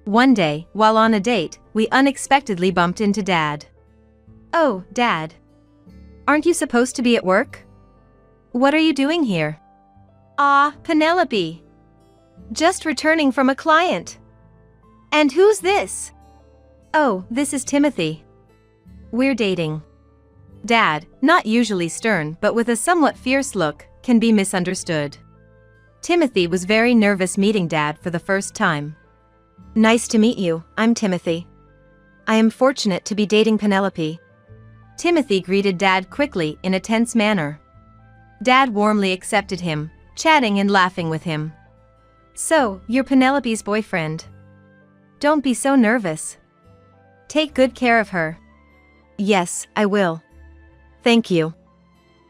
One day, while on a date, we unexpectedly bumped into Dad. "Oh, Dad. Aren't you supposed to be at work? What are you doing here?" "Ah, Penelope. Just returning from a client." "And who's this?" "Oh, this is Timothy. We're dating." Dad, not usually stern but with a somewhat fierce look, can be misunderstood. Timothy was very nervous meeting Dad for the first time. "Nice to meet you, I'm Timothy. I am fortunate to be dating Penelope." Timothy greeted Dad quickly in a tense manner. Dad warmly accepted him, chatting and laughing with him. "So, you're Penelope's boyfriend. Don't be so nervous. Take good care of her." "Yes, I will. Thank you."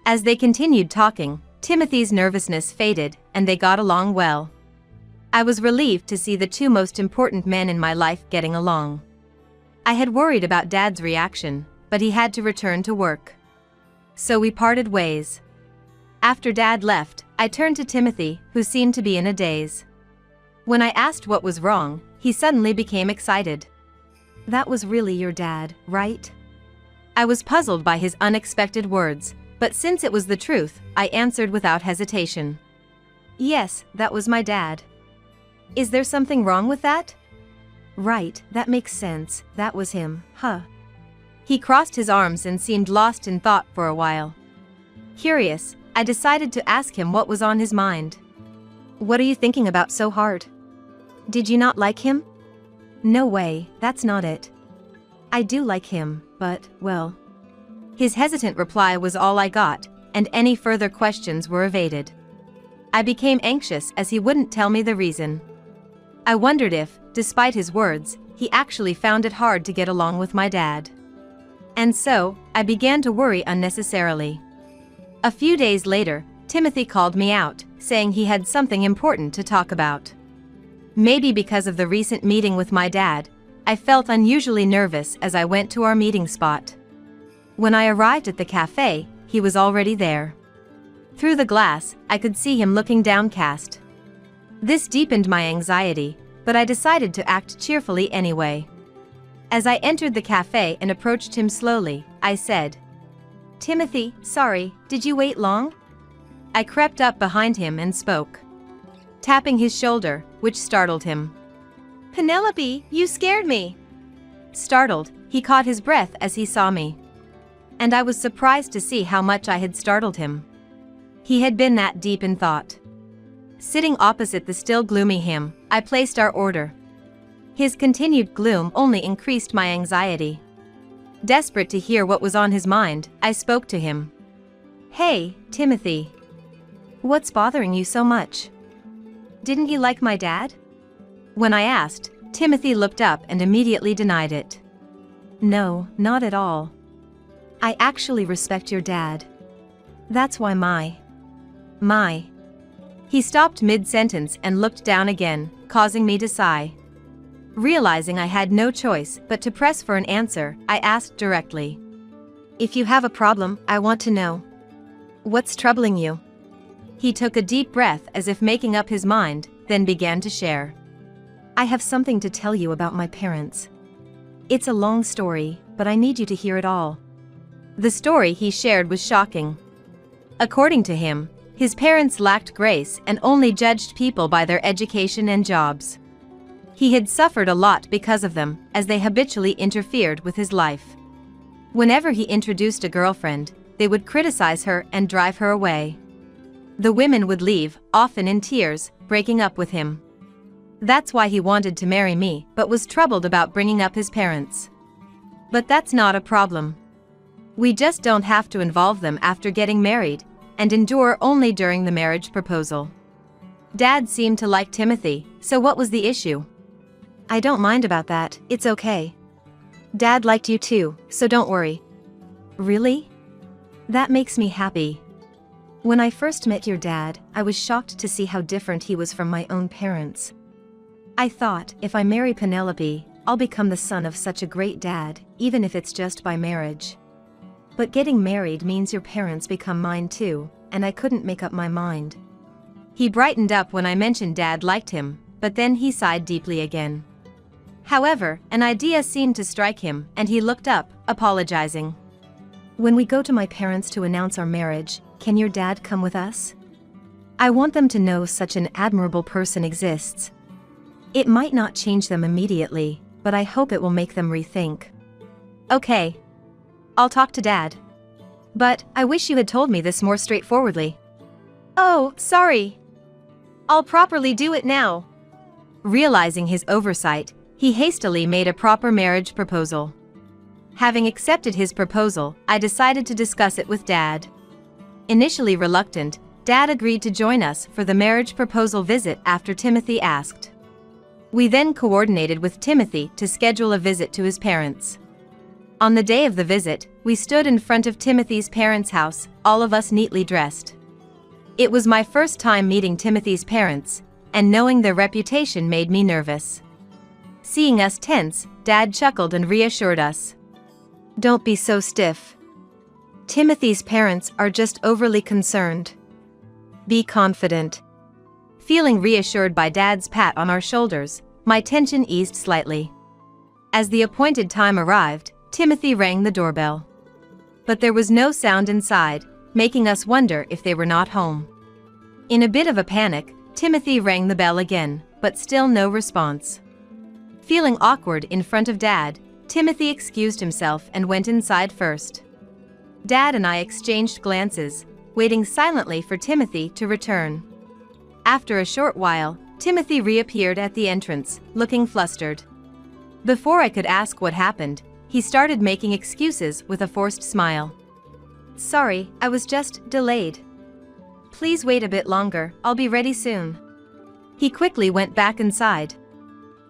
As they continued talking, Timothy's nervousness faded, and they got along well. I was relieved to see the 2 most important men in my life getting along. I had worried about Dad's reaction, but he had to return to work. So we parted ways. After Dad left, I turned to Timothy, who seemed to be in a daze. When I asked what was wrong, he suddenly became excited. "That was really your dad, right?" I was puzzled by his unexpected words, but since it was the truth, I answered without hesitation. "Yes, that was my dad." "Is there something wrong with that?" "Right, that makes sense, that was him, huh?" He crossed his arms and seemed lost in thought for a while. Curious, I decided to ask him what was on his mind. "What are you thinking about so hard? Did you not like him?" No way, that's not it. I do like him, but, well. His hesitant reply was all I got, and any further questions were evaded. I became anxious as he wouldn't tell me the reason. I wondered if, despite his words, he actually found it hard to get along with my dad. And so, I began to worry unnecessarily. A few days later, Timothy called me out, saying he had something important to talk about. Maybe because of the recent meeting with my dad, I felt unusually nervous as I went to our meeting spot. When I arrived at the cafe, he was already there. Through the glass, I could see him looking downcast. This deepened my anxiety, but I decided to act cheerfully anyway. As I entered the cafe and approached him slowly, I said, "Timothy, sorry, did you wait long?" I crept up behind him and spoke, tapping his shoulder, which startled him. "Penelope, you scared me." Startled, he caught his breath as he saw me. And I was surprised to see how much I had startled him. He had been that deep in thought. Sitting opposite the still gloomy him, I placed our order. His continued gloom only increased my anxiety. Desperate to hear what was on his mind, I spoke to him. "Hey, Timothy. What's bothering you so much? Didn't you like my dad?" When I asked, Timothy looked up and immediately denied it. No, not at all. I actually respect your dad. That's why my. He stopped mid-sentence and looked down again, causing me to sigh. Realizing I had no choice but to press for an answer, I asked directly. "If you have a problem, I want to know. What's troubling you?" He took a deep breath as if making up his mind, then began to share. I have something to tell you about my parents. It's a long story, but I need you to hear it all. The story he shared was shocking. According to him, his parents lacked grace and only judged people by their education and jobs. He had suffered a lot because of them, as they habitually interfered with his life. Whenever he introduced a girlfriend, they would criticize her and drive her away. The women would leave, often in tears, breaking up with him. That's why he wanted to marry me, but was troubled about bringing up his parents. But that's not a problem. We just don't have to involve them after getting married, and endure only during the marriage proposal. Dad seemed to like Timothy, so what was the issue? I don't mind about that, it's okay. Dad liked you too, so don't worry. Really? That makes me happy. When I first met your dad, I was shocked to see how different he was from my own parents. I thought, if I marry Penelope, I'll become the son of such a great dad, even if it's just by marriage. But getting married means your parents become mine too, and I couldn't make up my mind. He brightened up when I mentioned Dad liked him, but then he sighed deeply again. However, an idea seemed to strike him, and he looked up, apologizing. When we go to my parents to announce our marriage, can your dad come with us? I want them to know such an admirable person exists. It might not change them immediately, but I hope it will make them rethink. Okay. I'll talk to Dad. But I wish you had told me this more straightforwardly. Oh, sorry. I'll properly do it now. Realizing his oversight, he hastily made a proper marriage proposal. Having accepted his proposal, I decided to discuss it with Dad. Initially reluctant, Dad agreed to join us for the marriage proposal visit after Timothy asked. We then coordinated with Timothy to schedule a visit to his parents. On the day of the visit, we stood in front of Timothy's parents' house, all of us neatly dressed. It was my first time meeting Timothy's parents, and knowing their reputation made me nervous. Seeing us tense, Dad chuckled and reassured us. Don't be so stiff. Timothy's parents are just overly concerned. Be confident. Feeling reassured by Dad's pat on our shoulders, my tension eased slightly. As the appointed time arrived, Timothy rang the doorbell. But there was no sound inside, making us wonder if they were not home. In a bit of a panic, Timothy rang the bell again, but still no response. Feeling awkward in front of Dad, Timothy excused himself and went inside first. Dad and I exchanged glances, waiting silently for Timothy to return. After a short while, Timothy reappeared at the entrance, looking flustered. Before I could ask what happened, he started making excuses with a forced smile. Sorry, I was just delayed. Please wait a bit longer, I'll be ready soon. He quickly went back inside.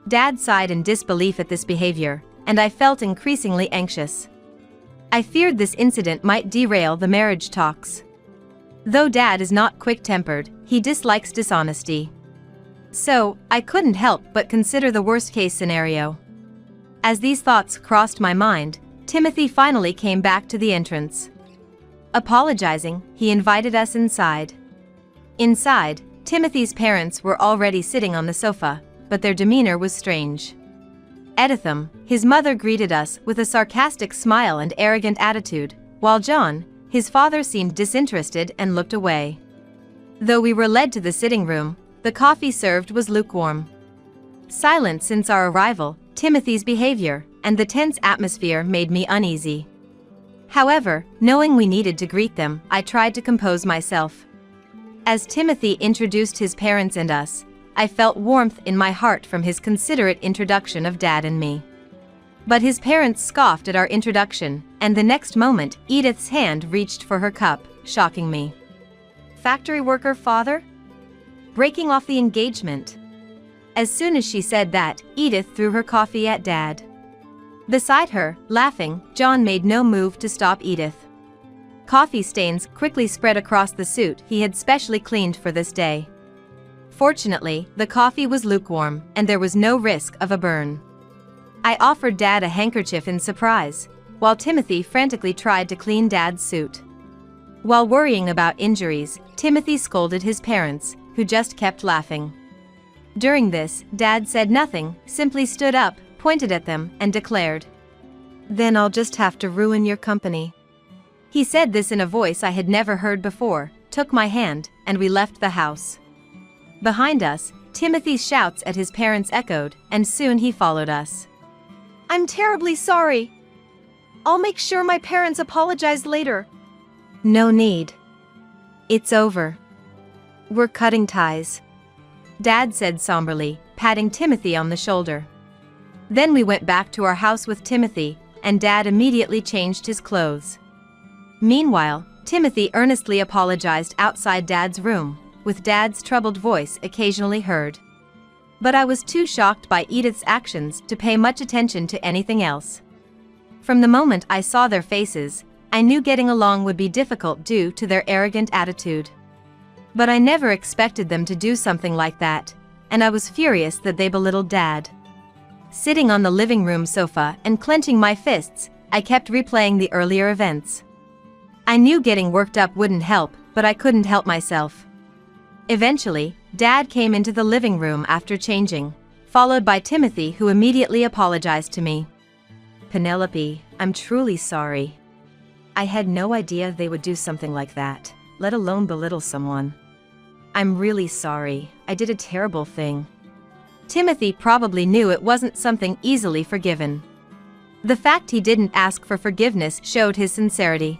Dad sighed in disbelief at this behavior, and I felt increasingly anxious. I feared this incident might derail the marriage talks. Though Dad is not quick-tempered, he dislikes dishonesty. So, I couldn't help but consider the worst-case scenario. As these thoughts crossed my mind, Timothy finally came back to the entrance. Apologizing, he invited us inside. Inside, Timothy's parents were already sitting on the sofa, but their demeanor was strange. Editham, his mother, greeted us with a sarcastic smile and arrogant attitude, while John, his father, seemed disinterested and looked away. Though we were led to the sitting room, the coffee served was lukewarm. Silent since our arrival, Timothy's behavior, and the tense atmosphere made me uneasy. However, knowing we needed to greet them, I tried to compose myself. As Timothy introduced his parents and us, I felt warmth in my heart from his considerate introduction of Dad and me. But his parents scoffed at our introduction, and the next moment, Edith's hand reached for her cup, shocking me. Factory worker father? Breaking off the engagement. As soon as she said that, Edith threw her coffee at Dad. Beside her, laughing, John made no move to stop Edith. Coffee stains quickly spread across the suit he had specially cleaned for this day. Fortunately, the coffee was lukewarm, and there was no risk of a burn. I offered Dad a handkerchief in surprise, while Timothy frantically tried to clean Dad's suit. While worrying about injuries, Timothy scolded his parents, who just kept laughing. During this, Dad said nothing, simply stood up, pointed at them, and declared, "Then I'll just have to ruin your company." He said this in a voice I had never heard before, took my hand, and we left the house. Behind us, Timothy's shouts at his parents echoed, and soon he followed us. I'm terribly sorry. I'll make sure my parents apologize later. No need. It's over. We're cutting ties, Dad said somberly, patting Timothy on the shoulder. Then we went back to our house with Timothy, and Dad immediately changed his clothes. Meanwhile, Timothy earnestly apologized outside Dad's room, with Dad's troubled voice occasionally heard. But I was too shocked by Edith's actions to pay much attention to anything else. From the moment I saw their faces, I knew getting along would be difficult due to their arrogant attitude. But I never expected them to do something like that, and I was furious that they belittled Dad. Sitting on the living room sofa and clenching my fists, I kept replaying the earlier events. I knew getting worked up wouldn't help, but I couldn't help myself. Eventually, Dad came into the living room after changing, followed by Timothy, who immediately apologized to me. "Penelope, I'm truly sorry. I had no idea they would do something like that, let alone belittle someone. I'm really sorry, I did a terrible thing." Timothy probably knew it wasn't something easily forgiven. The fact he didn't ask for forgiveness showed his sincerity.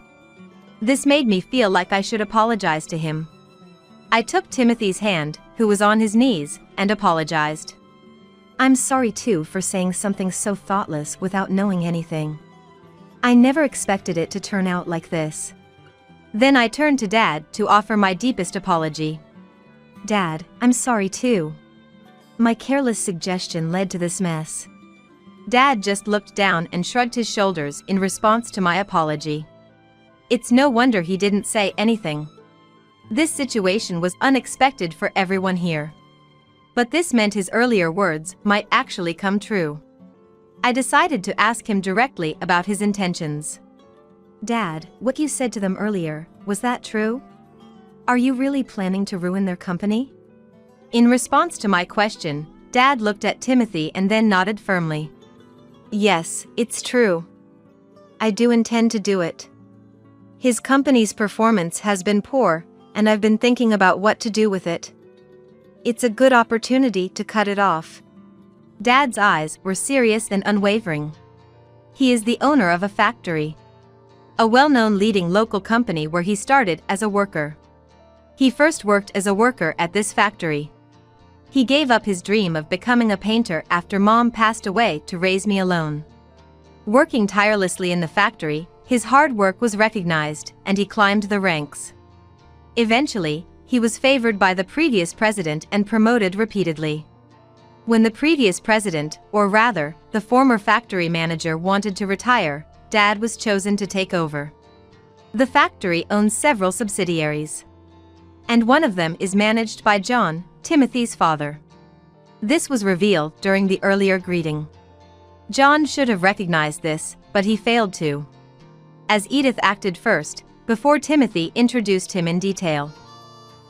This made me feel like I should apologize to him. I took Timothy's hand, who was on his knees, and apologized. "I'm sorry too for saying something so thoughtless without knowing anything. I never expected it to turn out like this." Then I turned to Dad to offer my deepest apology. "Dad, I'm sorry too. My careless suggestion led to this mess." Dad just looked down and shrugged his shoulders in response to my apology. It's no wonder he didn't say anything. This situation was unexpected for everyone here. But this meant his earlier words might actually come true. I decided to ask him directly about his intentions. "Dad, what you said to them earlier, was that true? Are you really planning to ruin their company?" In response to my question, Dad looked at Timothy and then nodded firmly. "Yes, it's true. I do intend to do it. His company's performance has been poor, and I've been thinking about what to do with it. It's a good opportunity to cut it off." Dad's eyes were serious and unwavering. He is the owner of a factory, a well-known leading local company where he started as a worker. He first worked as a worker at this factory. He gave up his dream of becoming a painter after Mom passed away to raise me alone. Working tirelessly in the factory, his hard work was recognized, and he climbed the ranks. Eventually, he was favored by the previous president and promoted repeatedly. When the previous president, or rather, the former factory manager, wanted to retire, Dad was chosen to take over. The factory owns several subsidiaries. And one of them is managed by John, Timothy's father. This was revealed during the earlier greeting. John should have recognized this, but he failed to. As Edith acted first, before Timothy introduced him in detail.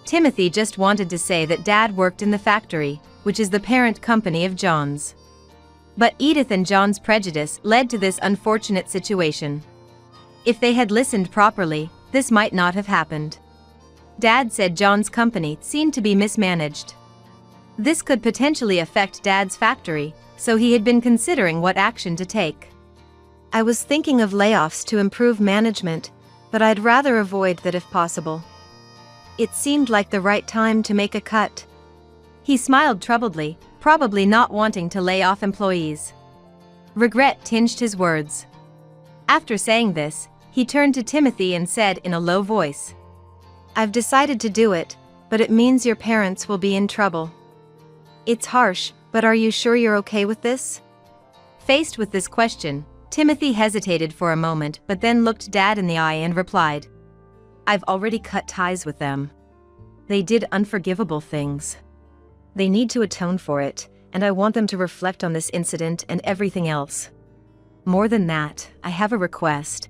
Timothy just wanted to say that Dad worked in the factory, which is the parent company of John's. But Edith and John's prejudice led to this unfortunate situation. If they had listened properly, this might not have happened. Dad said John's company seemed to be mismanaged. This could potentially affect Dad's factory, so he had been considering what action to take. I was thinking of layoffs to improve management, but I'd rather avoid that if possible. It seemed like the right time to make a cut. He smiled troubledly, probably not wanting to lay off employees. Regret tinged his words. After saying this, he turned to Timothy and said in a low voice, "I've decided to do it, but it means your parents will be in trouble. It's harsh, but are you sure you're okay with this?" Faced with this question, Timothy hesitated for a moment but then looked Dad in the eye and replied, "I've already cut ties with them. They did unforgivable things. They need to atone for it, and I want them to reflect on this incident and everything else. More than that, I have a request.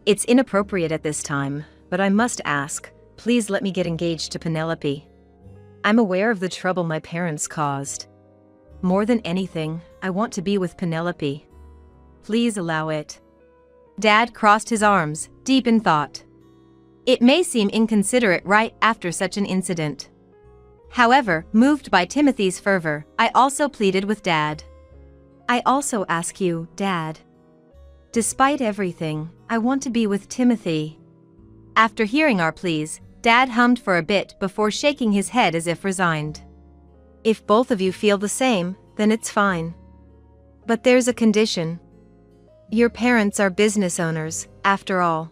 It's inappropriate at this time, but I must ask, please let me get engaged to Penelope. I'm aware of the trouble my parents caused. More than anything, I want to be with Penelope. Please allow it." Dad crossed his arms, deep in thought. It may seem inconsiderate right after such an incident. However, moved by Timothy's fervor, I also pleaded with Dad. "I also ask you, Dad. Despite everything, I want to be with Timothy." After hearing our pleas, Dad hummed for a bit before shaking his head as if resigned. "If both of you feel the same, then it's fine. But there's a condition. Your parents are business owners, after all.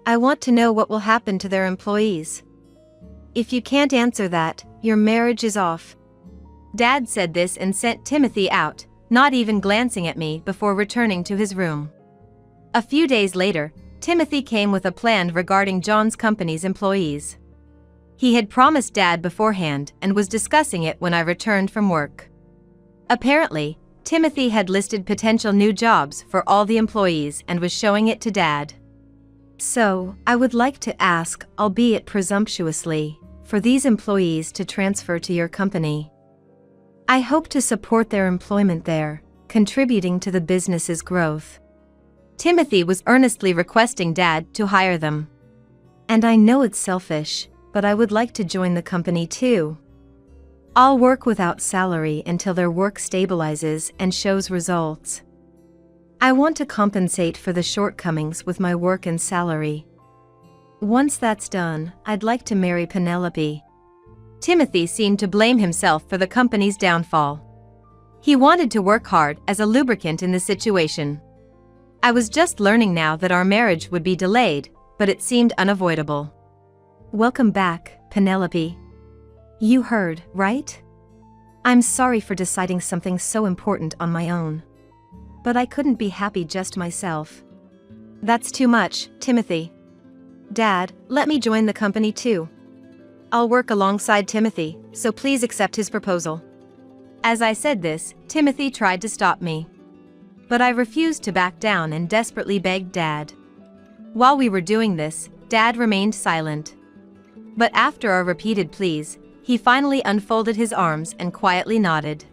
I want to know what will happen to their employees. If you can't answer that, your marriage is off." Dad said this and sent Timothy out, not even glancing at me before returning to his room. A few days later, Timothy came with a plan regarding John's company's employees. He had promised Dad beforehand and was discussing it when I returned from work. Apparently, Timothy had listed potential new jobs for all the employees and was showing it to Dad. "So, I would like to ask, albeit presumptuously, for these employees to transfer to your company. I hope to support their employment there, contributing to the business's growth." Timothy was earnestly requesting Dad to hire them. "And I know it's selfish, but I would like to join the company too. I'll work without salary until their work stabilizes and shows results. I want to compensate for the shortcomings with my work and salary. Once that's done, I'd like to marry Penelope." Timothy seemed to blame himself for the company's downfall. He wanted to work hard as a lubricant in the situation. I was just learning now that our marriage would be delayed, but it seemed unavoidable. "Welcome back, Penelope. You heard, right? I'm sorry for deciding something so important on my own. But I couldn't be happy just myself." "That's too much, Timothy. Dad, let me join the company too. I'll work alongside Timothy, so please accept his proposal." As I said this, Timothy tried to stop me. But I refused to back down and desperately begged Dad. While we were doing this, Dad remained silent. But after our repeated pleas, he finally unfolded his arms and quietly nodded.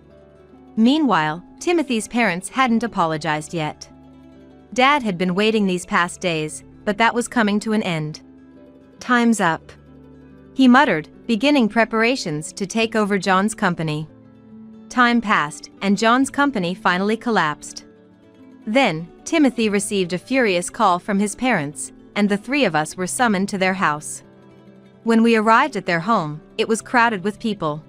Meanwhile, Timothy's parents hadn't apologized yet. Dad had been waiting these past days, but that was coming to an end. "Time's up," he muttered, beginning preparations to take over John's company. Time passed, and John's company finally collapsed. Then, Timothy received a furious call from his parents, and the three of us were summoned to their house. When we arrived at their home, it was crowded with people.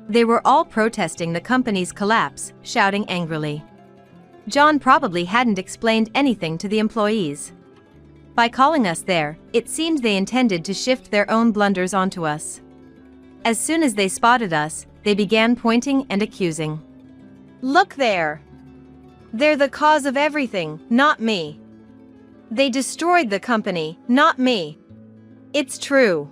They were all protesting the company's collapse, shouting angrily. John probably hadn't explained anything to the employees. By calling us there, it seemed they intended to shift their own blunders onto us. As soon as they spotted us, they began pointing and accusing. "Look there! They're the cause of everything, not me. They destroyed the company, not me. It's true.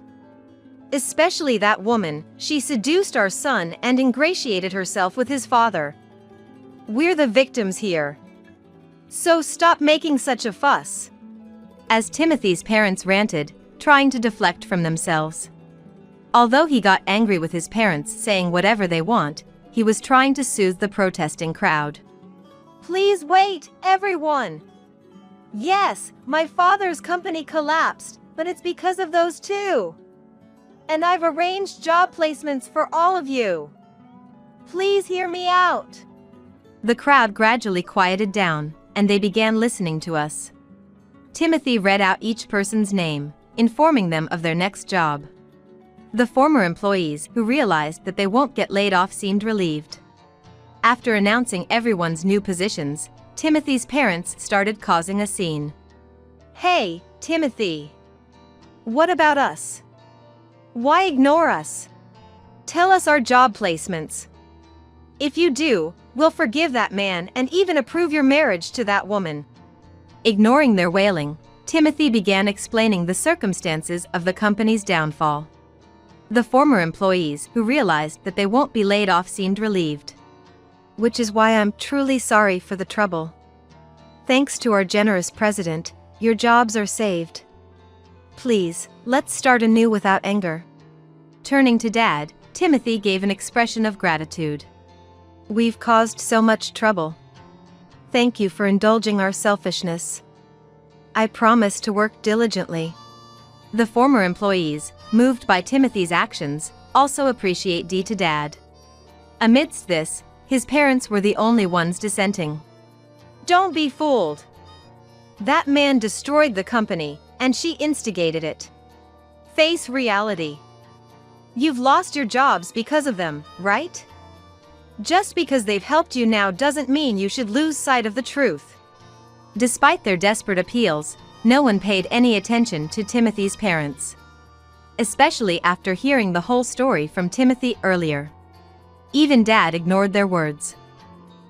Especially that woman, she seduced our son and ingratiated herself with his father. We're the victims here. So stop making such a fuss. As Timothy's parents ranted, trying to deflect from themselves. Although he got angry with his parents saying whatever they want, he was trying to soothe the protesting crowd. Please wait, everyone. Yes, my father's company collapsed, but it's because of those two. And I've arranged job placements for all of you. Please hear me out. The crowd gradually quieted down, and they began listening to us. Timothy read out each person's name, informing them of their next job. The former employees, who realized that they won't get laid off, seemed relieved. After announcing everyone's new positions, Timothy's parents started causing a scene. Hey, Timothy. What about us? Why ignore us? Tell us our job placements. If you do, we'll forgive that man and even approve your marriage to that woman. Ignoring their wailing, Timothy began explaining the circumstances of the company's downfall. The former employees, who realized that they won't be laid off, seemed relieved. Which is why I'm truly sorry for the trouble. Thanks to our generous president, your jobs are saved. Please, let's start anew without anger. Turning to Dad, Timothy gave an expression of gratitude. We've caused so much trouble. Thank you for indulging our selfishness. I promise to work diligently. The former employees, moved by Timothy's actions, also appreciate Dad. Amidst this, his parents were the only ones dissenting. Don't be fooled. That man destroyed the company, and she instigated it. Face reality. You've lost your jobs because of them, right? Just because they've helped you now doesn't mean you should lose sight of the truth. Despite their desperate appeals, no one paid any attention to Timothy's parents. Especially after hearing the whole story from Timothy earlier. Even Dad ignored their words.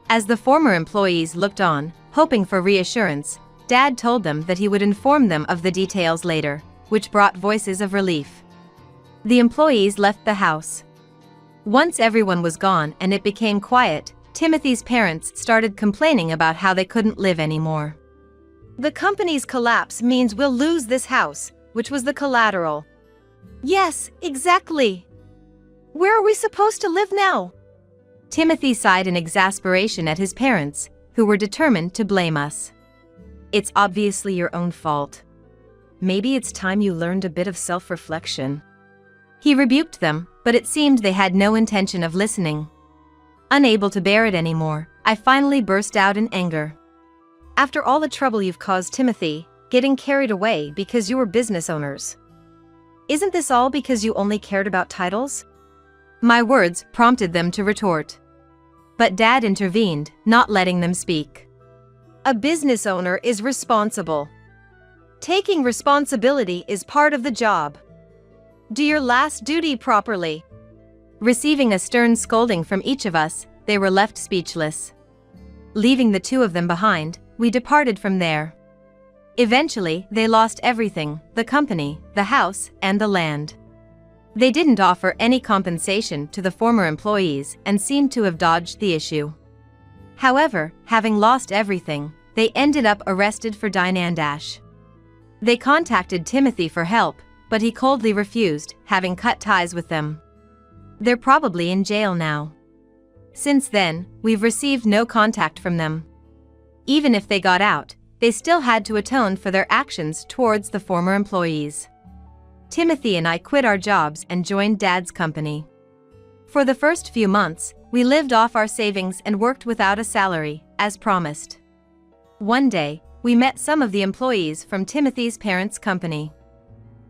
As the former employees looked on, hoping for reassurance, Dad told them that he would inform them of the details later, which brought voices of relief. The employees left the house. Once everyone was gone and it became quiet, Timothy's parents started complaining about how they couldn't live anymore. The company's collapse means we'll lose this house, which was the collateral. Yes, exactly. Where are we supposed to live now? Timothy sighed in exasperation at his parents, who were determined to blame us. It's obviously your own fault. Maybe it's time you learned a bit of self-reflection. He rebuked them, but it seemed they had no intention of listening. Unable to bear it anymore, I finally burst out in anger. After all the trouble you've caused Timothy, getting carried away because you were business owners. Isn't this all because you only cared about titles? My words prompted them to retort. But Dad intervened, not letting them speak. A business owner is responsible. Taking responsibility is part of the job. Do your last duty properly. Receiving a stern scolding from each of us, they were left speechless. Leaving the two of them behind, we departed from there. Eventually, they lost everything: the company, the house, and the land. They didn't offer any compensation to the former employees and seemed to have dodged the issue. However, having lost everything, they ended up arrested for Dash. They contacted Timothy for help, but he coldly refused, having cut ties with them. They're probably in jail now. Since then, we've received no contact from them. Even if they got out, they still had to atone for their actions towards the former employees. Timothy and I quit our jobs and joined Dad's company. For the first few months, we lived off our savings and worked without a salary, as promised. One day, we met some of the employees from Timothy's parents' company.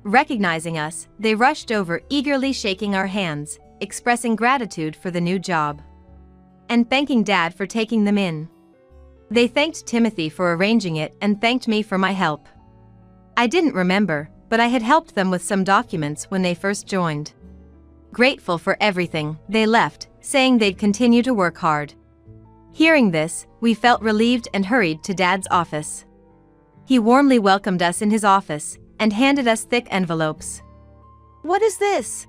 Recognizing us, they rushed over, eagerly shaking our hands, expressing gratitude for the new job, and thanking Dad for taking them in. They thanked Timothy for arranging it and thanked me for my help. I didn't remember, but I had helped them with some documents when they first joined. Grateful for everything, they left, saying they'd continue to work hard. Hearing this, we felt relieved and hurried to Dad's office. He warmly welcomed us in his office and handed us thick envelopes. What is this?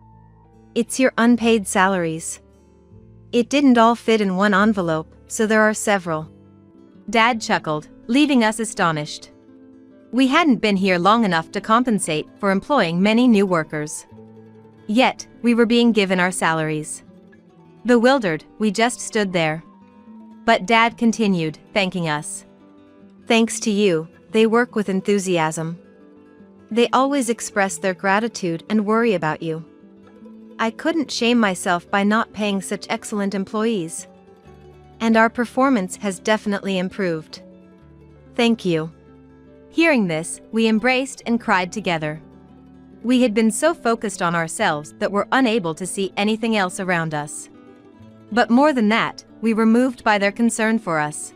It's your unpaid salaries. It didn't all fit in one envelope, so there are several. Dad chuckled, leaving us astonished. We hadn't been here long enough to compensate for employing many new workers. Yet, we were being given our salaries. Bewildered, we just stood there. But Dad continued, thanking us. Thanks to you, they work with enthusiasm. They always express their gratitude and worry about you. I couldn't shame myself by not paying such excellent employees. And our performance has definitely improved. Thank you. Hearing this, we embraced and cried together. We had been so focused on ourselves that we're unable to see anything else around us. But more than that, we were moved by their concern for us.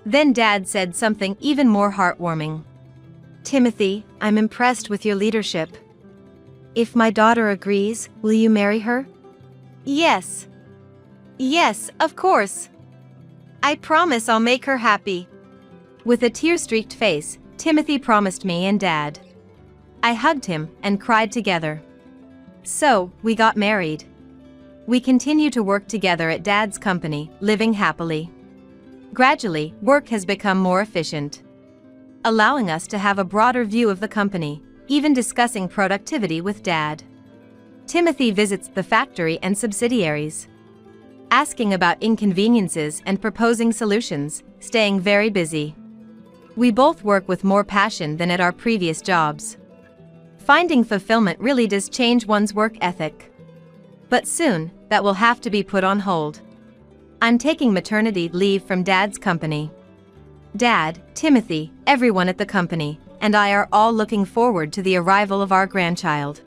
Then Dad said something even more heartwarming. Timothy, I'm impressed with your leadership. If my daughter agrees, will you marry her? Yes. Yes, of course. I promise I'll make her happy. With a tear-streaked face, Timothy promised me and Dad. I hugged him and cried together. So, we got married. We continue to work together at Dad's company, living happily. Gradually, work has become more efficient, allowing us to have a broader view of the company, even discussing productivity with Dad. Timothy visits the factory and subsidiaries, asking about inconveniences and proposing solutions, staying very busy. We both work with more passion than at our previous jobs. Finding fulfillment really does change one's work ethic. But soon, that will have to be put on hold. I'm taking maternity leave from Dad's company. Dad, Timothy, everyone at the company, and I are all looking forward to the arrival of our grandchild.